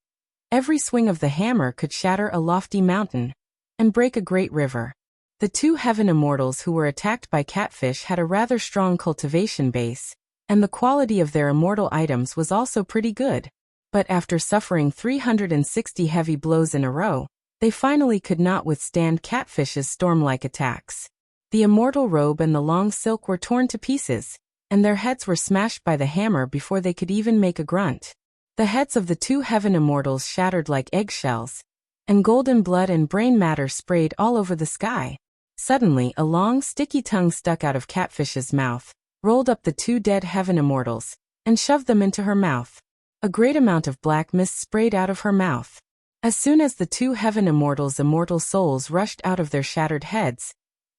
every swing of the hammer could shatter a lofty mountain and break a great river. The 2 heaven immortals who were attacked by Catfish had a rather strong cultivation base, and the quality of their immortal items was also pretty good. But after suffering 360 heavy blows in a row, they finally could not withstand Catfish's storm-like attacks. The immortal robe and the long silk were torn to pieces, and their heads were smashed by the hammer before they could even make a grunt. The heads of the 2 heaven immortals shattered like eggshells, and golden blood and brain matter sprayed all over the sky. Suddenly, a long, sticky tongue stuck out of Catfish's mouth, rolled up the 2 dead heaven immortals, and shoved them into her mouth. A great amount of black mist sprayed out of her mouth. As soon as the 2 heaven immortals' immortal souls rushed out of their shattered heads,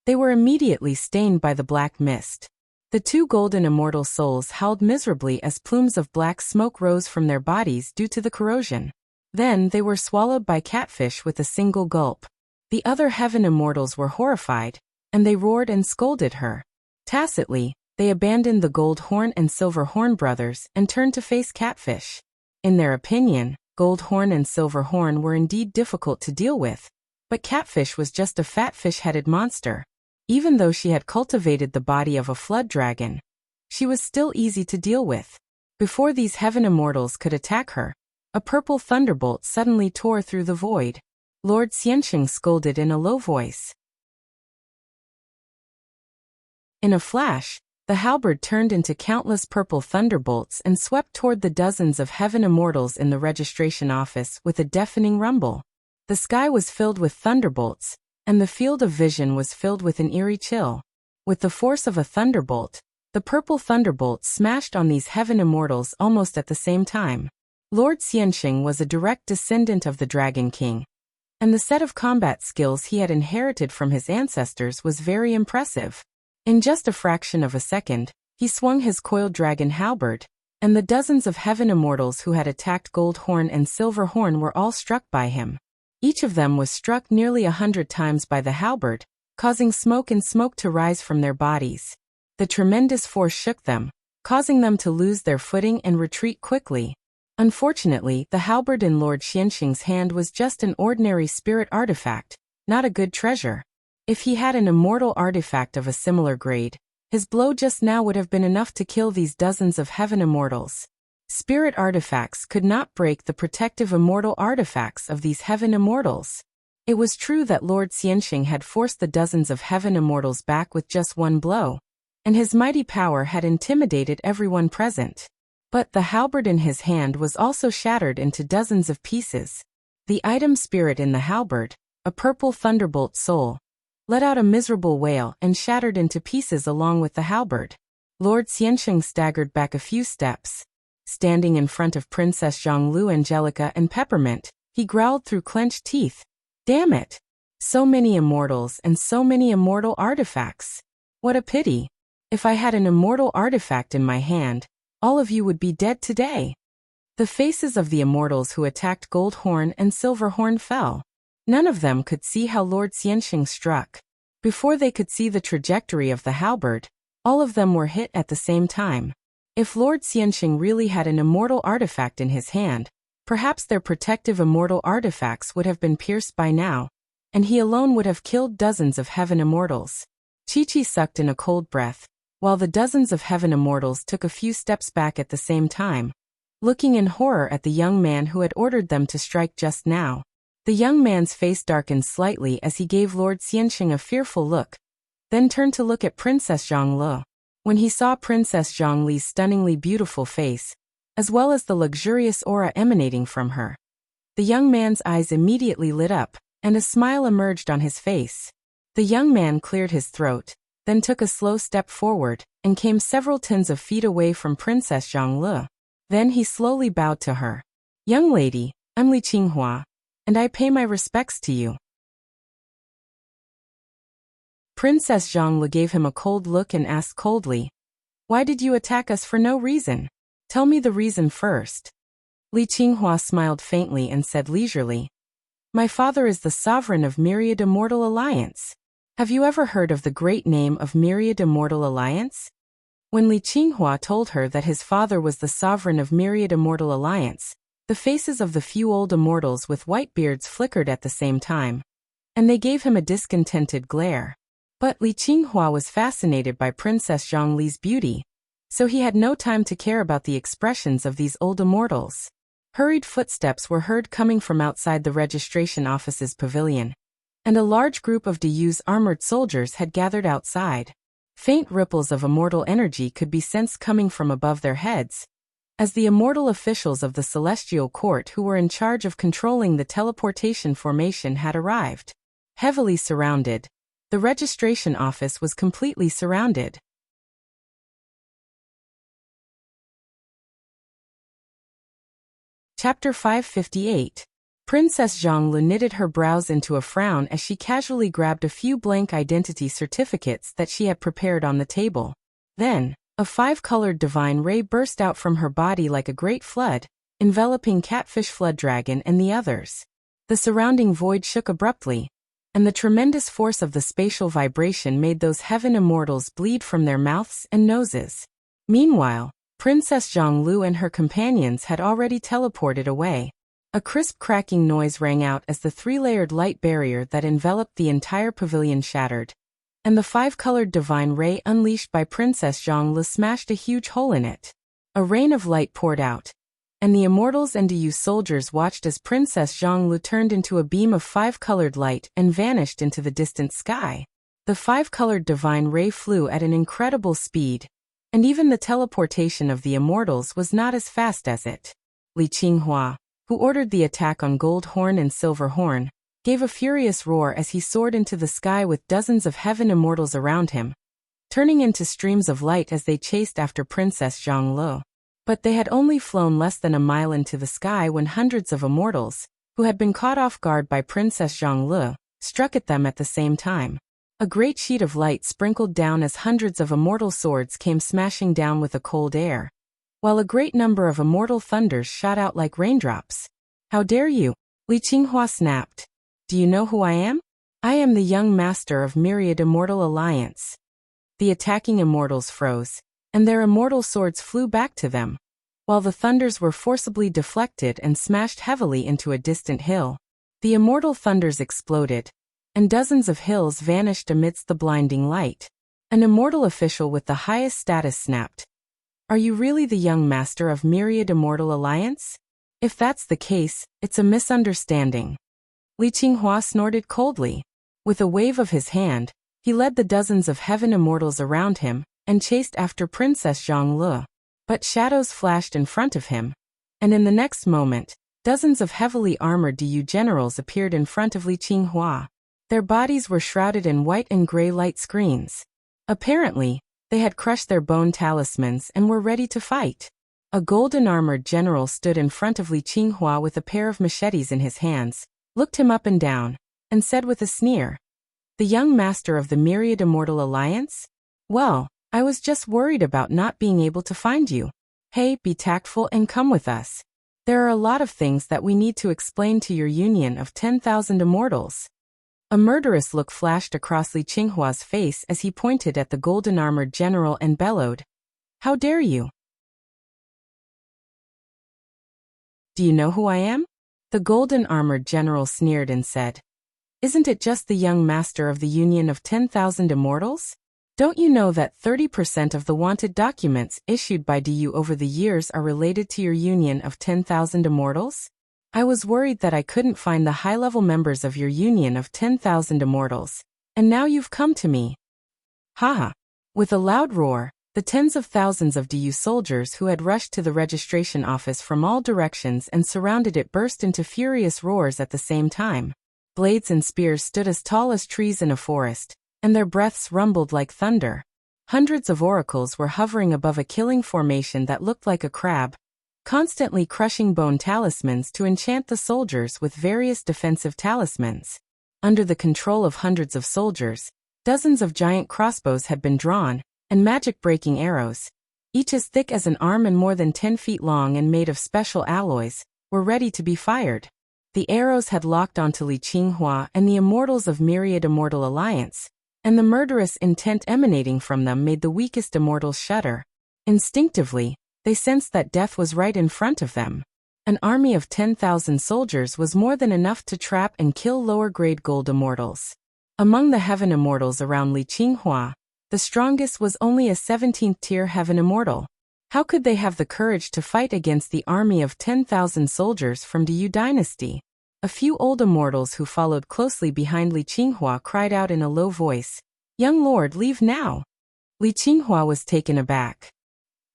they were immediately stained by the black mist. The 2 golden immortal souls howled miserably as plumes of black smoke rose from their bodies due to the corrosion. Then they were swallowed by Catfish with a single gulp. The other heaven immortals were horrified, and they roared and scolded her. Tacitly, they abandoned the Gold Horn and Silver Horn brothers and turned to face Catfish. In their opinion, Gold Horn and Silver Horn were indeed difficult to deal with, but Catfish was just a fat fish-headed monster. Even though she had cultivated the body of a flood dragon, she was still easy to deal with. Before these heaven immortals could attack her, a purple thunderbolt suddenly tore through the void. Lord Xianxing scolded in a low voice. In a flash, the halberd turned into countless purple thunderbolts and swept toward the dozens of heaven immortals in the registration office with a deafening rumble. The sky was filled with thunderbolts, and the field of vision was filled with an eerie chill. With the force of a thunderbolt, the purple thunderbolt smashed on these heaven immortals almost at the same time. Lord Xianxing was a direct descendant of the Dragon King, and the set of combat skills he had inherited from his ancestors was very impressive. In just a fraction of a second, he swung his coiled dragon halberd, and the dozens of heaven immortals who had attacked Goldhorn and Silverhorn were all struck by him. Each of them was struck nearly 100 times by the halberd, causing smoke to rise from their bodies. The tremendous force shook them, causing them to lose their footing and retreat quickly. Unfortunately, the halberd in Lord Xianxing's hand was just an ordinary spirit artifact, not a good treasure. If he had an immortal artifact of a similar grade, his blow just now would have been enough to kill these dozens of heaven immortals. Spirit artifacts could not break the protective immortal artifacts of these heaven immortals. It was true that Lord Xianxing had forced the dozens of heaven immortals back with just one blow, and his mighty power had intimidated everyone present. But the halberd in his hand was also shattered into dozens of pieces. The item spirit in the halberd, a purple thunderbolt soul, let out a miserable wail and shattered into pieces along with the halberd. Lord Xianxing staggered back a few steps. Standing in front of Princess Zhonglu, Angelica, and Peppermint, he growled through clenched teeth. Damn it! So many immortals and so many immortal artifacts. What a pity. If I had an immortal artifact in my hand, all of you would be dead today. The faces of the immortals who attacked Goldhorn and Silverhorn fell. None of them could see how Lord Xianxing struck. Before they could see the trajectory of the halberd, all of them were hit at the same time. If Lord Xianxing really had an immortal artifact in his hand, perhaps their protective immortal artifacts would have been pierced by now, and he alone would have killed dozens of heaven immortals. Chi-Chi sucked in a cold breath, while the dozens of heaven immortals took a few steps back at the same time, looking in horror at the young man who had ordered them to strike just now. The young man's face darkened slightly as he gave Lord Xianxing a fearful look, then turned to look at Princess Zhonglu. When he saw Princess Zhongli's stunningly beautiful face, as well as the luxurious aura emanating from her, the young man's eyes immediately lit up, and a smile emerged on his face. The young man cleared his throat, then took a slow step forward, and came several tens of feet away from Princess Zhonglu. Then he slowly bowed to her. Young lady, I'm Li Qinghua, and I pay my respects to you. Princess Zhonglu gave him a cold look and asked coldly, Why did you attack us for no reason? Tell me the reason first. Li Qinghua smiled faintly and said leisurely, My father is the sovereign of Myriad Immortal Alliance. Have you ever heard of the great name of Myriad Immortal Alliance? When Li Qinghua told her that his father was the sovereign of Myriad Immortal Alliance, the faces of the few old immortals with white beards flickered at the same time, and they gave him a discontented glare. But Li Qinghua was fascinated by Princess Zhongli's beauty, so he had no time to care about the expressions of these old immortals. Hurried footsteps were heard coming from outside the registration office's pavilion, and a large group of Diyu's armored soldiers had gathered outside. Faint ripples of immortal energy could be sensed coming from above their heads, as the immortal officials of the Celestial Court who were in charge of controlling the teleportation formation had arrived. Heavily surrounded, the registration office was completely surrounded. Chapter 558. Princess Zhonglu knitted her brows into a frown as she casually grabbed a few blank identity certificates that she had prepared on the table. Then, a 5-colored divine ray burst out from her body like a great flood, enveloping Catfish Flood Dragon and the others. The surrounding void shook abruptly, and the tremendous force of the spatial vibration made those heaven immortals bleed from their mouths and noses. Meanwhile, Princess Zhonglu and her companions had already teleported away. A crisp cracking noise rang out as the 3-layered light barrier that enveloped the entire pavilion shattered, and the 5-colored divine ray unleashed by Princess Zhonglu smashed a huge hole in it. A rain of light poured out, and the immortals and Du soldiers watched as Princess Zhonglu turned into a beam of five-colored light and vanished into the distant sky. The five-colored divine ray flew at an incredible speed, and even the teleportation of the immortals was not as fast as it. Li Qinghua, who ordered the attack on Gold Horn and Silver Horn, gave a furious roar as he soared into the sky with dozens of heaven immortals around him, turning into streams of light as they chased after Princess Zhonglu. But they had only flown less than a mile into the sky when hundreds of immortals, who had been caught off guard by Princess Zhonglu, struck at them at the same time. A great sheet of light sprinkled down as hundreds of immortal swords came smashing down with a cold air, while a great number of immortal thunders shot out like raindrops. "How dare you?" Li Qinghua snapped. "Do you know who I am? I am the young master of Myriad Immortal Alliance." The attacking immortals froze, and their immortal swords flew back to them, while the thunders were forcibly deflected and smashed heavily into a distant hill. The immortal thunders exploded, and dozens of hills vanished amidst the blinding light. An immortal official with the highest status snapped, "Are you really the young master of Myriad Immortal Alliance? If that's the case, it's a misunderstanding." Li Qinghua snorted coldly. With a wave of his hand, he led the dozens of heaven immortals around him and chased after Princess Zhonglu. But shadows flashed in front of him, and in the next moment, dozens of heavily armored Du generals appeared in front of Li Qinghua. Their bodies were shrouded in white and gray light screens. Apparently, they had crushed their bone talismans and were ready to fight. A golden-armored general stood in front of Li Qinghua with a pair of machetes in his hands, looked him up and down, and said with a sneer, "The young master of the Myriad Immortal Alliance? Well, I was just worried about not being able to find you. Hey, be tactful and come with us. There are a lot of things that we need to explain to your union of 10,000 immortals." A murderous look flashed across Li Qinghua's face as he pointed at the golden-armored general and bellowed, "How dare you? Do you know who I am?" The golden-armored general sneered and said, "Isn't it just the young master of the union of 10,000 immortals? Don't you know that 30% of the wanted documents issued by Du over the years are related to your union of 10,000 immortals? I was worried that I couldn't find the high-level members of your union of 10,000 immortals, and now you've come to me." Haha. With a loud roar, the tens of thousands of Du soldiers who had rushed to the registration office from all directions and surrounded it burst into furious roars at the same time. Blades and spears stood as tall as trees in a forest, and their breaths rumbled like thunder. Hundreds of oracles were hovering above a killing formation that looked like a crab, constantly crushing bone talismans to enchant the soldiers with various defensive talismans. Under the control of hundreds of soldiers, dozens of giant crossbows had been drawn, and magic-breaking arrows, each as thick as an arm and more than 10 feet long and made of special alloys, were ready to be fired. The arrows had locked onto Li Qinghua and the immortals of Myriad Immortal Alliance, and the murderous intent emanating from them made the weakest immortals shudder. Instinctively, they sensed that death was right in front of them. An army of 10,000 soldiers was more than enough to trap and kill lower-grade gold immortals. Among the heaven immortals around Li Qinghua, the strongest was only a 17th-tier heaven immortal. How could they have the courage to fight against the army of 10,000 soldiers from Du dynasty? A few old immortals who followed closely behind Li Qinghua cried out in a low voice, "Young lord, leave now!" Li Qinghua was taken aback.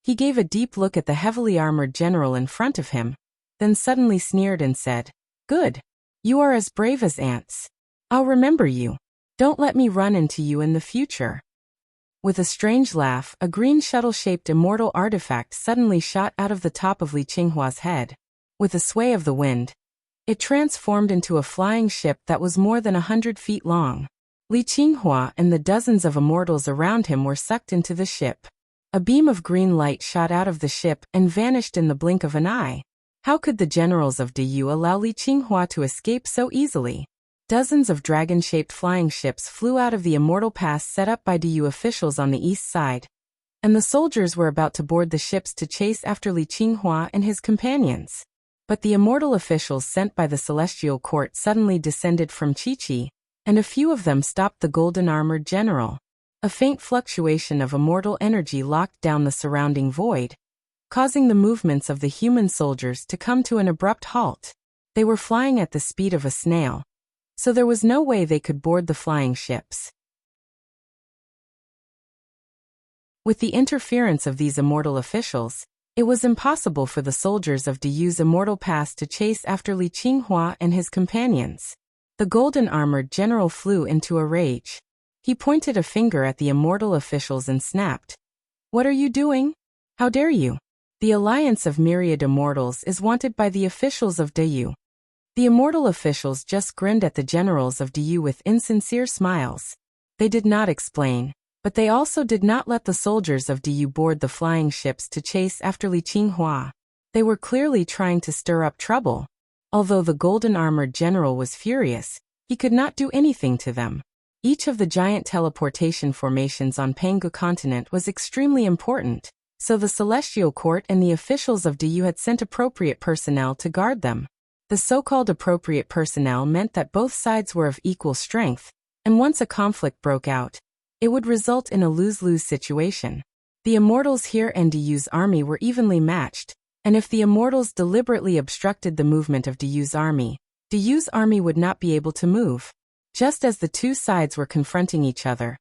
He gave a deep look at the heavily armored general in front of him, then suddenly sneered and said, "Good. You are as brave as ants. I'll remember you. Don't let me run into you in the future." With a strange laugh, a green shuttle-shaped immortal artifact suddenly shot out of the top of Li Qinghua's head. With a sway of the wind, it transformed into a flying ship that was more than 100 feet long. Li Qinghua and the dozens of immortals around him were sucked into the ship. A beam of green light shot out of the ship and vanished in the blink of an eye. How could the generals of Du allow Li Qinghua to escape so easily? Dozens of dragon-shaped flying ships flew out of the immortal pass set up by Du officials on the east side, and the soldiers were about to board the ships to chase after Li Qinghua and his companions. But the immortal officials sent by the celestial court suddenly descended from Chi-Chi, and a few of them stopped the golden-armored general. A faint fluctuation of immortal energy locked down the surrounding void, causing the movements of the human soldiers to come to an abrupt halt. They were flying at the speed of a snail, so there was no way they could board the flying ships. With the interference of these immortal officials, it was impossible for the soldiers of Diyu's immortal past to chase after Li Qinghua and his companions. The golden-armored general flew into a rage. He pointed a finger at the immortal officials and snapped, "What are you doing? How dare you? The alliance of myriad immortals is wanted by the officials of Diyu." The immortal officials just grinned at the generals of Diyu with insincere smiles. They did not explain, but they also did not let the soldiers of Diyu board the flying ships to chase after Li Qinghua. They were clearly trying to stir up trouble. Although the golden-armored general was furious, he could not do anything to them. Each of the giant teleportation formations on Pangu continent was extremely important, so the Celestial Court and the officials of Diyu had sent appropriate personnel to guard them. The so-called appropriate personnel meant that both sides were of equal strength, and once a conflict broke out, it would result in a lose-lose situation. The immortals here and Diyu's army were evenly matched, and if the immortals deliberately obstructed the movement of Diyu's army would not be able to move. Just as the two sides were confronting each other,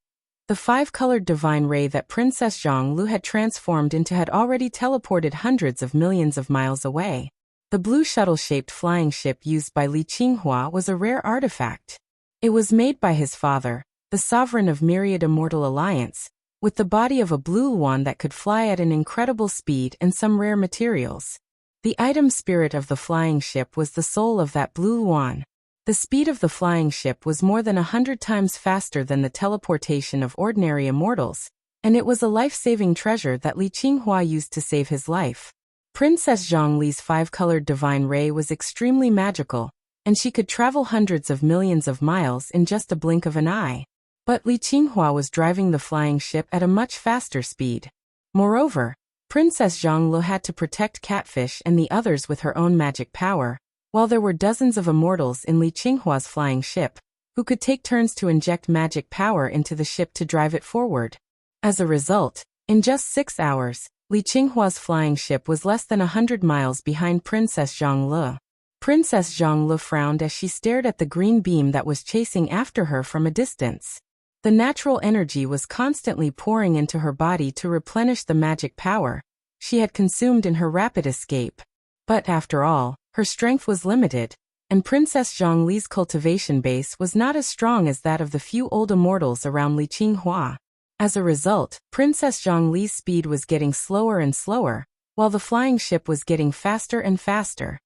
the five-colored divine ray that Princess Zhonglu had transformed into had already teleported hundreds of millions of miles away. The blue shuttle-shaped flying ship used by Li Qinghua was a rare artifact. It was made by his father, the sovereign of Myriad Immortal Alliance, with the body of a blue swan that could fly at an incredible speed and some rare materials. The item spirit of the flying ship was the soul of that blue swan. The speed of the flying ship was more than 100 times faster than the teleportation of ordinary immortals, and it was a life-saving treasure that Li Qinghua used to save his life. Princess Zhongli's five-colored divine ray was extremely magical, and she could travel hundreds of millions of miles in just a blink of an eye. But Li Qinghua was driving the flying ship at a much faster speed. Moreover, Princess Zhonglu had to protect Catfish and the others with her own magic power, while there were dozens of immortals in Li Qinghua's flying ship, who could take turns to inject magic power into the ship to drive it forward. As a result, in just 6 hours, Li Qinghua's flying ship was less than 100 miles behind Princess Zhonglu. Princess Zhonglu frowned as she stared at the green beam that was chasing after her from a distance. The natural energy was constantly pouring into her body to replenish the magic power she had consumed in her rapid escape. But after all, her strength was limited, and Princess Zhongli's cultivation base was not as strong as that of the few old immortals around Li Qinghua. As a result, Princess Zhongli's speed was getting slower and slower, while the flying ship was getting faster and faster.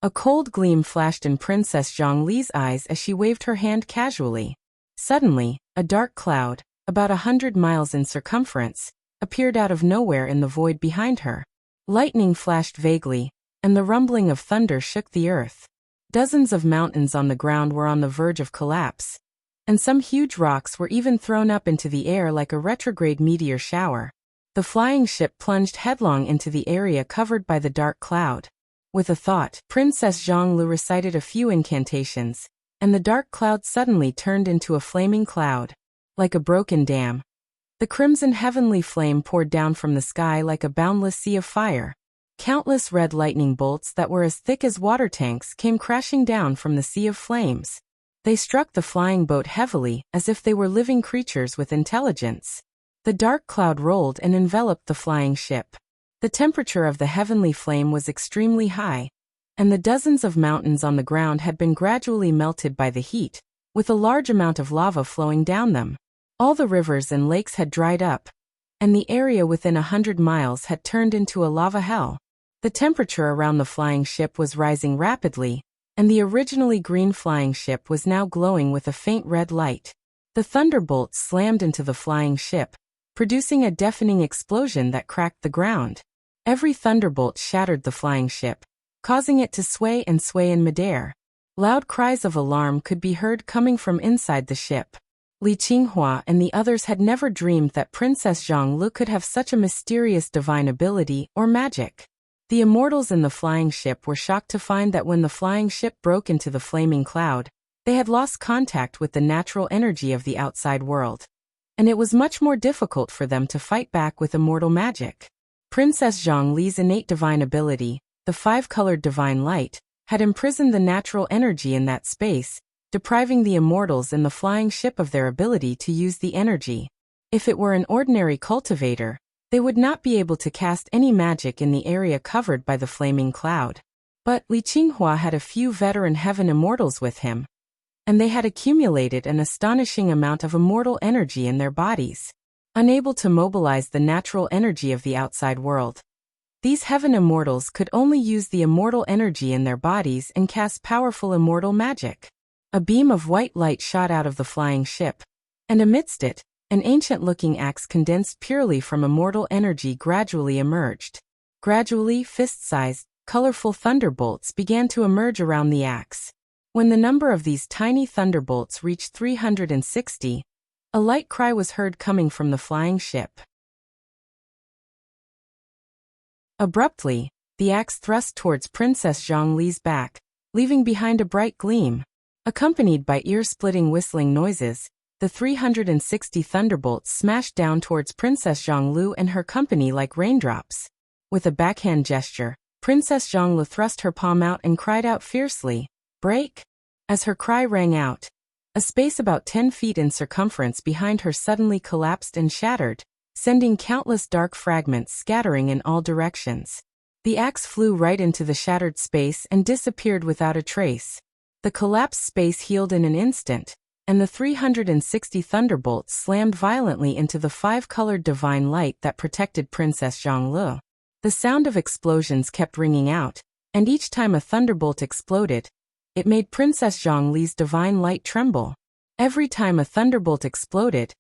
A cold gleam flashed in Princess Zhongli's eyes as she waved her hand casually. Suddenly, a dark cloud, about 100 miles in circumference, appeared out of nowhere in the void behind her. Lightning flashed vaguely, and the rumbling of thunder shook the earth. Dozens of mountains on the ground were on the verge of collapse, and some huge rocks were even thrown up into the air like a retrograde meteor shower. The flying ship plunged headlong into the area covered by the dark cloud. With a thought, Princess Zhonglu recited a few incantations, and the dark cloud suddenly turned into a flaming cloud. Like a broken dam, the crimson heavenly flame poured down from the sky like a boundless sea of fire. Countless red lightning bolts that were as thick as water tanks came crashing down from the sea of flames. They struck the flying boat heavily, as if they were living creatures with intelligence. The dark cloud rolled and enveloped the flying ship. The temperature of the heavenly flame was extremely high, and the dozens of mountains on the ground had been gradually melted by the heat, with a large amount of lava flowing down them. All the rivers and lakes had dried up, and the area within 100 miles had turned into a lava hell. The temperature around the flying ship was rising rapidly, and the originally green flying ship was now glowing with a faint red light. The thunderbolts slammed into the flying ship, producing a deafening explosion that cracked the ground. Every thunderbolt shattered the flying ship, causing it to sway and sway in midair. Loud cries of alarm could be heard coming from inside the ship. Li Qinghua and the others had never dreamed that Princess Zhonglu could have such a mysterious divine ability or magic. The immortals in the flying ship were shocked to find that when the flying ship broke into the flaming cloud, they had lost contact with the natural energy of the outside world. and it was much more difficult for them to fight back with immortal magic. Princess Zhongli's innate divine ability, the five-colored divine light, had imprisoned the natural energy in that space, depriving the immortals in the flying ship of their ability to use the energy. If it were an ordinary cultivator, they would not be able to cast any magic in the area covered by the flaming cloud. But Li Qinghua had a few veteran heaven immortals with him, and they had accumulated an astonishing amount of immortal energy in their bodies. Unable to mobilize the natural energy of the outside world, these heaven immortals could only use the immortal energy in their bodies and cast powerful immortal magic. A beam of white light shot out of the flying ship, and amidst it, an ancient-looking axe condensed purely from immortal energy gradually emerged. Gradually, fist-sized, colorful thunderbolts began to emerge around the axe. When the number of these tiny thunderbolts reached 360, a light cry was heard coming from the flying ship. Abruptly, the axe thrust towards Princess Zhongli's back, leaving behind a bright gleam. Accompanied by ear-splitting whistling noises, the 360 thunderbolts smashed down towards Princess Zhonglu and her company like raindrops. With a backhand gesture, Princess Zhonglu thrust her palm out and cried out fiercely, "Break!" As her cry rang out, a space about 10 feet in circumference behind her suddenly collapsed and shattered, sending countless dark fragments scattering in all directions. The axe flew right into the shattered space and disappeared without a trace. The collapsed space healed in an instant, and the 360 thunderbolts slammed violently into the five-colored divine light that protected Princess Zhonglu. The sound of explosions kept ringing out, and each time a thunderbolt exploded, it made Princess Zhongli's divine light tremble. Every time a thunderbolt exploded,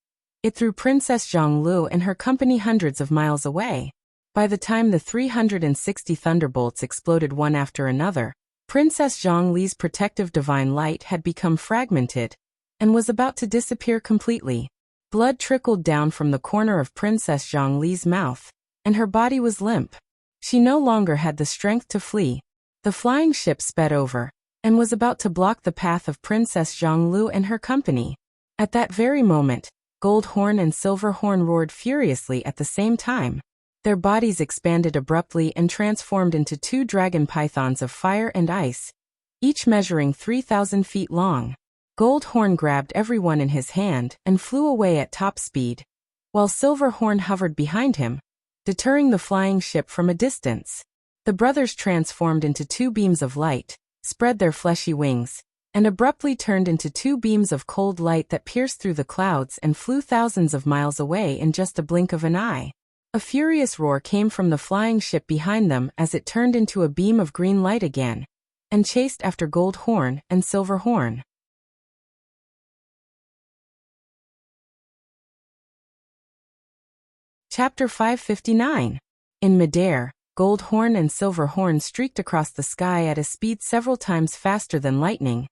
it threw Princess Zhonglu and her company hundreds of miles away. By the time the 360 thunderbolts exploded one after another, Princess Zhongli's protective divine light had become fragmented and was about to disappear completely. Blood trickled down from the corner of Princess Zhongli's mouth, and her body was limp. She no longer had the strength to flee. The flying ship sped over and was about to block the path of Princess Zhonglu and her company. At that very moment, Gold Horn and Silver Horn roared furiously at the same time. Their bodies expanded abruptly and transformed into two dragon pythons of fire and ice, each measuring 3,000 feet long. Gold Horn grabbed everyone in his hand and flew away at top speed, while Silver Horn hovered behind him, deterring the flying ship from a distance. The brothers transformed into two beams of light, spread their fleshy wings, and abruptly turned into two beams of cold light that pierced through the clouds and flew thousands of miles away in just a blink of an eye. A furious roar came from the flying ship behind them as it turned into a beam of green light again, and chased after Gold Horn and Silver Horn. Chapter 559. In midair, Gold Horn and Silver Horn streaked across the sky at a speed several times faster than lightning,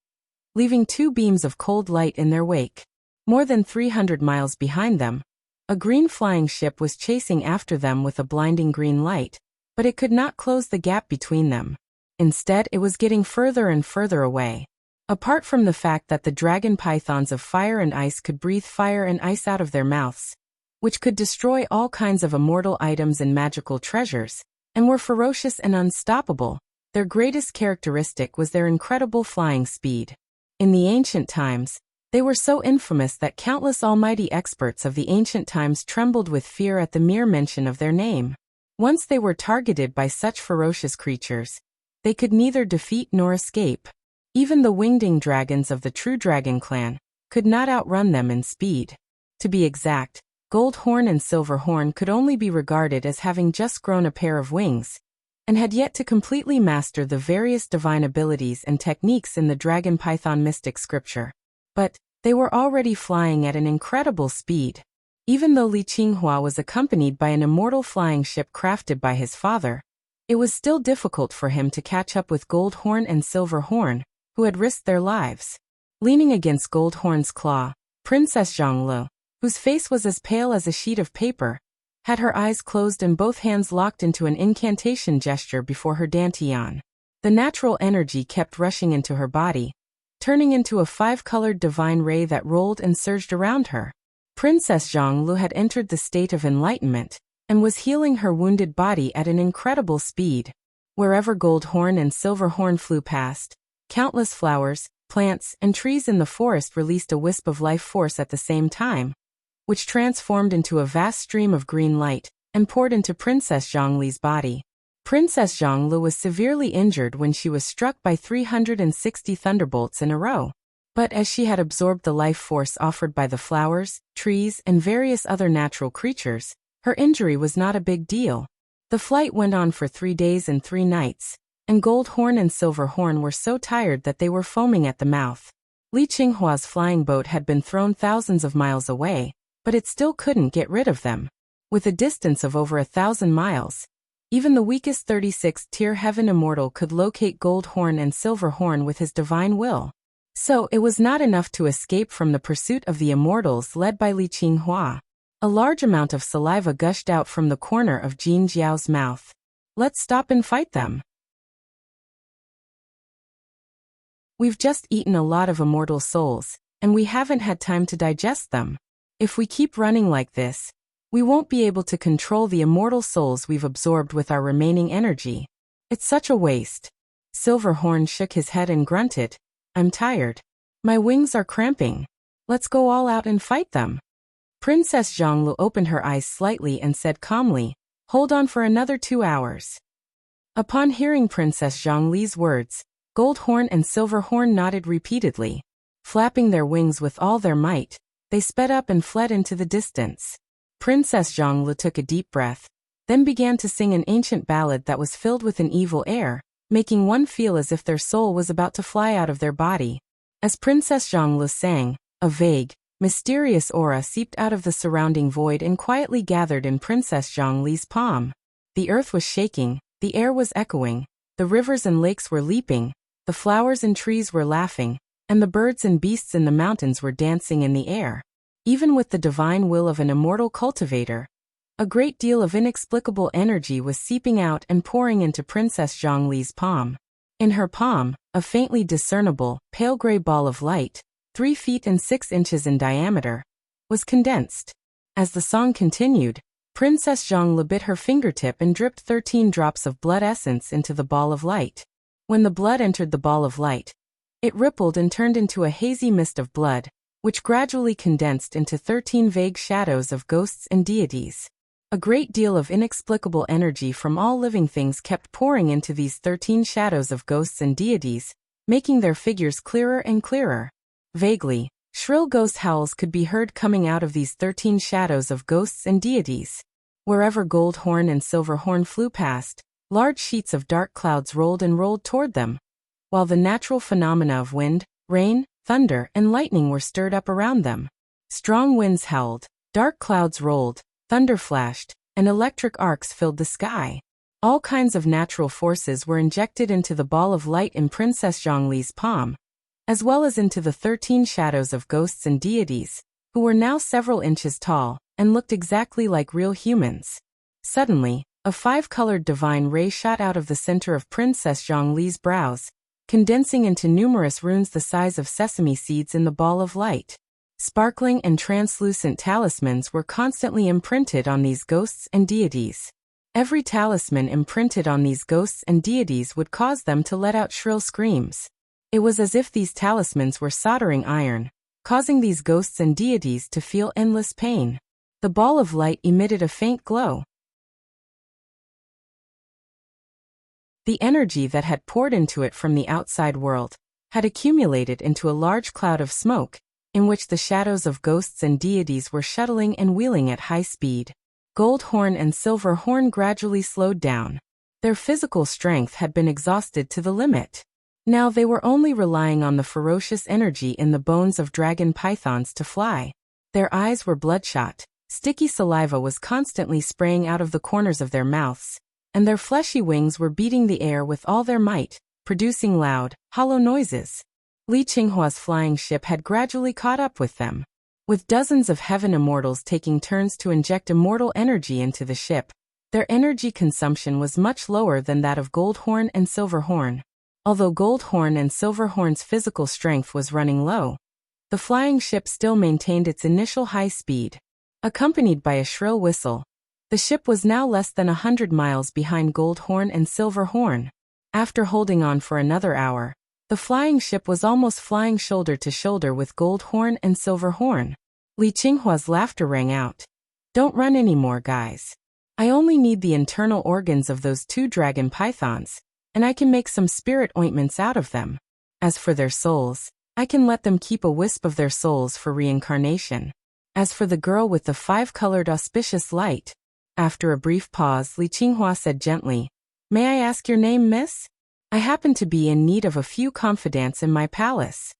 leaving two beams of cold light in their wake. More than 300 miles behind them, a green flying ship was chasing after them with a blinding green light, but it could not close the gap between them. Instead, it was getting further and further away. Apart from the fact that the dragon pythons of fire and ice could breathe fire and ice out of their mouths, which could destroy all kinds of immortal items and magical treasures, and were ferocious and unstoppable, their greatest characteristic was their incredible flying speed. In the ancient times, they were so infamous that countless almighty experts of the ancient times trembled with fear at the mere mention of their name. Once they were targeted by such ferocious creatures, they could neither defeat nor escape. Even the winged dragons of the True Dragon clan could not outrun them in speed. To be exact, Gold Horn and Silver Horn could only be regarded as having just grown a pair of wings, and had yet to completely master the various divine abilities and techniques in the Dragon Python mystic scripture. But they were already flying at an incredible speed. Even though Li Qinghua was accompanied by an immortal flying ship crafted by his father, it was still difficult for him to catch up with Gold Horn and Silver Horn, who had risked their lives. Leaning against Gold Horn's claw, Princess Zhonglu, whose face was as pale as a sheet of paper, had her eyes closed and both hands locked into an incantation gesture before her dantian. The natural energy kept rushing into her body, turning into a five-colored divine ray that rolled and surged around her. Princess Zhonglu had entered the state of enlightenment and was healing her wounded body at an incredible speed. Wherever Gold Horn and Silver Horn flew past, countless flowers, plants, and trees in the forest released a wisp of life force at the same time, which transformed into a vast stream of green light and poured into Princess Zhongli's body. Princess Zhonglu was severely injured when she was struck by 360 thunderbolts in a row. But as she had absorbed the life force offered by the flowers, trees, and various other natural creatures, her injury was not a big deal. The flight went on for 3 days and 3 nights, and Gold Horn and Silver Horn were so tired that they were foaming at the mouth. Li Qinghua's flying boat had been thrown thousands of miles away, but it still couldn't get rid of them. With a distance of over 1,000 miles, even the weakest 36th-tier heaven immortal could locate Gold Horn and Silver Horn with his divine will. So it was not enough to escape from the pursuit of the immortals led by Li Qinghua. A large amount of saliva gushed out from the corner of Jin Jiao's mouth. Let's stop and fight them. We've just eaten a lot of immortal souls, and we haven't had time to digest them. If we keep running like this, we won't be able to control the immortal souls we've absorbed with our remaining energy. It's such a waste. Silver Horn shook his head and grunted, I'm tired. My wings are cramping. Let's go all out and fight them. Princess Zhonglu opened her eyes slightly and said calmly, hold on for another 2 hours. Upon hearing Princess Zhongli's words, Gold Horn and Silver Horn nodded repeatedly. Flapping their wings with all their might, they sped up and fled into the distance. Princess Zhonglu took a deep breath, then began to sing an ancient ballad that was filled with an evil air, making one feel as if their soul was about to fly out of their body. As Princess Zhonglu sang, a vague, mysterious aura seeped out of the surrounding void and quietly gathered in Princess Zhongli's palm. The earth was shaking, the air was echoing, the rivers and lakes were leaping, the flowers and trees were laughing, and the birds and beasts in the mountains were dancing in the air. Even with the divine will of an immortal cultivator, a great deal of inexplicable energy was seeping out and pouring into Princess Zhongli's palm. In her palm, a faintly discernible, pale gray ball of light, 3 feet and 6 inches in diameter, was condensed. As the song continued, Princess Zhongli bit her fingertip and dripped 13 drops of blood essence into the ball of light. When the blood entered the ball of light, it rippled and turned into a hazy mist of blood, which gradually condensed into 13 vague shadows of ghosts and deities. A great deal of inexplicable energy from all living things kept pouring into these 13 shadows of ghosts and deities, making their figures clearer and clearer. Vaguely, shrill ghost howls could be heard coming out of these 13 shadows of ghosts and deities. Wherever Gold Horn and Silver Horn flew past, large sheets of dark clouds rolled and rolled toward them, while the natural phenomena of wind, rain, thunder, and lightning were stirred up around them. Strong winds howled, dark clouds rolled, thunder flashed, and electric arcs filled the sky. All kinds of natural forces were injected into the ball of light in Princess Zhongli's palm, as well as into the 13 shadows of ghosts and deities, who were now several inches tall and looked exactly like real humans. Suddenly, a 5-colored divine ray shot out of the center of Princess Zhongli's brows, condensing into numerous runes the size of sesame seeds in the ball of light. Sparkling and translucent talismans were constantly imprinted on these ghosts and deities. Every talisman imprinted on these ghosts and deities would cause them to let out shrill screams. It was as if these talismans were soldering iron, causing these ghosts and deities to feel endless pain. The ball of light emitted a faint glow. The energy that had poured into it from the outside world had accumulated into a large cloud of smoke, in which the shadows of ghosts and deities were shuttling and wheeling at high speed. Gold Horn and Silver Horn gradually slowed down. Their physical strength had been exhausted to the limit. Now they were only relying on the ferocious energy in the bones of dragon pythons to fly. Their eyes were bloodshot, sticky saliva was constantly spraying out of the corners of their mouths, and their fleshy wings were beating the air with all their might, producing loud, hollow noises. Li Qinghua's flying ship had gradually caught up with them. With dozens of heaven immortals taking turns to inject immortal energy into the ship, their energy consumption was much lower than that of Gold Horn and Silver Horn. Although Gold Horn and Silver Horn's physical strength was running low, The flying ship still maintained its initial high speed. Accompanied by a shrill whistle, the ship was now less than 100 miles behind Gold Horn and Silver Horn. After holding on for another hour, the flying ship was almost flying shoulder to shoulder with Gold Horn and Silver Horn. Li Qinghua's laughter rang out. Don't run anymore, guys. I only need the internal organs of those 2 dragon pythons, and I can make some spirit ointments out of them. As for their souls, I can let them keep a wisp of their souls for reincarnation. As for the girl with the 5-colored auspicious light, after a brief pause, Li Qinghua said gently, May I ask your name, miss? I happen to be in need of a few confidants in my palace.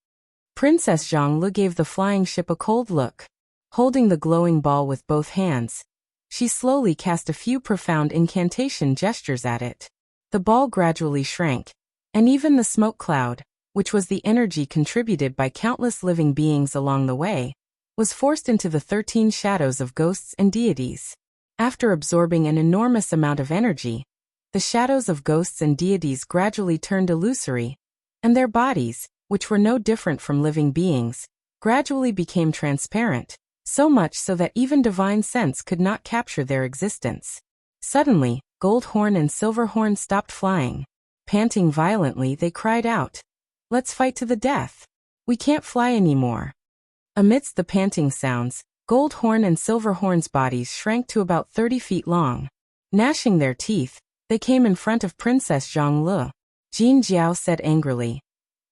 Princess Zhongli gave the flying ship a cold look. Holding the glowing ball with both hands, she slowly cast a few profound incantation gestures at it. The ball gradually shrank, and even the smoke cloud, which was the energy contributed by countless living beings along the way, was forced into the 13 shadows of ghosts and deities. After absorbing an enormous amount of energy, the shadows of ghosts and deities gradually turned illusory, and their bodies, which were no different from living beings, gradually became transparent, so much so that even divine sense could not capture their existence. Suddenly, Gold Horn and Silver Horn stopped flying. Panting violently, they cried out, Let's fight to the death. We can't fly anymore. Amidst the panting sounds, Gold Horn and Silver Horn's bodies shrank to about 30 feet long. Gnashing their teeth, they came in front of Princess Zhongli. Jin Jiao said angrily,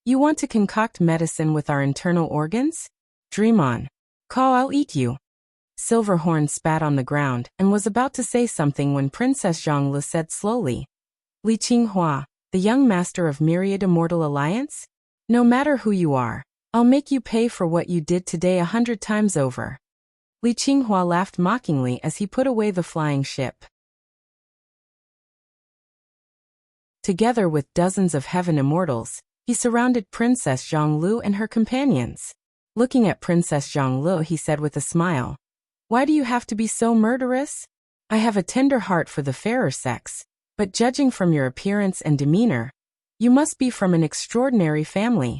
You want to concoct medicine with our internal organs? Dream on. Call, I'll eat you. Silver Horn spat on the ground and was about to say something when Princess Zhongli said slowly, Li Qinghua, the young master of Myriad Immortal Alliance? No matter who you are, I'll make you pay for what you did today 100 times over. Li Qinghua laughed mockingly as he put away the flying ship. Together with dozens of heaven immortals, he surrounded Princess Zhongli and her companions. Looking at Princess Zhongli, he said with a smile, Why do you have to be so murderous? I have a tender heart for the fairer sex, but judging from your appearance and demeanor, you must be from an extraordinary family.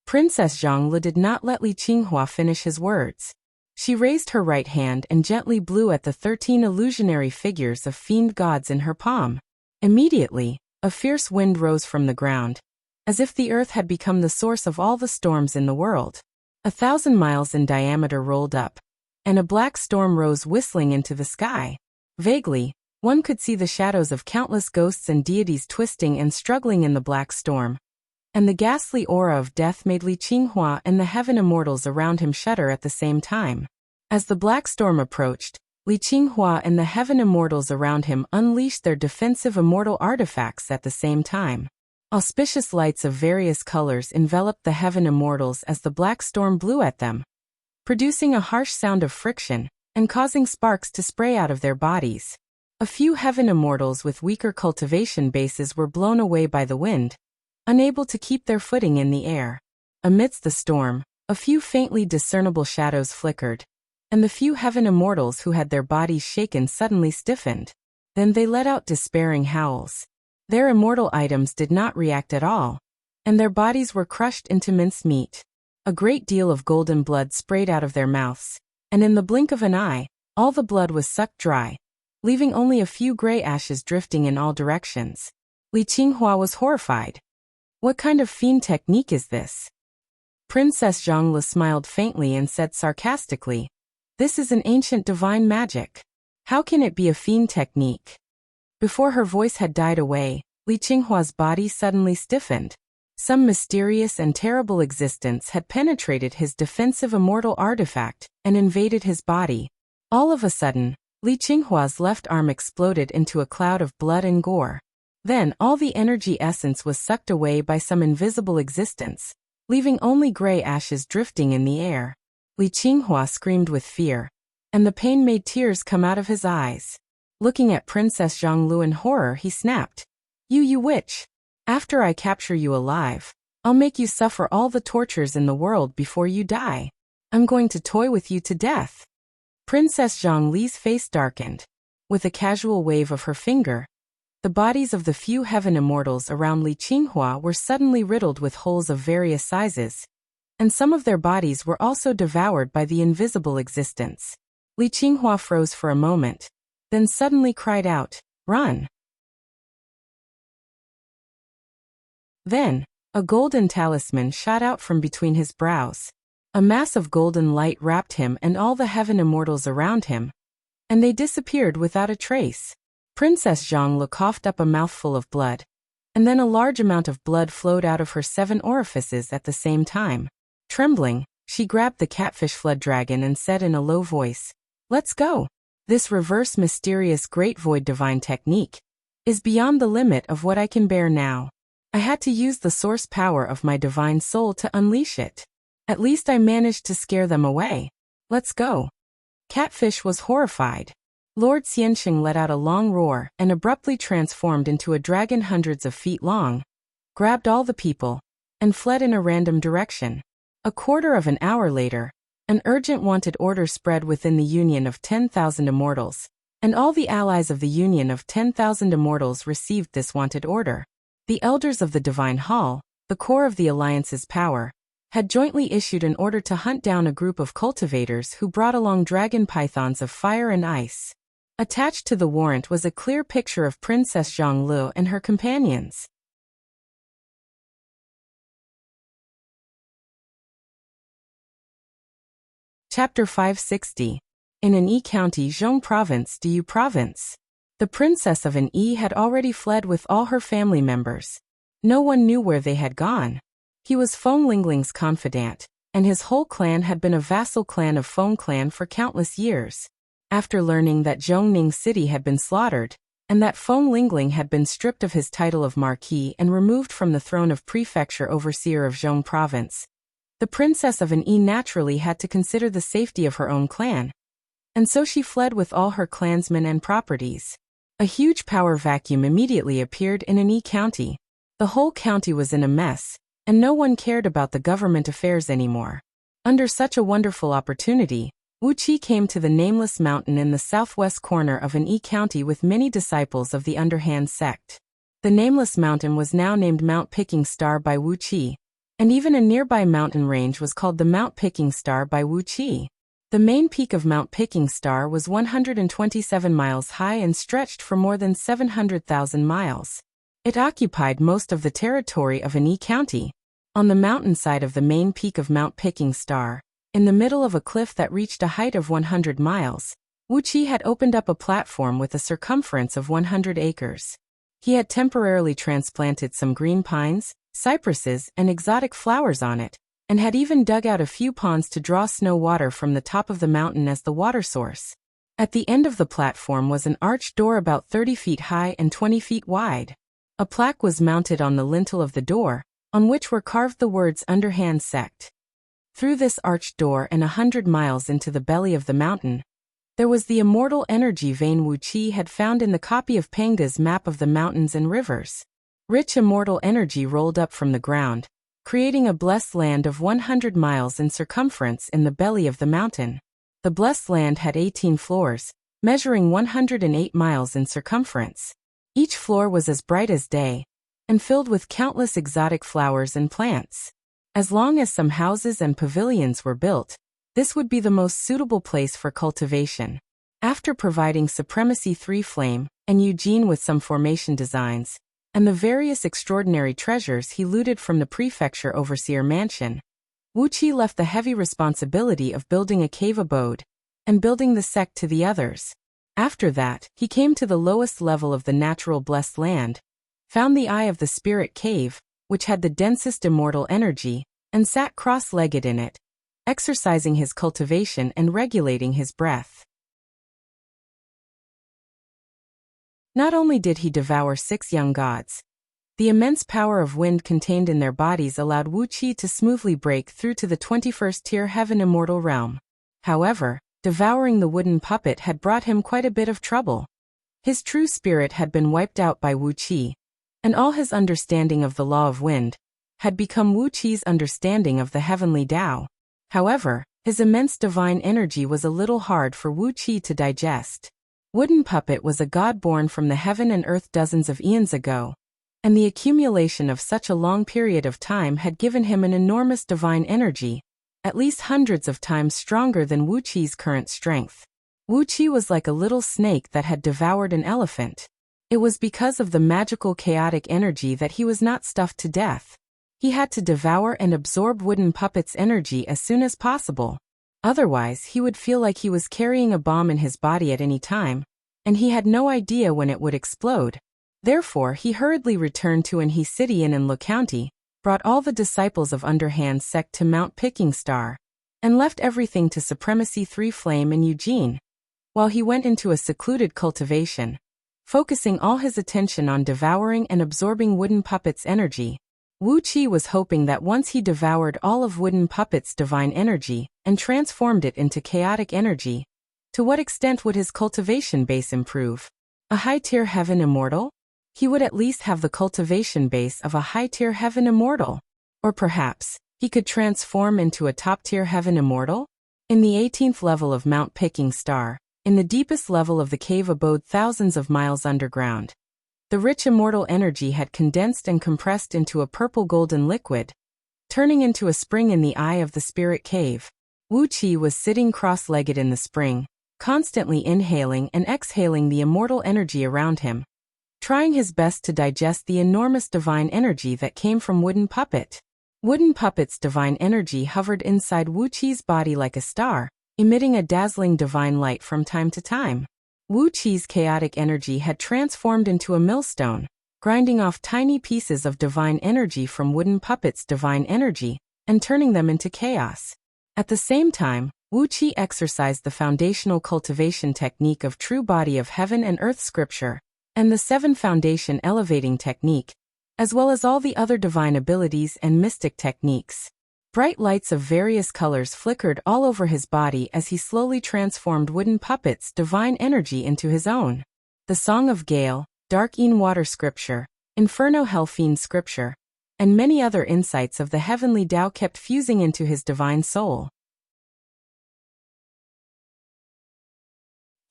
Princess Zhongli did not let Li Qinghua finish his words. She raised her right hand and gently blew at the 13 illusionary figures of fiend gods in her palm. Immediately, a fierce wind rose from the ground, as if the earth had become the source of all the storms in the world. 1,000 miles in diameter rolled up, and a black storm rose whistling into the sky. Vaguely, one could see the shadows of countless ghosts and deities twisting and struggling in the black storm. And the ghastly aura of death made Li Qinghua and the heaven immortals around him shudder at the same time. As the black storm approached, Li Qinghua and the heaven immortals around him unleashed their defensive immortal artifacts at the same time. Auspicious lights of various colors enveloped the heaven immortals as the black storm blew at them, producing a harsh sound of friction and causing sparks to spray out of their bodies. A few heaven immortals with weaker cultivation bases were blown away by the wind, unable to keep their footing in the air. Amidst the storm, a few faintly discernible shadows flickered, and the few heaven immortals who had their bodies shaken suddenly stiffened. Then they let out despairing howls. Their immortal items did not react at all, and their bodies were crushed into mincemeat. A great deal of golden blood sprayed out of their mouths, and in the blink of an eye, all the blood was sucked dry, leaving only a few gray ashes drifting in all directions. Li Qinghua was horrified. What kind of fiend technique is this? Princess Zhongli smiled faintly and said sarcastically, This is an ancient divine magic. How can it be a fiend technique? Before her voice had died away, Li Qinghua's body suddenly stiffened. Some mysterious and terrible existence had penetrated his defensive immortal artifact and invaded his body. All of a sudden, Li Qinghua's left arm exploded into a cloud of blood and gore. Then all the energy essence was sucked away by some invisible existence, leaving only gray ashes drifting in the air. Li Qinghua screamed with fear, and the pain made tears come out of his eyes. Looking at Princess Zhongli in horror, he snapped, You witch! After I capture you alive, I'll make you suffer all the tortures in the world before you die. I'm going to toy with you to death. Princess Zhongli's face darkened. With a casual wave of her finger, the bodies of the few heaven immortals around Li Qinghua were suddenly riddled with holes of various sizes, and some of their bodies were also devoured by the invisible existence. Li Qinghua froze for a moment, then suddenly cried out, "Run!" Then, a golden talisman shot out from between his brows. A mass of golden light wrapped him and all the heaven immortals around him, and they disappeared without a trace. Princess Zhang coughed up a mouthful of blood, and then a large amount of blood flowed out of her 7 orifices at the same time. Trembling, she grabbed the catfish flood dragon and said in a low voice, "Let's go. This reverse mysterious great void divine technique is beyond the limit of what I can bear now. I had to use the source power of my divine soul to unleash it. At least I managed to scare them away. Let's go." Catfish was horrified. Lord Xianxing let out a long roar and abruptly transformed into a dragon hundreds of feet long, grabbed all the people, and fled in a random direction. A quarter of an hour later, an urgent wanted order spread within the Union of 10,000 Immortals, and all the allies of the Union of 10,000 Immortals received this wanted order. The elders of the Divine Hall, the core of the Alliance's power, had jointly issued an order to hunt down a group of cultivators who brought along dragon pythons of fire and ice. Attached to the warrant was a clear picture of Princess Zhang Lu and her companions. Chapter 560. In an Yi County, Zhong Province, Du Province. The princess of an Yi had already fled with all her family members. No one knew where they had gone. He was Feng Lingling's confidant, and his whole clan had been a vassal clan of Feng clan for countless years. After learning that Zhongning City had been slaughtered, and that Feng Lingling had been stripped of his title of Marquis and removed from the throne of Prefecture Overseer of Zhong Province, the princess of an Yi naturally had to consider the safety of her own clan, and so she fled with all her clansmen and properties. A huge power vacuum immediately appeared in an Yi County. The whole county was in a mess, and no one cared about the government affairs anymore. Under such a wonderful opportunity, Wuxia came to the nameless mountain in the southwest corner of an Yi County with many disciples of the underhand sect. The nameless mountain was now named Mount Picking Star by Wuxia, and even a nearby mountain range was called the Mount Picking Star by Wuxia. The main peak of Mount Picking Star was 127 miles high and stretched for more than 700,000 miles. It occupied most of the territory of an Yi County. On the mountainside of the main peak of Mount Picking Star, in the middle of a cliff that reached a height of 100 miles, Wuxia had opened up a platform with a circumference of 100 acres. He had temporarily transplanted some green pines, cypresses, and exotic flowers on it, and had even dug out a few ponds to draw snow water from the top of the mountain as the water source. At the end of the platform was an arched door about 30 feet high and 20 feet wide. A plaque was mounted on the lintel of the door, on which were carved the words Underhand Sect. Through this arched door and 100 miles into the belly of the mountain, there was the immortal energy vein Wuxia had found in the copy of Panga's map of the mountains and rivers. Rich immortal energy rolled up from the ground, creating a blessed land of 100 miles in circumference in the belly of the mountain. The blessed land had 18 floors, measuring 108 miles in circumference. Each floor was as bright as day, and filled with countless exotic flowers and plants. As long as some houses and pavilions were built, this would be the most suitable place for cultivation. After providing Supremacy 3 Flame and Eugene with some formation designs, and the various extraordinary treasures he looted from the Prefecture Overseer Mansion, Wuxia left the heavy responsibility of building a cave abode and building the sect to the others. After that, he came to the lowest level of the natural blessed land, found the Eye of the Spirit Cave, which had the densest immortal energy, and sat cross-legged in it, exercising his cultivation and regulating his breath. Not only did he devour 6 young gods, the immense power of wind contained in their bodies allowed Wuxia to smoothly break through to the 21st tier heaven immortal realm. However, devouring the wooden puppet had brought him quite a bit of trouble. His true spirit had been wiped out by Wuxia, and all his understanding of the law of wind had become Wuqi's understanding of the heavenly Tao. However, his immense divine energy was a little hard for Wuxia to digest. Wooden Puppet was a god born from the heaven and earth dozens of eons ago, and the accumulation of such a long period of time had given him an enormous divine energy, at least hundreds of times stronger than Wuqi's current strength. Wuqi was like a little snake that had devoured an elephant. It was because of the magical chaotic energy that he was not stuffed to death. He had to devour and absorb wooden puppets' energy as soon as possible. Otherwise, he would feel like he was carrying a bomb in his body at any time, and he had no idea when it would explode. Therefore, he hurriedly returned to Anhe City in Lu County, brought all the disciples of Underhand sect to Mount Picking Star, and left everything to Supremacy 3 Flame in Eugene, while he went into a secluded cultivation, focusing all his attention on devouring and absorbing wooden puppets' energy. Wuqi was hoping that once he devoured all of wooden puppets' divine energy and transformed it into chaotic energy, to what extent would his cultivation base improve? A high-tier heaven immortal? He would at least have the cultivation base of a high-tier heaven immortal. Or perhaps, he could transform into a top-tier heaven immortal? In the 18th level of Mount Picking Star, in the deepest level of the cave abode thousands of miles underground, the rich immortal energy had condensed and compressed into a purple-golden liquid, turning into a spring in the eye of the spirit cave. Wuqi was sitting cross-legged in the spring, constantly inhaling and exhaling the immortal energy around him, trying his best to digest the enormous divine energy that came from Wooden Puppet. Wooden Puppet's divine energy hovered inside Wuqi's body like a star, emitting a dazzling divine light from time to time. Wuqi's chaotic energy had transformed into a millstone, grinding off tiny pieces of divine energy from Wooden Puppet's divine energy and turning them into chaos. At the same time, Wuqi exercised the foundational cultivation technique of True Body of Heaven and Earth Scripture, and the 7 Foundation Elevating Technique, as well as all the other divine abilities and mystic techniques. Bright lights of various colors flickered all over his body as he slowly transformed Wooden Puppet's divine energy into his own. The Song of Gale, Dark Een Water Scripture, Inferno Hellfiend Scripture, and many other insights of the heavenly Tao kept fusing into his divine soul.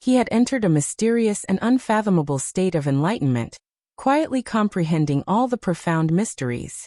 He had entered a mysterious and unfathomable state of enlightenment, quietly comprehending all the profound mysteries.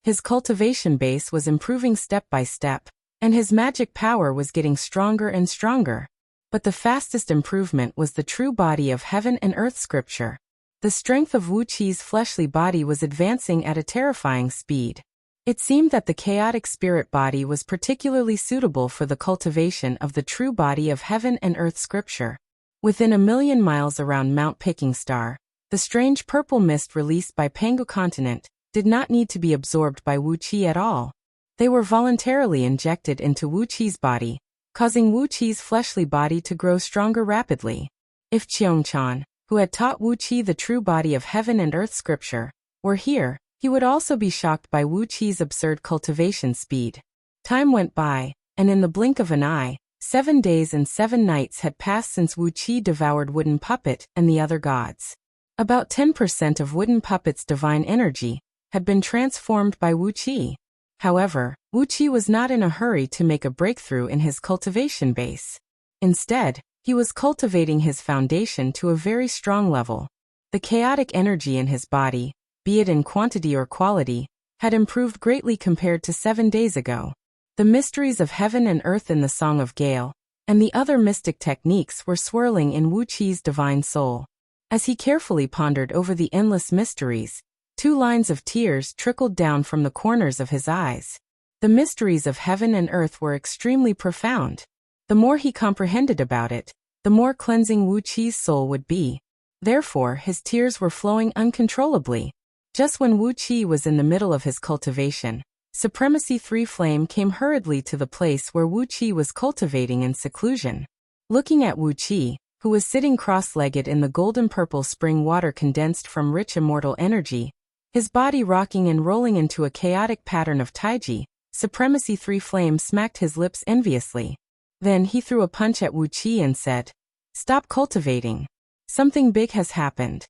His cultivation base was improving step by step, and his magic power was getting stronger and stronger. But the fastest improvement was the True Body of Heaven and Earth Scripture. The strength of Wuqi's fleshly body was advancing at a terrifying speed. It seemed that the chaotic spirit body was particularly suitable for the cultivation of the True Body of Heaven and Earth Scripture. Within 1,000,000 miles around Mount Picking Star, the strange purple mist released by Pangu Continent did not need to be absorbed by Wuqi at all. They were voluntarily injected into Wuqi's body, causing Wuqi's fleshly body to grow stronger rapidly. If Qiongchan, who had taught Wuqi the True Body of Heaven and Earth Scripture, were here, he would also be shocked by Wuqi's absurd cultivation speed. Time went by, and in the blink of an eye, 7 days and 7 nights had passed since Wuqi devoured Wooden Puppet and the other gods. About 10% of Wooden Puppet's divine energy had been transformed by Wuqi. However, Wuqi was not in a hurry to make a breakthrough in his cultivation base. Instead, he was cultivating his foundation to a very strong level. The chaotic energy in his body, be it in quantity or quality, had improved greatly compared to 7 days ago. The mysteries of heaven and earth in the Song of Gale, and the other mystic techniques were swirling in Wuqi's divine soul. As he carefully pondered over the endless mysteries, 2 lines of tears trickled down from the corners of his eyes. The mysteries of heaven and earth were extremely profound. The more he comprehended about it, the more cleansing Wuqi's soul would be. Therefore, his tears were flowing uncontrollably. Just when Wuqi was in the middle of his cultivation, Supremacy 3 Flame came hurriedly to the place where Wuqi was cultivating in seclusion. Looking at Wuqi, who was sitting cross-legged in the golden-purple spring water condensed from rich immortal energy, his body rocking and rolling into a chaotic pattern of taiji, Supremacy 3 Flame smacked his lips enviously. Then he threw a punch at Wuqi and said, "Stop cultivating. Something big has happened."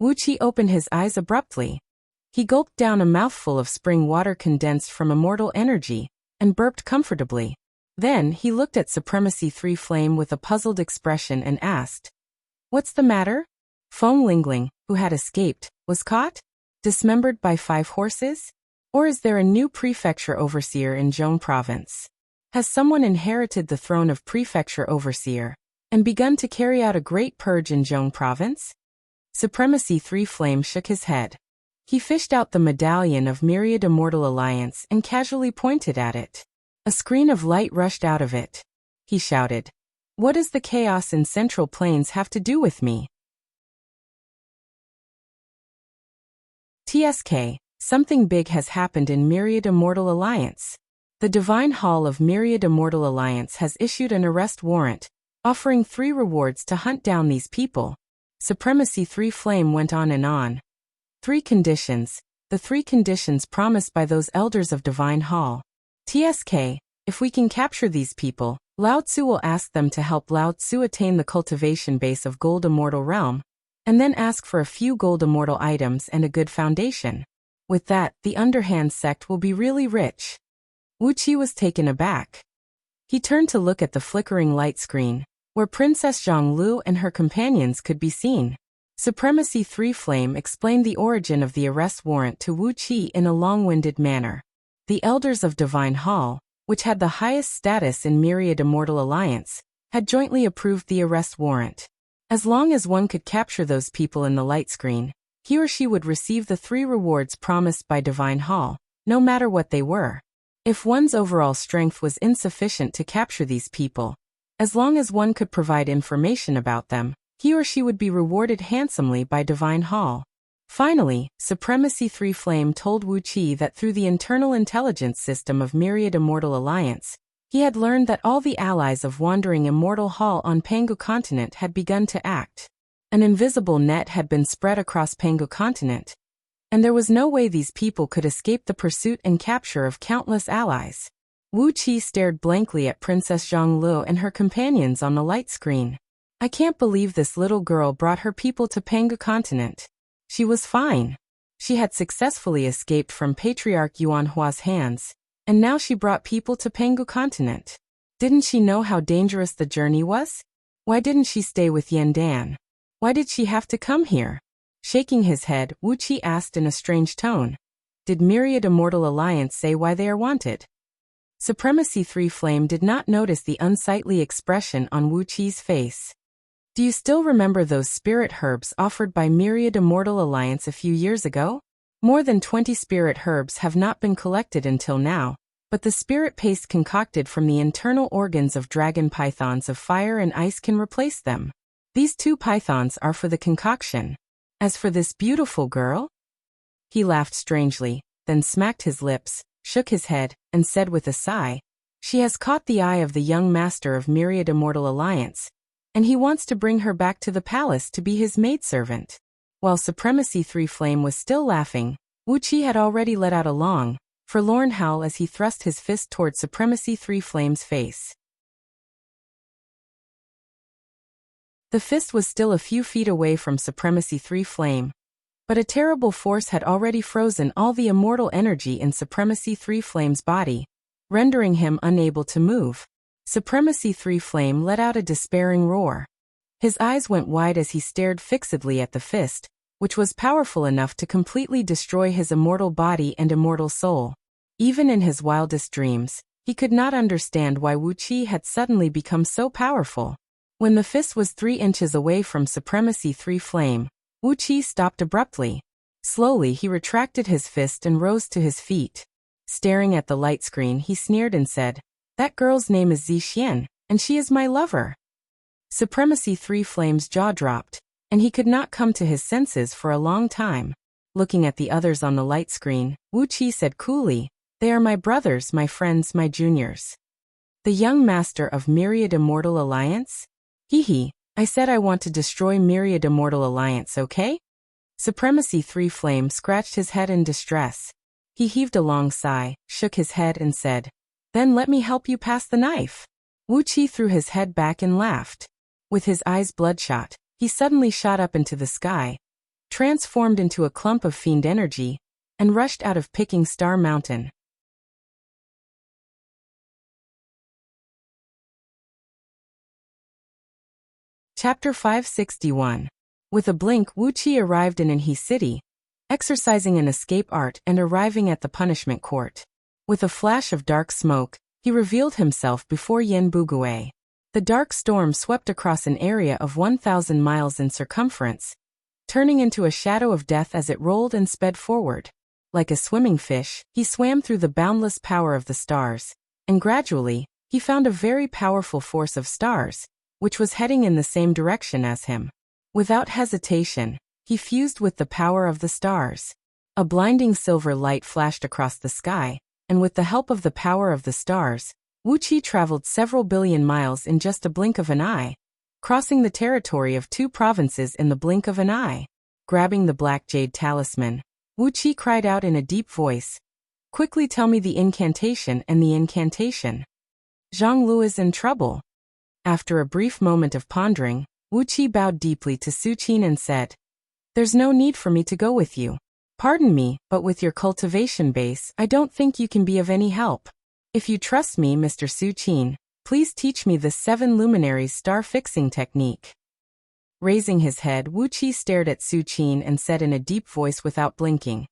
Wuqi opened his eyes abruptly. He gulped down a mouthful of spring water condensed from immortal energy, and burped comfortably. Then he looked at Supremacy 3 Flame with a puzzled expression and asked, "What's the matter?" Feng Lingling, who had escaped, was caught? Dismembered by 5 horses? Or is there a new prefecture overseer in Zhong province? Has someone inherited the throne of prefecture overseer and begun to carry out a great purge in Zhong province? Supremacy 3 Flame shook his head. He fished out the medallion of Myriad Immortal Alliance and casually pointed at it. A screen of light rushed out of it. He shouted, "What does the chaos in Central Plains have to do with me?" TSK, something big has happened in Myriad Immortal Alliance. The Divine Hall of Myriad Immortal Alliance has issued an arrest warrant, offering 3 rewards to hunt down these people. Supremacy 3 Flame went on and on. 3 conditions, the 3 conditions promised by those elders of Divine Hall. TSK, if we can capture these people, Lao Tzu will ask them to help Lao Tzu attain the cultivation base of Gold Immortal Realm, and then ask for a few Gold Immortal items and a good foundation. With that, the underhand sect will be really rich. Wuxia was taken aback. He turned to look at the flickering light screen, where Princess Zhonglu and her companions could be seen. Supremacy 3 Flame explained the origin of the arrest warrant to Wuxia in a long-winded manner. The elders of Divine Hall, which had the highest status in Myriad Immortal Alliance, had jointly approved the arrest warrant. As long as one could capture those people in the light screen, he or she would receive the 3 rewards promised by Divine Hall, no matter what they were. If one's overall strength was insufficient to capture these people, as long as one could provide information about them, he or she would be rewarded handsomely by Divine Hall. Finally, Supremacy 3 Flame told Wuxia that through the internal intelligence system of Myriad Immortal Alliance, he had learned that all the allies of Wandering Immortal Hall on Pangu Continent had begun to act. An invisible net had been spread across Pangu Continent, and there was no way these people could escape the pursuit and capture of countless allies. Wuxia stared blankly at Princess Zhonglu and her companions on the light screen. I can't believe this little girl brought her people to Pangu Continent. She was fine. She had successfully escaped from Patriarch Yuan Hua's hands, and now she brought people to Pangu Continent. Didn't she know how dangerous the journey was? Why didn't she stay with Yandan? Why did she have to come here? Shaking his head, Wuxia asked in a strange tone. Did Myriad Immortal Alliance say why they are wanted? Supremacy 3 Flame did not notice the unsightly expression on Wuqi's face. Do you still remember those spirit herbs offered by Myriad Immortal Alliance a few years ago? More than 20 spirit herbs have not been collected until now, but the spirit paste concocted from the internal organs of dragon pythons of fire and ice can replace them. These 2 pythons are for the concoction. As for this beautiful girl? He laughed strangely, then smacked his lips, shook his head, and said with a sigh, she has caught the eye of the young master of Myriad Immortal Alliance, and he wants to bring her back to the palace to be his maidservant. While Supremacy 3 Flame was still laughing, Wuxia had already let out a long, forlorn howl as he thrust his fist toward Supremacy 3 Flame's face. The fist was still a few feet away from Supremacy 3 Flame, but a terrible force had already frozen all the immortal energy in Supremacy 3 Flame's body, rendering him unable to move. Supremacy 3 Flame let out a despairing roar. His eyes went wide as he stared fixedly at the fist, which was powerful enough to completely destroy his immortal body and immortal soul. Even in his wildest dreams, he could not understand why Wuxia had suddenly become so powerful. When the fist was 3 inches away from Supremacy 3 Flame, Wuxia stopped abruptly. Slowly he retracted his fist and rose to his feet. Staring at the light screen, he sneered and said, "That girl's name is Zixian, and she is my lover." Supremacy 3 Flame's jaw dropped, and he could not come to his senses for a long time. Looking at the others on the light screen, Wuxia said coolly, "They are my brothers, my friends, my juniors." The young master of Myriad Immortal Alliance? Hee, I said I want to destroy Myriad Immortal Alliance, okay? Supremacy 3 Flame scratched his head in distress. He heaved a long sigh, shook his head and said, "Then let me help you pass the knife." Wuxia threw his head back and laughed. With his eyes bloodshot, he suddenly shot up into the sky, transformed into a clump of fiend energy, and rushed out of Picking Star Mountain. Chapter 561. With a blink, Wuxia arrived in Anhe City, exercising an escape art and arriving at the punishment court. With a flash of dark smoke, he revealed himself before Yen Bugue. The dark storm swept across an area of 1,000 miles in circumference, turning into a shadow of death as it rolled and sped forward. Like a swimming fish, he swam through the boundless power of the stars, and gradually, he found a very powerful force of stars, which was heading in the same direction as him. Without hesitation, he fused with the power of the stars. A blinding silver light flashed across the sky, and with the help of the power of the stars, Wuxia traveled several billion miles in just a blink of an eye, crossing the territory of 2 provinces in the blink of an eye. Grabbing the black jade talisman, Wuxia cried out in a deep voice, "Quickly tell me the incantation and the incantation." Zhang Lu is in trouble. After a brief moment of pondering, Wuxia bowed deeply to Su Qin and said, "There's no need for me to go with you. Pardon me, but with your cultivation base, I don't think you can be of any help. If you trust me, Mr. Su Qin, please teach me the 7 luminaries star-fixing technique." Raising his head, Wuxia stared at Su Qin and said in a deep voice without blinking,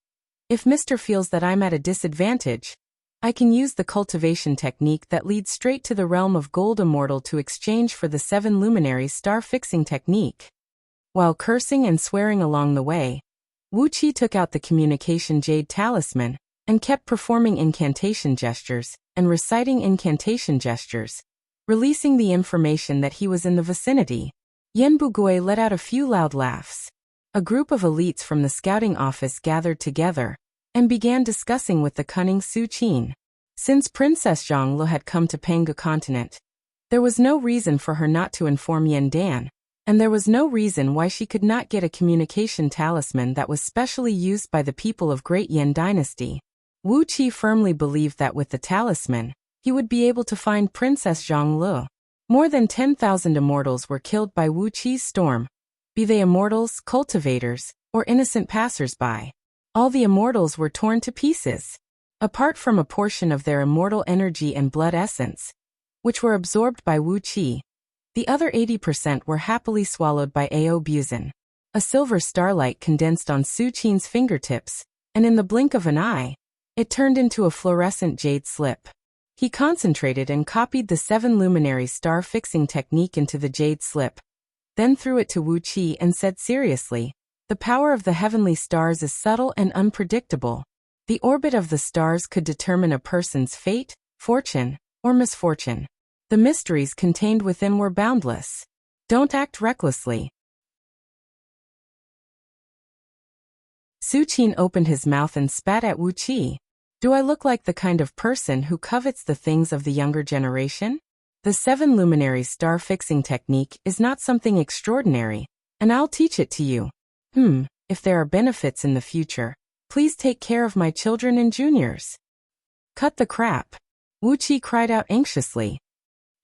"If Mr. feels that I'm at a disadvantage, I can use the cultivation technique that leads straight to the realm of gold immortal to exchange for the 7 luminaries star-fixing technique." While cursing and swearing along the way, Wuxia took out the communication jade talisman and kept performing incantation gestures and reciting incantation gestures, releasing the information that he was in the vicinity. Yen Bugui let out a few loud laughs. A group of elites from the scouting office gathered together and began discussing with the cunning Su Qin. Since Princess Zhang Lu had come to Penghu continent, there was no reason for her not to inform Yen Dan, and there was no reason why she could not get a communication talisman that was specially used by the people of Great Yen Dynasty. Wuxia firmly believed that with the talisman, he would be able to find Princess Zhang Lu. More than 10,000 immortals were killed by Wuqia's storm, be they immortals, cultivators, or innocent passers-by. All the immortals were torn to pieces. Apart from a portion of their immortal energy and blood essence, which were absorbed by Wuxia, the other 80% were happily swallowed by Ao Buzin. A silver starlight condensed on Su Qin's fingertips, and in the blink of an eye, it turned into a fluorescent jade slip. He concentrated and copied the 7 luminary star-fixing technique into the jade slip, then threw it to Wuxia and said seriously, "The power of the heavenly stars is subtle and unpredictable. The orbit of the stars could determine a person's fate, fortune, or misfortune. The mysteries contained within were boundless. Don't act recklessly." Su Qin opened his mouth and spat at Wuxia. "Do I look like the kind of person who covets the things of the younger generation? The 7 luminary star-fixing technique is not something extraordinary, and I'll teach it to you. If there are benefits in the future, please take care of my children and juniors." "Cut the crap," Wuxia cried out anxiously.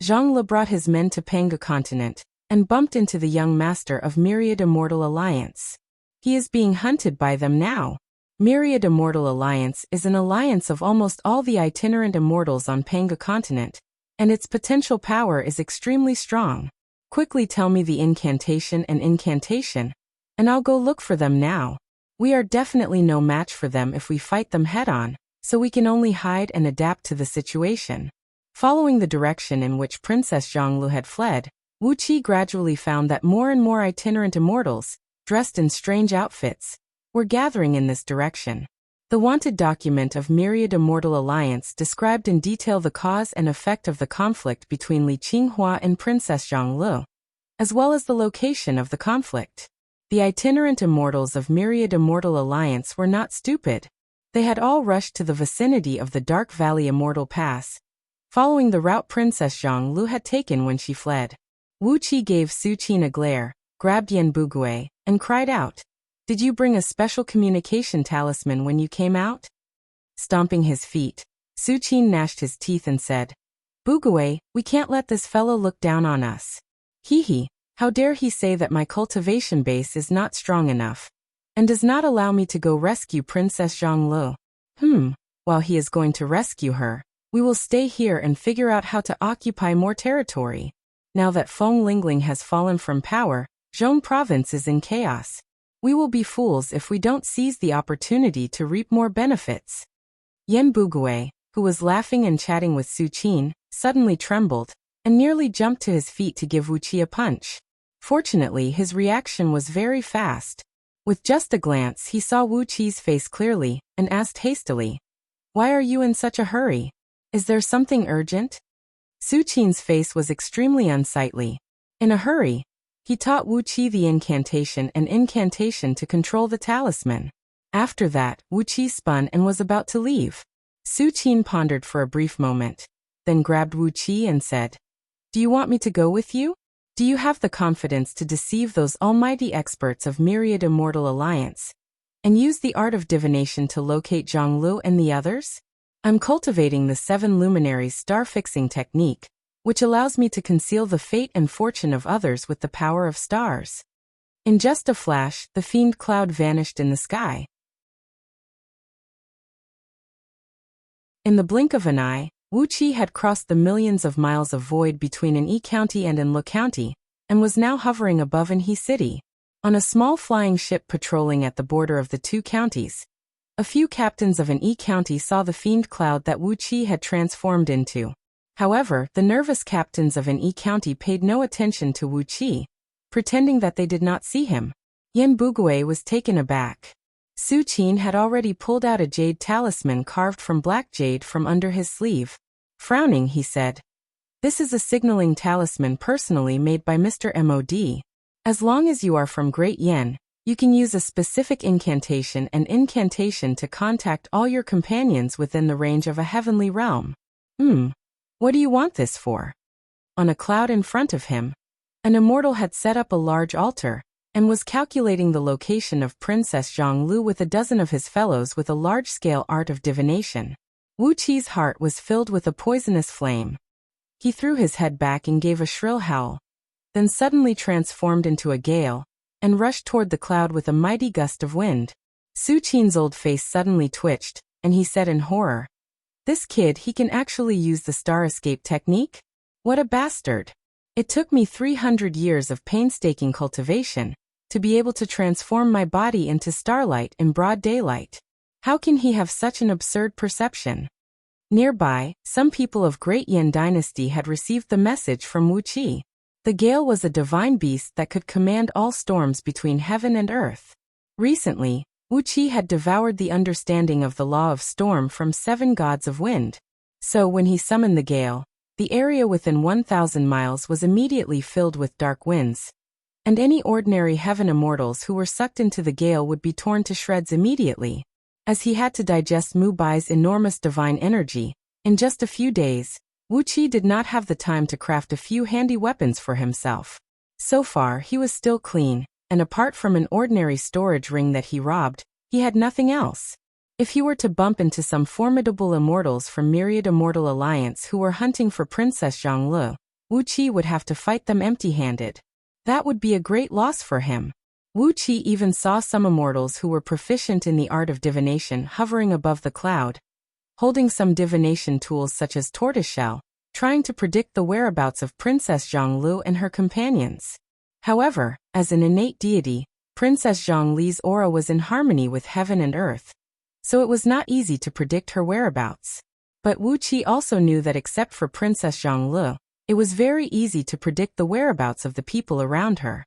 Zhang Lu brought his men to Penghu continent and bumped into the young master of Myriad Immortal Alliance. He is being hunted by them now. Myriad Immortal Alliance is an alliance of almost all the itinerant immortals on Penghu continent, and its potential power is extremely strong. Quickly tell me the incantation and I'll go look for them now. We are definitely no match for them if we fight them head-on, so we can only hide and adapt to the situation. Following the direction in which Princess Zhang Lu had fled, Wuxia gradually found that more and more itinerant immortals, dressed in strange outfits, were gathering in this direction. The wanted document of Myriad Immortal Alliance described in detail the cause and effect of the conflict between Li Qinghua and Princess Zhang Lu, as well as the location of the conflict. The itinerant immortals of Myriad Immortal Alliance were not stupid. They had all rushed to the vicinity of the Dark Valley Immortal Pass, following the route Princess Zhang Lu had taken when she fled. Wuxia gave Su Qin a glare, grabbed Yen Bugui, and cried out, "Did you bring a special communication talisman when you came out?" Stomping his feet, Su Qin gnashed his teeth and said, "Bugui, we can't let this fellow look down on us. Hee, how dare he say that my cultivation base is not strong enough, and does not allow me to go rescue Princess Zhang Lu. While he is going to rescue her, we will stay here and figure out how to occupy more territory. Now that Feng Lingling has fallen from power, Zhong province is in chaos. We will be fools if we don't seize the opportunity to reap more benefits. Yen Bugui, who was laughing and chatting with Su Qin, suddenly trembled, and nearly jumped to his feet to give Wuxia a punch. Fortunately, his reaction was very fast. With just a glance, he saw Wuqi's face clearly, and asked hastily, "Why are you in such a hurry? Is there something urgent?" Su Qin's face was extremely unsightly. In a hurry, he taught Wuqi the incantation to control the talisman. After that, Wuqi spun and was about to leave. Su Qin pondered for a brief moment, then grabbed Wuqi and said, "Do you want me to go with you? Do you have the confidence to deceive those almighty experts of Myriad Immortal Alliance, and use the art of divination to locate Zhonglu and the others? I'm cultivating the 7 luminaries star-fixing technique, which allows me to conceal the fate and fortune of others with the power of stars." In just a flash, the fiend cloud vanished in the sky. In the blink of an eye, Wuqi had crossed the millions of miles of void between An'e County and Anlu County, and was now hovering above Anhe City, on a small flying ship patrolling at the border of the 2 counties. A few captains of An'e County saw the fiend cloud that Wuqi had transformed into. However, the nervous captains of An'e County paid no attention to Wuqi, pretending that they did not see him. Yen Bugui was taken aback. Su Qin had already pulled out a jade talisman carved from black jade from under his sleeve. Frowning, he said, "This is a signaling talisman personally made by Mr. MOD. As long as you are from Great Yen, you can use a specific incantation to contact all your companions within the range of a heavenly realm." What do you want this for?" On a cloud in front of him, an immortal had set up a large altar, and was calculating the location of Princess Zhonglu with a dozen of his fellows with a large-scale art of divination. Wuqi's heart was filled with a poisonous flame. He threw his head back and gave a shrill howl, then suddenly transformed into a gale, and rushed toward the cloud with a mighty gust of wind. Su Qin's old face suddenly twitched, and he said in horror, "This kid, he can actually use the star escape technique? What a bastard! It took me 300 years of painstaking cultivation to be able to transform my body into starlight in broad daylight. How can he have such an absurd perception?" Nearby, some people of Great Yen Dynasty had received the message from Wuqi. The gale was a divine beast that could command all storms between heaven and earth. Recently, Wuqi had devoured the understanding of the law of storm from 7 gods of wind. So when he summoned the gale, the area within 1,000 miles was immediately filled with dark winds, and any ordinary heaven immortals who were sucked into the gale would be torn to shreds immediately. As he had to digest Mu Bai's enormous divine energy, in just a few days, Wuqi did not have the time to craft a few handy weapons for himself. So far, he was still clean, and apart from an ordinary storage ring that he robbed, he had nothing else. If he were to bump into some formidable immortals from Myriad Immortal Alliance who were hunting for Princess Zhonglu, Wuqi would have to fight them empty-handed. That would be a great loss for him. Wuqi even saw some immortals who were proficient in the art of divination hovering above the cloud, holding some divination tools such as tortoiseshell, trying to predict the whereabouts of Princess Zhonglu and her companions. However, as an innate deity, Princess Zhonglu's aura was in harmony with heaven and earth, so it was not easy to predict her whereabouts. But Wuqi also knew that except for Princess Zhonglu, it was very easy to predict the whereabouts of the people around her.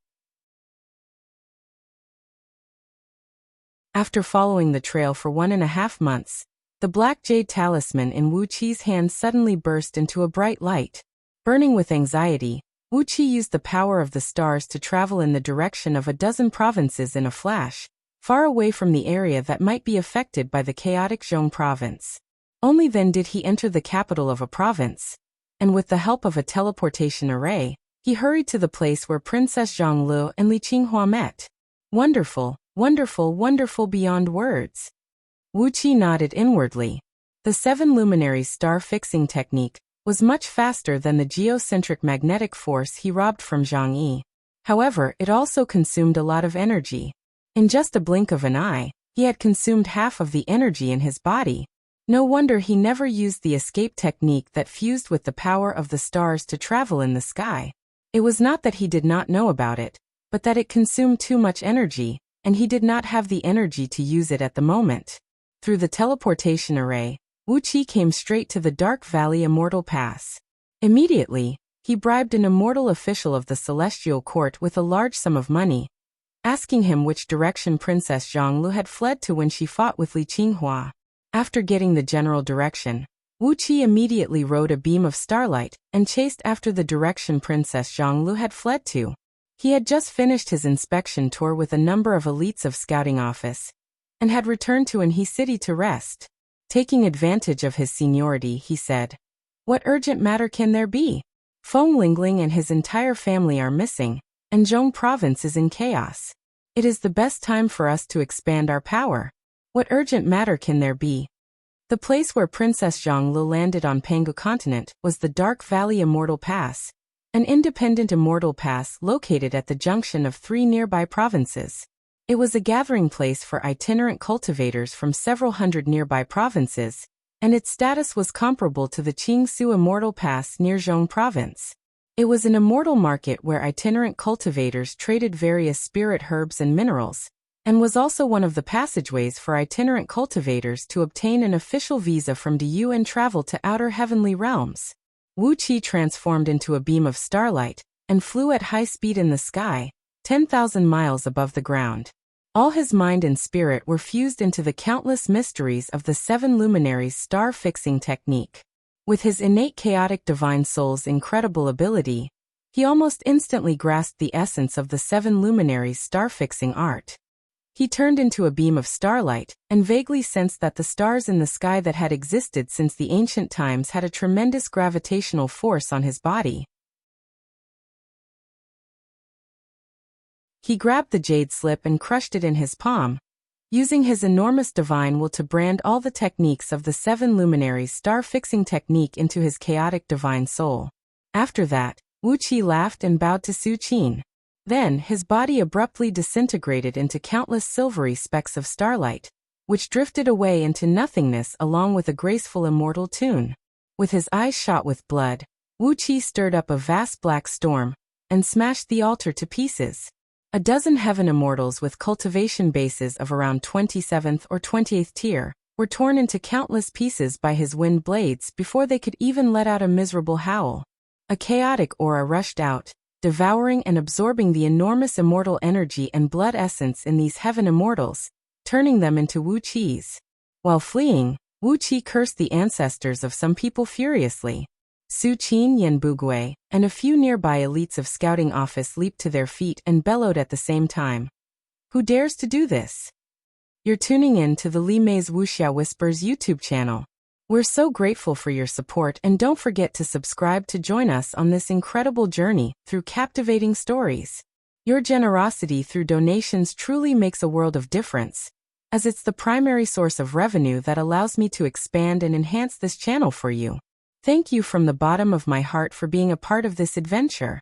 After following the trail for 1.5 months, the black jade talisman in Wuqi's hand suddenly burst into a bright light. Burning with anxiety, Wuqi used the power of the stars to travel in the direction of a dozen provinces in a flash, far away from the area that might be affected by the chaotic Zhong province. Only then did he enter the capital of a province, and with the help of a teleportation array, he hurried to the place where Princess Zhonglu and Li Qinghua met. Wonderful, wonderful, wonderful beyond words. Wuqi nodded inwardly. The 7 luminaries star-fixing technique was much faster than the geocentric magnetic force he robbed from Zhang Yi. However, it also consumed a lot of energy. In just a blink of an eye, he had consumed half of the energy in his body. No wonder he never used the escape technique that fused with the power of the stars to travel in the sky. It was not that he did not know about it, but that it consumed too much energy, and he did not have the energy to use it at the moment. Through the teleportation array, Wuxia came straight to the Dark Valley Immortal Pass. Immediately, he bribed an immortal official of the Celestial Court with a large sum of money, asking him which direction Princess Zhonglu had fled to when she fought with Li Qinghua. After getting the general direction, Wuxia immediately rode a beam of starlight and chased after the direction Princess Zhonglu had fled to. He had just finished his inspection tour with a number of elites of scouting office and had returned to Anhe City to rest. Taking advantage of his seniority, he said, "What urgent matter can there be? Feng Lingling and his entire family are missing, and Zhong province is in chaos. It is the best time for us to expand our power. What urgent matter can there be?" The place where Princess Zhonglu landed on Pangu continent was the Dark Valley Immortal Pass, an independent immortal pass located at the junction of 3 nearby provinces. It was a gathering place for itinerant cultivators from several hundred nearby provinces, and its status was comparable to the Qingsu Immortal Pass near Zhong province. It was an immortal market where itinerant cultivators traded various spirit herbs and minerals, and was also one of the passageways for itinerant cultivators to obtain an official visa from DU and travel to outer heavenly realms. Wuxia transformed into a beam of starlight and flew at high speed in the sky, 10,000 miles above the ground. All his mind and spirit were fused into the countless mysteries of the 7 luminaries star-fixing technique. With his innate chaotic divine soul's incredible ability, he almost instantly grasped the essence of the 7 luminaries star-fixing art. He turned into a beam of starlight and vaguely sensed that the stars in the sky that had existed since the ancient times had a tremendous gravitational force on his body. He grabbed the jade slip and crushed it in his palm, using his enormous divine will to brand all the techniques of the 7 luminaries star-fixing technique into his chaotic divine soul. After that, Wuxia laughed and bowed to Su Qin. Then his body abruptly disintegrated into countless silvery specks of starlight, which drifted away into nothingness along with a graceful immortal tune. With his eyes shot with blood, Wuxia stirred up a vast black storm and smashed the altar to pieces. A dozen heaven immortals with cultivation bases of around 27th or 28th tier were torn into countless pieces by his wind blades before they could even let out a miserable howl. A chaotic aura rushed out, devouring and absorbing the enormous immortal energy and blood essence in these heaven immortals, turning them into Wuxi's. While fleeing, Wuxia cursed the ancestors of some people furiously. Su Qin, Yanbugui, and a few nearby elites of scouting office leaped to their feet and bellowed at the same time. "Who dares to do this?" You're tuning in to the Li Mei's Wuxia Whispers YouTube channel. We're so grateful for your support, and don't forget to subscribe to join us on this incredible journey through captivating stories. Your generosity through donations truly makes a world of difference, as it's the primary source of revenue that allows me to expand and enhance this channel for you. Thank you from the bottom of my heart for being a part of this adventure.